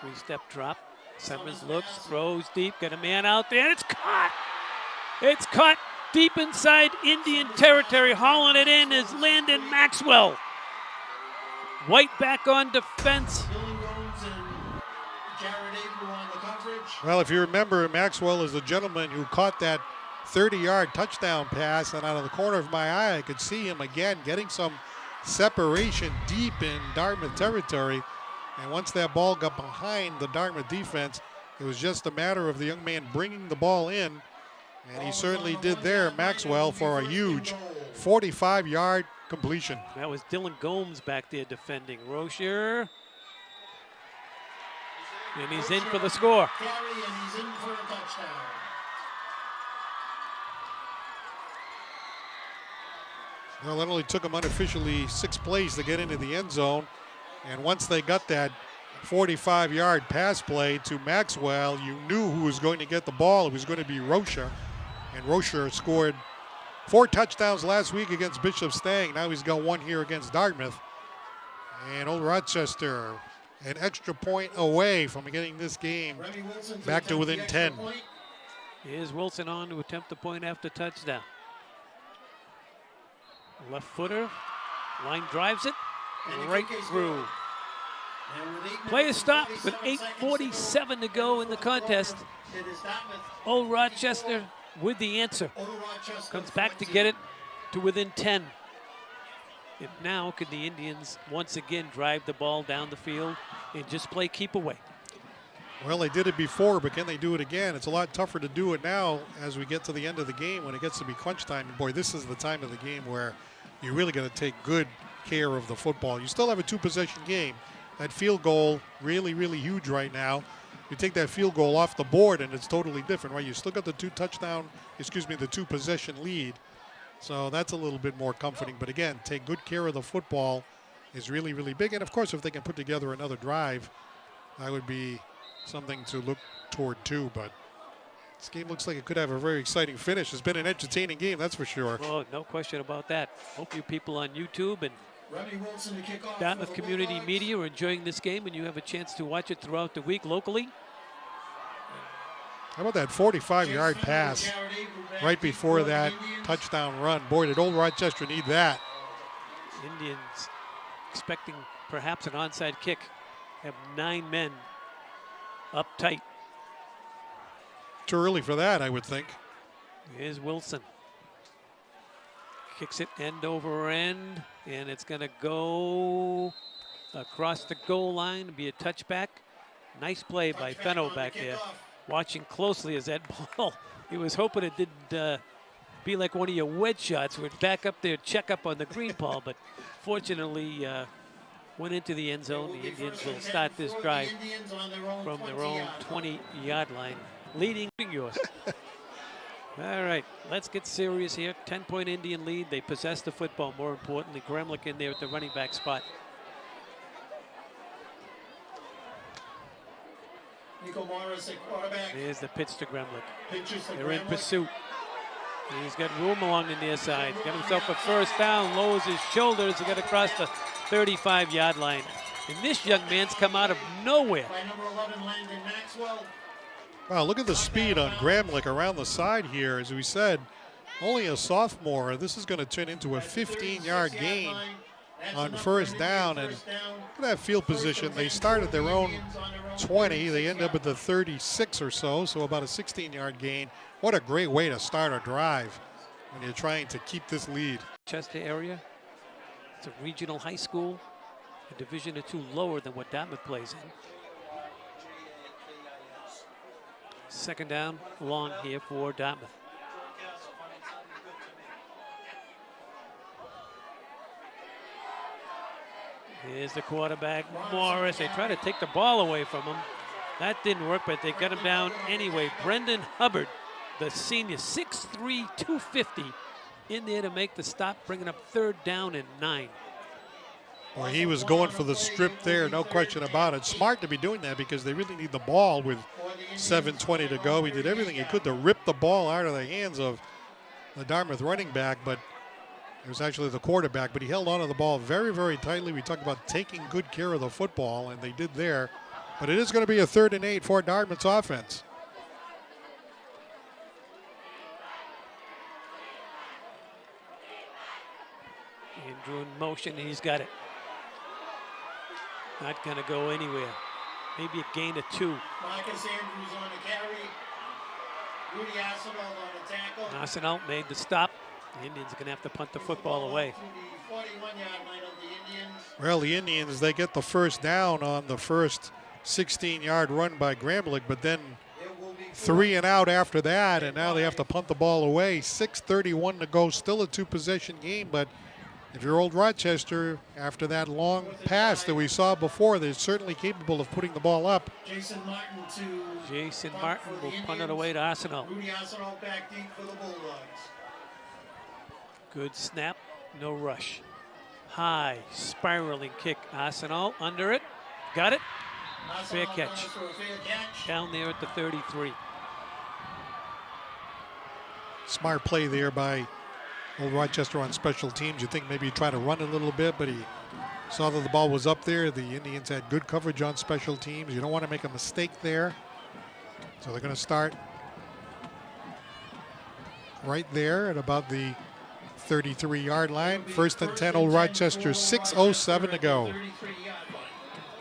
3-step drop. Summers looks, throws deep, got a man out there, and it's caught! It's caught deep inside Indian territory. Hauling it in is Landon Maxwell. White back on defense. Well, if you remember, Maxwell is the gentleman who caught that 30-yard touchdown pass, and out of the corner of my eye, I could see him again getting some separation deep in Dartmouth territory. And once that ball got behind the Dartmouth defense, it was just a matter of the young man bringing the ball in, and he certainly did there, Maxwell, for a huge 45-yard completion. That was Dylan Gomes back there defending. Rozier And he's in for the score. Carry, and he's in for a touchdown. Well, it only took them unofficially 6 plays to get into the end zone. And once they got that 45-yard pass play to Maxwell, you knew who was going to get the ball. It was going to be Rocha. And Rocha scored 4 touchdowns last week against Bishop Stang. Now he's got 1 here against Dartmouth. And Old Rochester, an extra point away from getting this game back to within 10. Here's Wilson on to attempt the point after touchdown. Left footer, line drives it right through. Play is stopped with 8:47 to go in the contest. Old Rochester with the answer. Comes back to get it to within 10. And now could the Indians once again drive the ball down the field and just play keep away? Well, they did it before, but can they do it again? It's a lot tougher to do it now as we get to the end of the game when it gets to be crunch time. And boy, this is the time of the game where you really got to take good care of the football. You still have a 2-possession game. That field goal, really, really huge right now. You take that field goal off the board and it's totally different, right? You still got the 2-possession lead. So that's a little bit more comforting. But again, take good care of the football is really, really big. And of course, if they can put together another drive, that would be something to look toward too. But this game looks like it could have a very exciting finish. It's been an entertaining game, that's for sure. Oh, no question about that. Hope you people on YouTube and Dartmouth Community Media are enjoying this game and you have a chance to watch it throughout the week locally. How about that 45-yard pass right before that touchdown run? Boy, did Old Rochester need that. Indians expecting perhaps an onside kick. Have 9 men up tight. Too early for that, I would think. Here's Wilson. Kicks it end over end, and it's going to go across the goal line, be a touchback. Nice play by Fenno back there. Watching closely as that ball, he was hoping it didn't be like one of your wedge shots. We're back up there, check up on the green ball, but fortunately went into the end zone. The Indians will start this drive from their own 20-yard line, leading yours. All right, let's get serious here. 10-point Indian lead. They possess the football, more importantly. Gremlick in there at the running back spot. There's the pitch to Gremlick. They're in pursuit. He's got room along the near side. Got himself a first down, lowers his shoulders. He got across the 35-yard line. And this young man's come out of nowhere. By number 11, Landon Maxwell. Wow, look at the speed on Gremlick around the side here. As we said, only a sophomore. This is going to turn into a 15-yard gain on first down. And look at that field position. They start at their own 20. They end up at the 36 or so about a 16-yard gain. What a great way to start a drive when you're trying to keep this lead. Chester area. It's a regional high school, a division or two lower than what Dartmouth plays in. Second down, long here for Dartmouth. Here's the quarterback, Morris. They try to take the ball away from him. That didn't work, but they got him down anyway. Brendan Hubbard, the senior, 6'3", 250, in there to make the stop, bringing up 3rd down and 9. Well, he was going for the strip there, no question about it. Smart to be doing that because they really need the ball with 7:20 to go. He did everything he could to rip the ball out of the hands of the Dartmouth running back, but it was actually the quarterback, but he held on to the ball very, very tightly. We talked about taking good care of the football, and they did there. But it is going to be a 3rd and 8 for Dartmouth's offense. Andrew in motion, he's got it. Not going to go anywhere. Maybe a gain of 2. Marcus Andrews on the carry. Rudy Arsenal on the tackle. Arsenal made the stop. The Indians are going to have to punt the football away. Well, the Indians, they get the first down on the first 16-yard run by Gremlick, but then 3 and out after that, and now they have to punt the ball away. 6:31 to go, still a 2-possession game, but if you're Old Rochester, after that long pass that we saw before, they're certainly capable of putting the ball up. Jason Martin to Jason Martin will punt it away to Arsenal. Rudy Arsenal back deep for the Bulldogs. Good snap, no rush. High, spiraling kick. Arsenal under it. Got it. Fair catch. Down there at the 33. Smart play there by Old Rochester on special teams. You think maybe he'd try to run a little bit, but he saw that the ball was up there. The Indians had good coverage on special teams. You don't want to make a mistake there. So they're going to start right there at about the 33-yard line. First and 10, Old Rochester, 6:07 to go.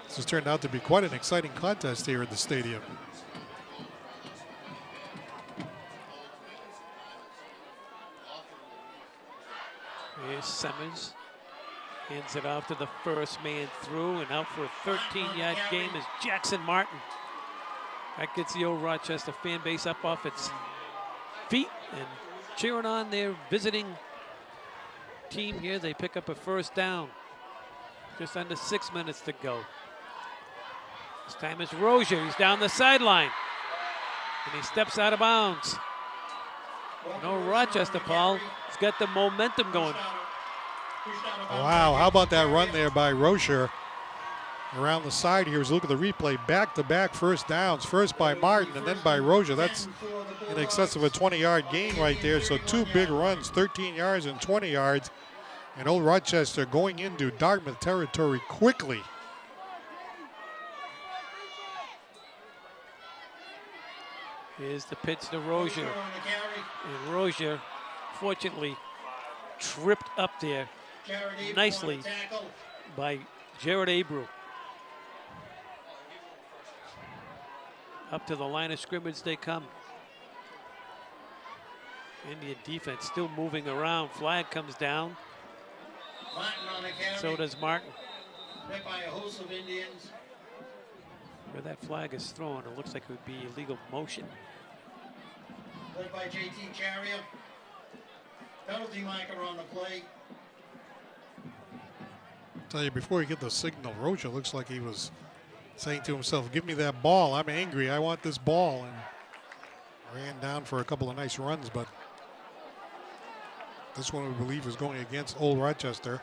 This has turned out to be quite an exciting contest here at the stadium. Here's Simmons. Hands it off to the first man through, and out for a 13-yard gain is Jackson Martin. That gets the Old Rochester fan base up off its feet and cheering on their visiting team here. They pick up a first down. Just under 6 minutes to go. This time it's Rozier. He's down the sideline. And he steps out of bounds. No Rochester, Paul. He's got the momentum going. Wow, how about that run there by Rozier? Around the side here, as look at the replay, back-to-back first downs. First by Martin and then by Rozier. That's in excess of a 20-yard gain right there. So two big runs, 13 yards and 20 yards. And Old Rochester going into Dartmouth territory quickly. Here's the pitch to Rozier. And Rozier, fortunately, tripped up there nicely by Jared Abreu. Up to the line of scrimmage they come. Indian defense still moving around. Flag comes down. So does Martin. By a host of Indians. Where that flag is thrown, it looks like it would be illegal motion. Led by JT Chariot. Penalty marker on the play. Tell you, before you get the signal, Rozier looks like he was saying to himself, give me that ball. I'm angry. I want this ball. And ran down for a couple of nice runs, but this one we believe is going against Old Rochester.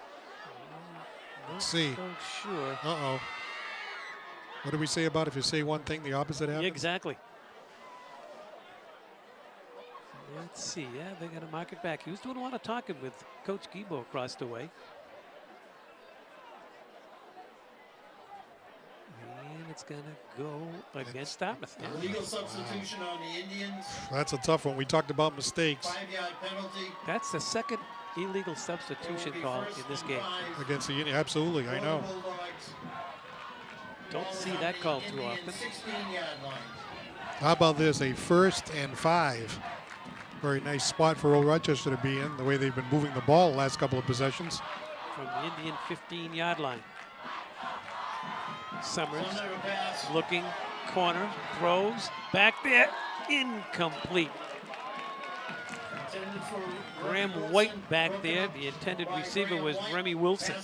Let's see. So sure. Uh-oh. What do we say about if you say one thing, the opposite happens? Yeah, exactly. Let's see. Yeah, they're going to mark it back. He was doing a lot of talking with Coach Guibo across the way. And it's going to go against Dartmouth. Illegal substitution on the Indians. That's a tough one. We talked about mistakes. 5-yard penalty. That's the second illegal substitution call in this game. Against the Indians, absolutely, I know. Don't see that call too often. How about this, a 1st and 5. Very nice spot for Old Rochester to be in, the way they've been moving the ball the last couple of possessions. From the Indian 15-yard line. Summers looking, corner, throws, back there, incomplete. Graham White back there. The intended receiver was Remy Wilson.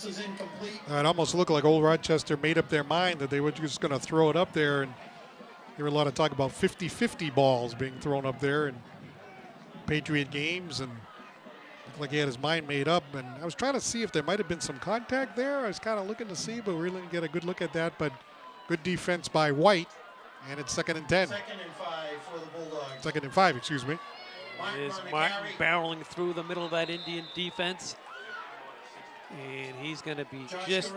It almost looked like Old Rochester made up their mind that they were just going to throw it up there. And there were a lot of talk about 50-50 balls being thrown up there in Patriot games. And looked like he had his mind made up. And I was trying to see if there might have been some contact there. I was kind of looking to see, but we really didn't get a good look at that. But good defense by White. And it's 2nd and 10. 2nd and 5 for the Bulldogs. 2nd and 5, excuse me. Is Martin barreling through the middle of that Indian defense. And he's going to be just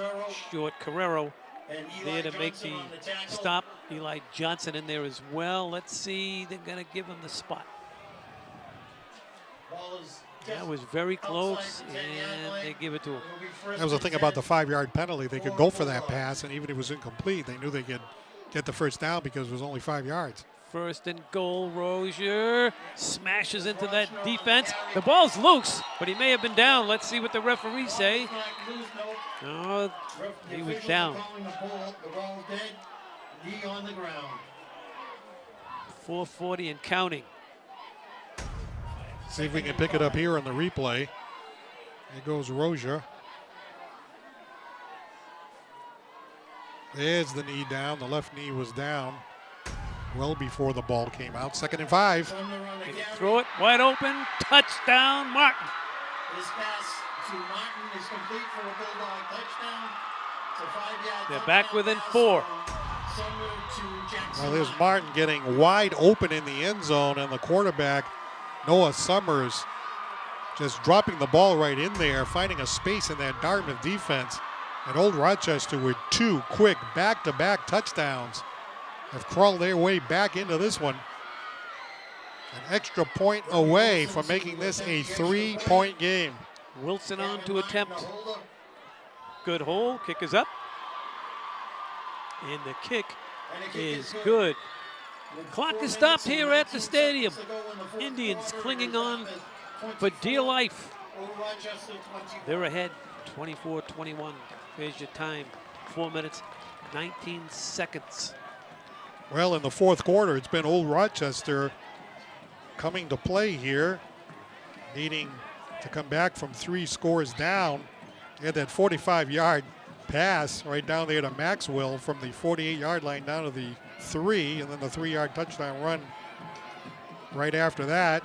short. Carrero there to make the stop. Eli Johnson in there as well. Let's see. They're going to give him the spot. That was very close, and they give it to him. That was the thing about the 5-yard penalty. They could go for that pass, and even if it was incomplete, they knew they could get the first down because it was only 5 yards. 1st and goal. Rozier smashes into that defense. The ball's loose, but he may have been down. Let's see what the referees say. No, he was down. 4:40 and counting. See if we can pick it up here on the replay. Here goes Rozier. There's the knee down. The left knee was down well before the ball came out. 2nd and 5. Throw it wide open. Touchdown, Martin. This pass to Martin is complete for a Bulldog touchdown. It's a 5-yard They're back within 4. Well, there's Martin getting wide open in the end zone, and the quarterback, Noah Summers, just dropping the ball right in there, finding a space in that Dartmouth defense. And Old Rochester with 2 quick back-to-back touchdowns have crawled their way back into this one. An extra point away from making this a 3-point game. Wilson on to attempt. Good hole. Kick is up. And the kick is good. Clock is stopped here at the stadium. Indians clinging on for dear life. They're ahead 24-21. Here's your time. 4 minutes, 19 seconds. Well, in the 4th quarter, it's been Old Rochester coming to play here, needing to come back from 3 scores down. They had that 45-yard pass right down there to Maxwell from the 48-yard line down to the 3, and then the 3-yard touchdown run right after that.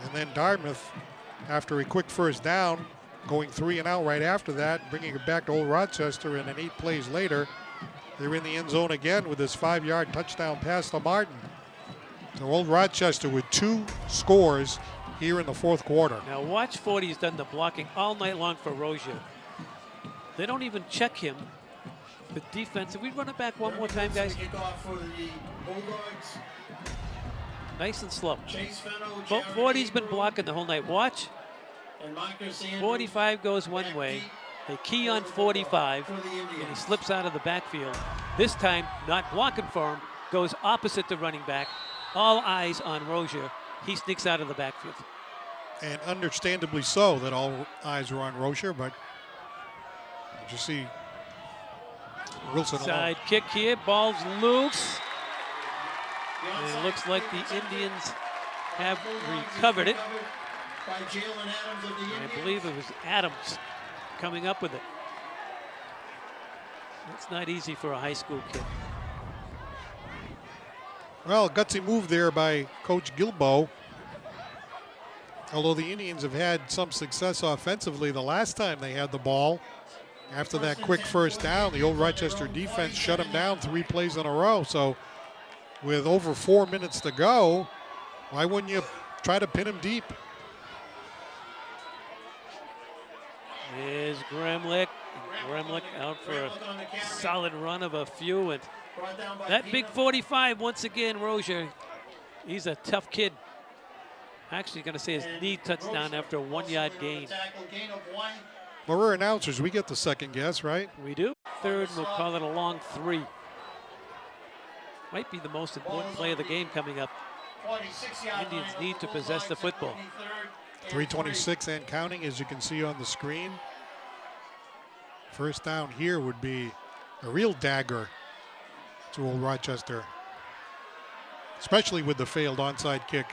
And then Dartmouth, after a quick first down, going 3 and out right after that, bringing it back to Old Rochester, and then 8 plays later, they're in the end zone again with this 5-yard touchdown pass to Martin. So Old Rochester with 2 scores here in the 4th quarter. Now watch 40's done the blocking all night long for Rozier. They don't even check him. The defense, if we run it back one more time, guys. Nice and slow. 40's been blocking the whole night. Watch. 45 goes one way. They key on 45, and he slips out of the backfield. This time, not blocking for him, goes opposite the running back. All eyes on Rozier. He sneaks out of the backfield. And understandably so that all eyes are on Rozier, but did you see Wilson Side kick here, ball's loose. And it looks like the Indians have recovered it. And I believe it was Adams coming up with it. It's not easy for a high school kid. Well, gutsy move there by Coach Gilbo. Although the Indians have had some success offensively the last time they had the ball. After that quick first down, the Old Rochester defense shut them down 3 plays in a row. So with over 4 minutes to go, why wouldn't you try to pin him deep? Here's Gremlick. Gremlick out for a solid run of a few. And that big 45, once again, Rozier, he's a tough kid. Actually going to say his knee touchdown after a 1-yard gain. Well, we're announcers. We get the second guess, right? We do. Third, we'll call it a long 3. Might be the most important play of the game coming up. Indians need to possess the football. 3:26 and counting, as you can see on the screen. First down here would be a real dagger to Old Rochester, especially with the failed onside kick.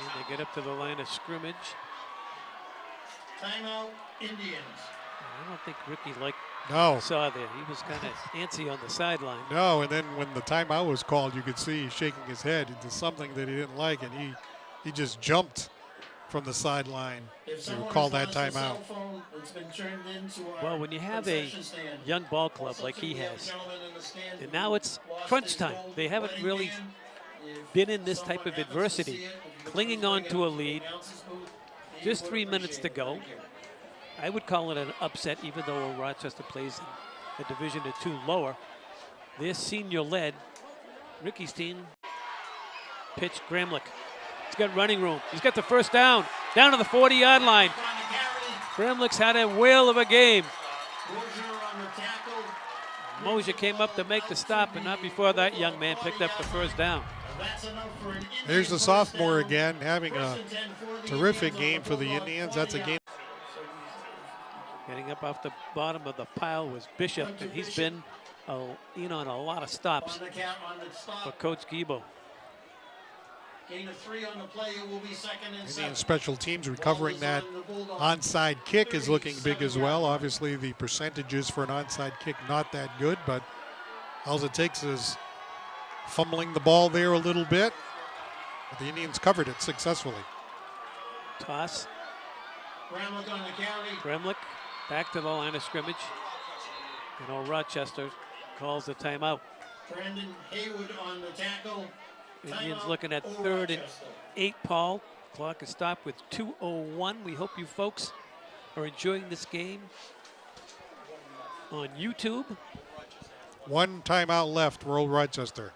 And they get up to the line of scrimmage. Timeout, Indians. I don't think Ricky saw there. He was kind of antsy on the sideline. No, and then when the timeout was called, you could see he's shaking his head into something that he didn't like, and he just jumped from the sideline to call that timeout. Well, when you have a young ball club like he has, and now it's crunch time. They haven't really been in this type of adversity, clinging on to a lead. Just 3 minutes to go. I would call it an upset, even though Rochester plays in a division or 2 lower. They're senior-led. Ricky's team. Pitch Gramlich. He's got running room. He's got the first down to the 40-yard line. Gramlich's had a whale of a game. Mosier came up to make the stop, and not before that young man picked up the first down. There's the sophomore again, having a terrific game for the Indians. That's a game. Getting up off the bottom of the pile was Bishop, and he's been in on a lot of stops for Coach Gibo. Gain of 3 on the play. It will be second and 7. Indian special teams recovering that onside kick is looking big as well. Obviously, the percentages for an onside kick not that good, but all it takes is fumbling the ball there a little bit. But the Indians covered it successfully. Toss. Gramlich on the carry. Gramlich back to the line of scrimmage. And old Rochester calls the timeout. Brandon Haywood on the tackle. Indians Timeout, looking at Old 3rd and Rochester. 8, Paul. Clock is stopped with 2:01. We hope you folks are enjoying this game on YouTube. 1 timeout left for Old Rochester.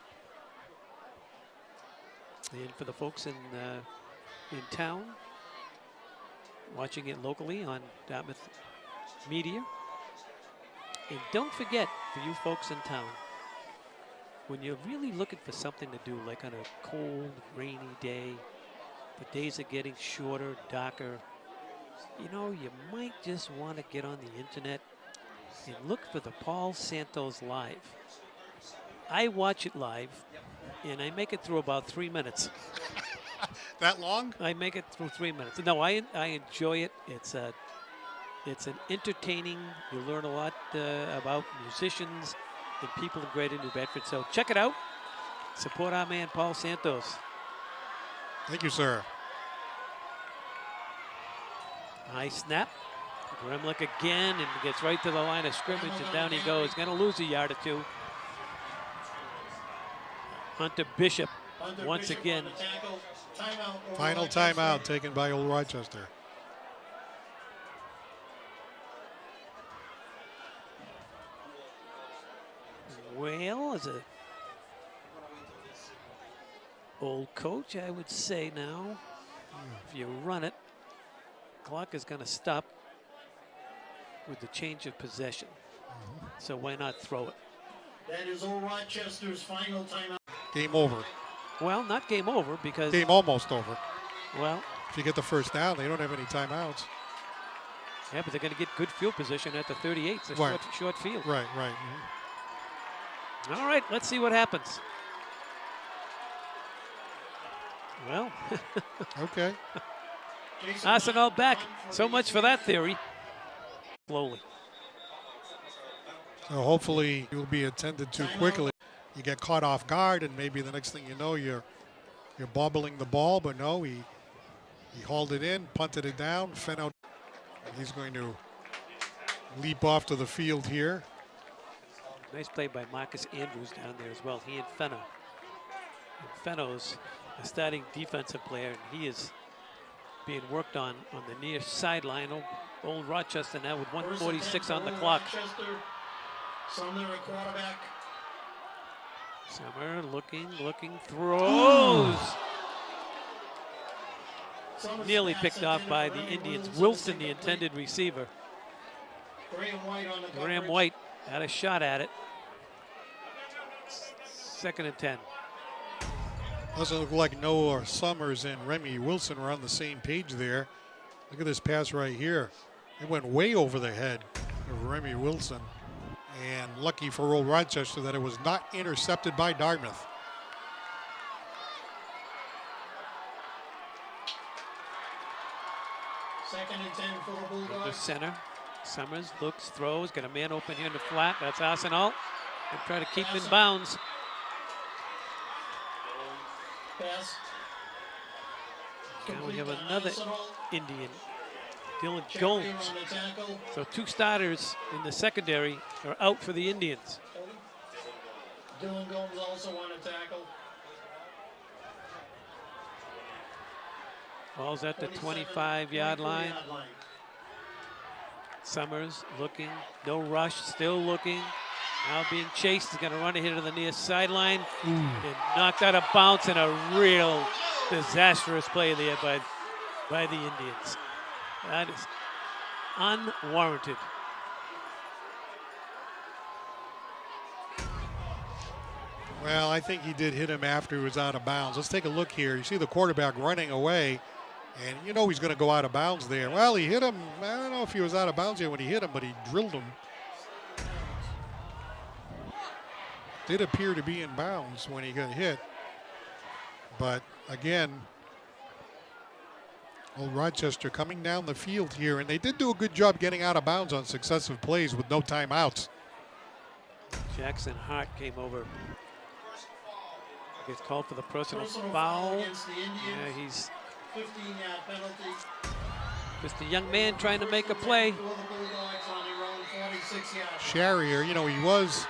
And for the folks in town, watching it locally on Dartmouth Media. And don't forget, for you folks in town, when you're really looking for something to do, like on a cold, rainy day, the days are getting shorter, darker, you know, you might just want to get on the internet and look for the Paul Santos Live. I watch it live, and I make it through about 3 minutes. That long? I make it through 3 minutes. No, I enjoy it. It's an entertaining. You learn a lot about musicians and people in Greater New Bedford. So check it out. Support our man Paul Santos. Thank you, sir. High snap. Gramlich again and gets right to the line of scrimmage, and down he goes. Going to lose a yard or 2. Hunter Bishop once again. Final timeout taken by Old Rochester. Well, as a old coach, I would say now, if you run it, clock is going to stop with the change of possession. So why not throw it? That is Old Rochester's final timeout. Game over. Well, not game over because... Game almost over. Well... If you get the first down, they don't have any timeouts. Yeah, but they're going to get good field position at the 38. It's a Right. short field. Right, right. All right, let's see what happens. Well... Okay. Arsenal back. So much for that theory. Slowly. So hopefully you'll be attended to quickly. You get caught off guard, and maybe the next thing you know, you're bobbling the ball. But no, he hauled it in, punted it down, Fenno. He's going to leap off to the field here. Nice play by Marcus Andrews down there as well. He and Fenno. And Fenno's a starting defensive player, and he is being worked on the near sideline. Old Rochester now with 1:46 on the clock. Sumner at quarterback. Summer looking, throws. Nearly picked off by the Indians. Wilson, the intended receiver. Graham White on the Graham coverage. White had a shot at it. 2nd and 10. Doesn't look like Noah Summers and Remy Wilson were on the same page there. Look at this pass right here. It went way over the head of Remy Wilson. And lucky for Old Rochester that it was not intercepted by Dartmouth. Second and 10 for the The Bulldogs. center. Summers looks, throws, got a man open here in the flat. That's Arsenal. And try to keep him in bounds. Pass. Now we have Complete to another Arsenal. Indian, Dylan Check Gomes. here on the tackle. So 2 starters in the secondary are out for the Indians. Dylan Gomes also on a tackle. Ball's at the 25-yard line. Summers looking, no rush, still looking. Now being chased, he's going to run ahead to the near sideline. And knocked out of bounds, and a real disastrous play there by the Indians. That is unwarranted. Well, I think he did hit him after he was out of bounds. Let's take a look here. You see the quarterback running away, and you know he's going to go out of bounds there. Well, he hit him. I don't know if he was out of bounds here when he hit him, but he drilled him. Did appear to be in bounds when he got hit. But again, Old Rochester coming down the field here, and they did do a good job getting out of bounds on successive plays with no timeouts. Jackson Hart came over. Gets called for the personal foul. Against the Indians. Yeah, he's 15-yard penalty. just a young man trying to make a play. For the Bulldogs on their own 46-yard. Sharrier, you know, he was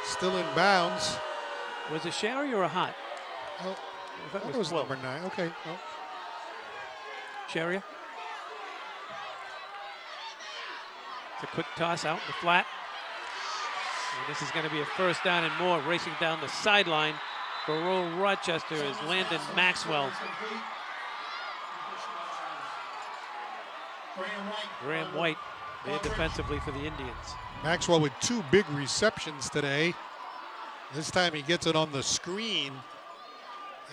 still in bounds. Was it Sherry or a Hot? Oh, I thought that it was Quill. number 9. Okay. Well, Sherry. It's a quick toss out in the flat. And this is going to be a first down and more. Racing down the sideline for Old Rochester is Landon Maxwell. Graham White there defensively for the Indians. Maxwell with 2 big receptions today. This time he gets it on the screen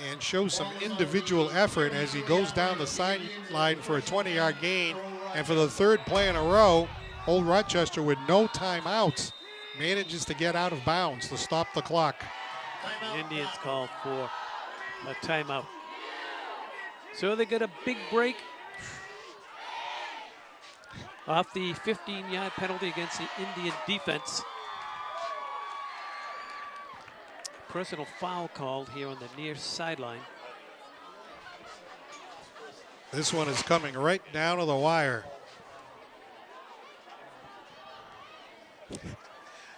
and shows some individual effort as he goes down the sideline for a 20-yard gain. And for the 3rd play in a row, Old Rochester with no timeouts manages to get out of bounds to stop the clock. The Indians call for a timeout. So they get a big break off the 15-yard penalty against the Indian defense. Personal foul called here on the near sideline. This one is coming right down to the wire.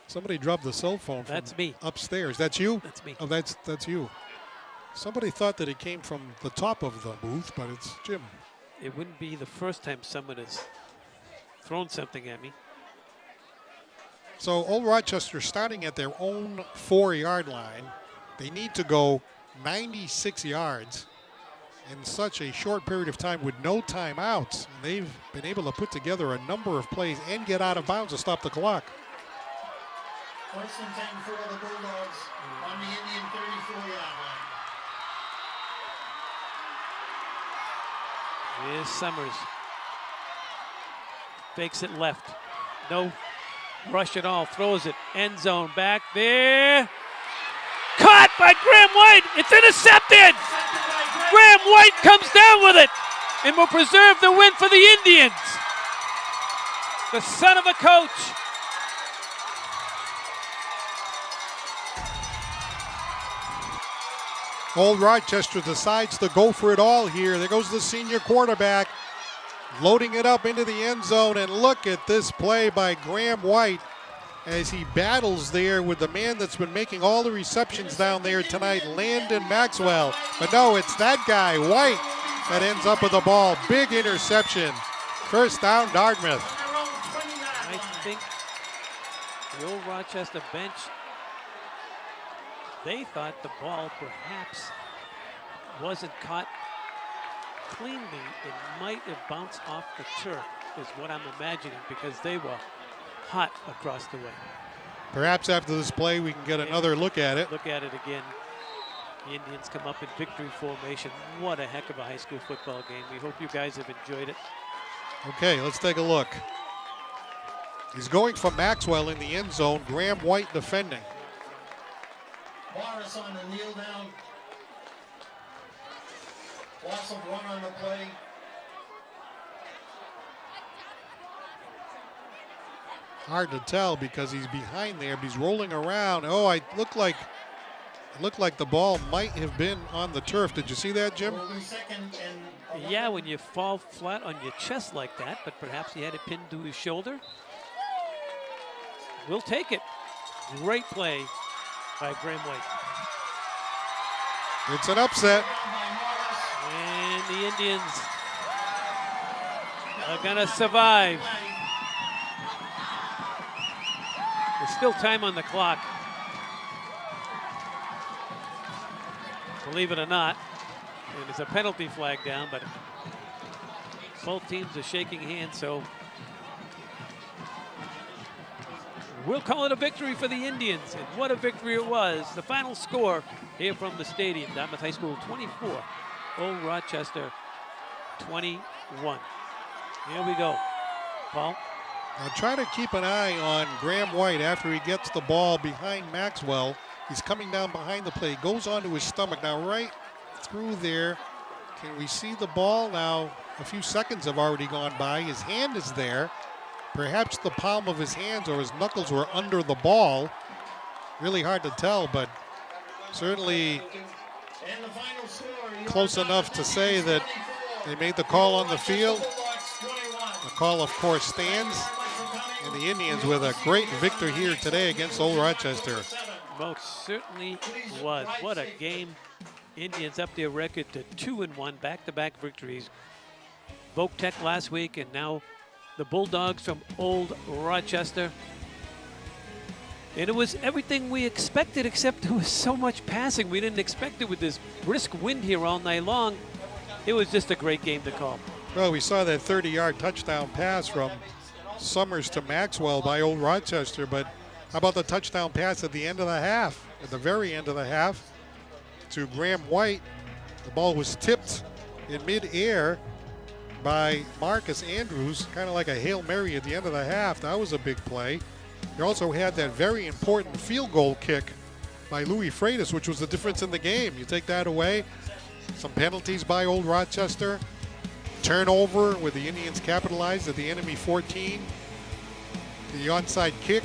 Somebody dropped the cell phone from That's me. upstairs. That's you? That's me. Oh, that's you. Somebody thought that it came from the top of the booth, but it's Jim. It wouldn't be the first time someone has thrown something at me. So Old Rochester starting at their own 4-yard line. They need to go 96 yards in such a short period of time with no timeouts. And they've been able to put together a number of plays and get out of bounds to stop the clock. 1st and 10 for the Bulldogs on the Indian 34-yard line. Here's Summers. Fakes it left. No rush at all. Throws it. End zone back there. Caught by Graham White. It's intercepted. Graham White comes down with it and will preserve the win for the Indians. The son of a coach. Old Rochester decides to go for it all here. There goes the senior quarterback, loading it up into the end zone. And look at this play by Graham White as he battles there with the man that's been making all the receptions down there tonight, Landon Maxwell. But no, it's that guy, White, that ends up with the ball. Big interception. First down, Dartmouth. I think the Old Rochester bench, they thought the ball perhaps wasn't caught cleanly. It might have bounced off the turf, is what I'm imagining, because they were hot across the way. Perhaps after this play, we can get another look at it. Look at it again. The Indians come up in victory formation. What a heck of a high school football game. We hope you guys have enjoyed it. Okay, let's take a look. He's going for Maxwell in the end zone. Graham White defending. Morris on the kneel down. Loss of 1 on the play. Hard to tell because he's behind there, but he's rolling around. Oh, it looked like the ball might have been on the turf. Did you see that, Jim? Yeah, when you fall flat on your chest like that, but perhaps he had it pinned to his shoulder. We'll take it. Great play by Graham White. It's an upset. And the Indians are gonna survive. There's still time on the clock. Believe it or not. And there's a penalty flag down, but both teams are shaking hands, so we'll call it a victory for the Indians. And what a victory it was. The final score here from the stadium. Dartmouth High School 24, Old Rochester 21. Here we go. Paul? Now try to keep an eye on Graham White after he gets the ball behind Maxwell. He's coming down behind the plate, goes onto his stomach. Now right through there, can we see the ball? Now a few seconds have already gone by. His hand is there. Perhaps the palm of his hands or his knuckles were under the ball. Really hard to tell, but certainly close enough to say that they made the call on the field. The call, of course, stands. And the Indians with a great victory here today against Old Rochester. Most certainly was. What a game. Indians up their record to 2-1, back-to-back victories. Voc Tech last week, and now the Bulldogs from Old Rochester. And it was everything we expected, except there was so much passing. We didn't expect it with this brisk wind here all night long. It was just a great game to call. Well, we saw that 30-yard touchdown pass from Summers to Maxwell by Old Rochester, but how about the touchdown pass at the end of the half, at the very end of the half, to Graham White? The ball was tipped in midair by Marcus Andrews, kind of like a Hail Mary at the end of the half. That was a big play. You also had that very important field goal kick by Louis Freitas, which was the difference in the game. You take that away. Some penalties by Old Rochester. Turnover where the Indians capitalized at the enemy 14. The onside kick.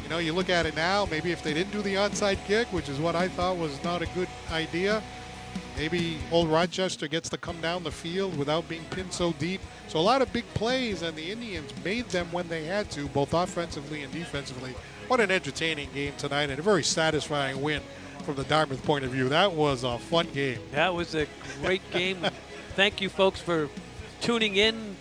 You know, you look at it now, maybe if they didn't do the onside kick, which is what I thought was not a good idea, maybe Old Rochester gets to come down the field without being pinned so deep. So a lot of big plays, and the Indians made them when they had to, both offensively and defensively. What an entertaining game tonight, and a very satisfying win from the Dartmouth point of view. That was a fun game. That was a great game. Thank you, folks, for tuning in.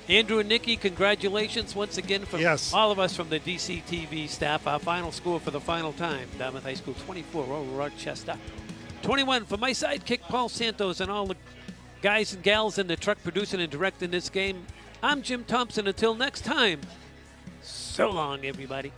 Andrew and Nikki, congratulations once again from all of us from the DCTV staff. Our final score for the final time, Dartmouth High School 24, Old Rochester 21. For my sidekick, Paul Santos, and all the guys and gals in the truck producing and directing this game, I'm Jim Thompson. Until next time, so long, everybody.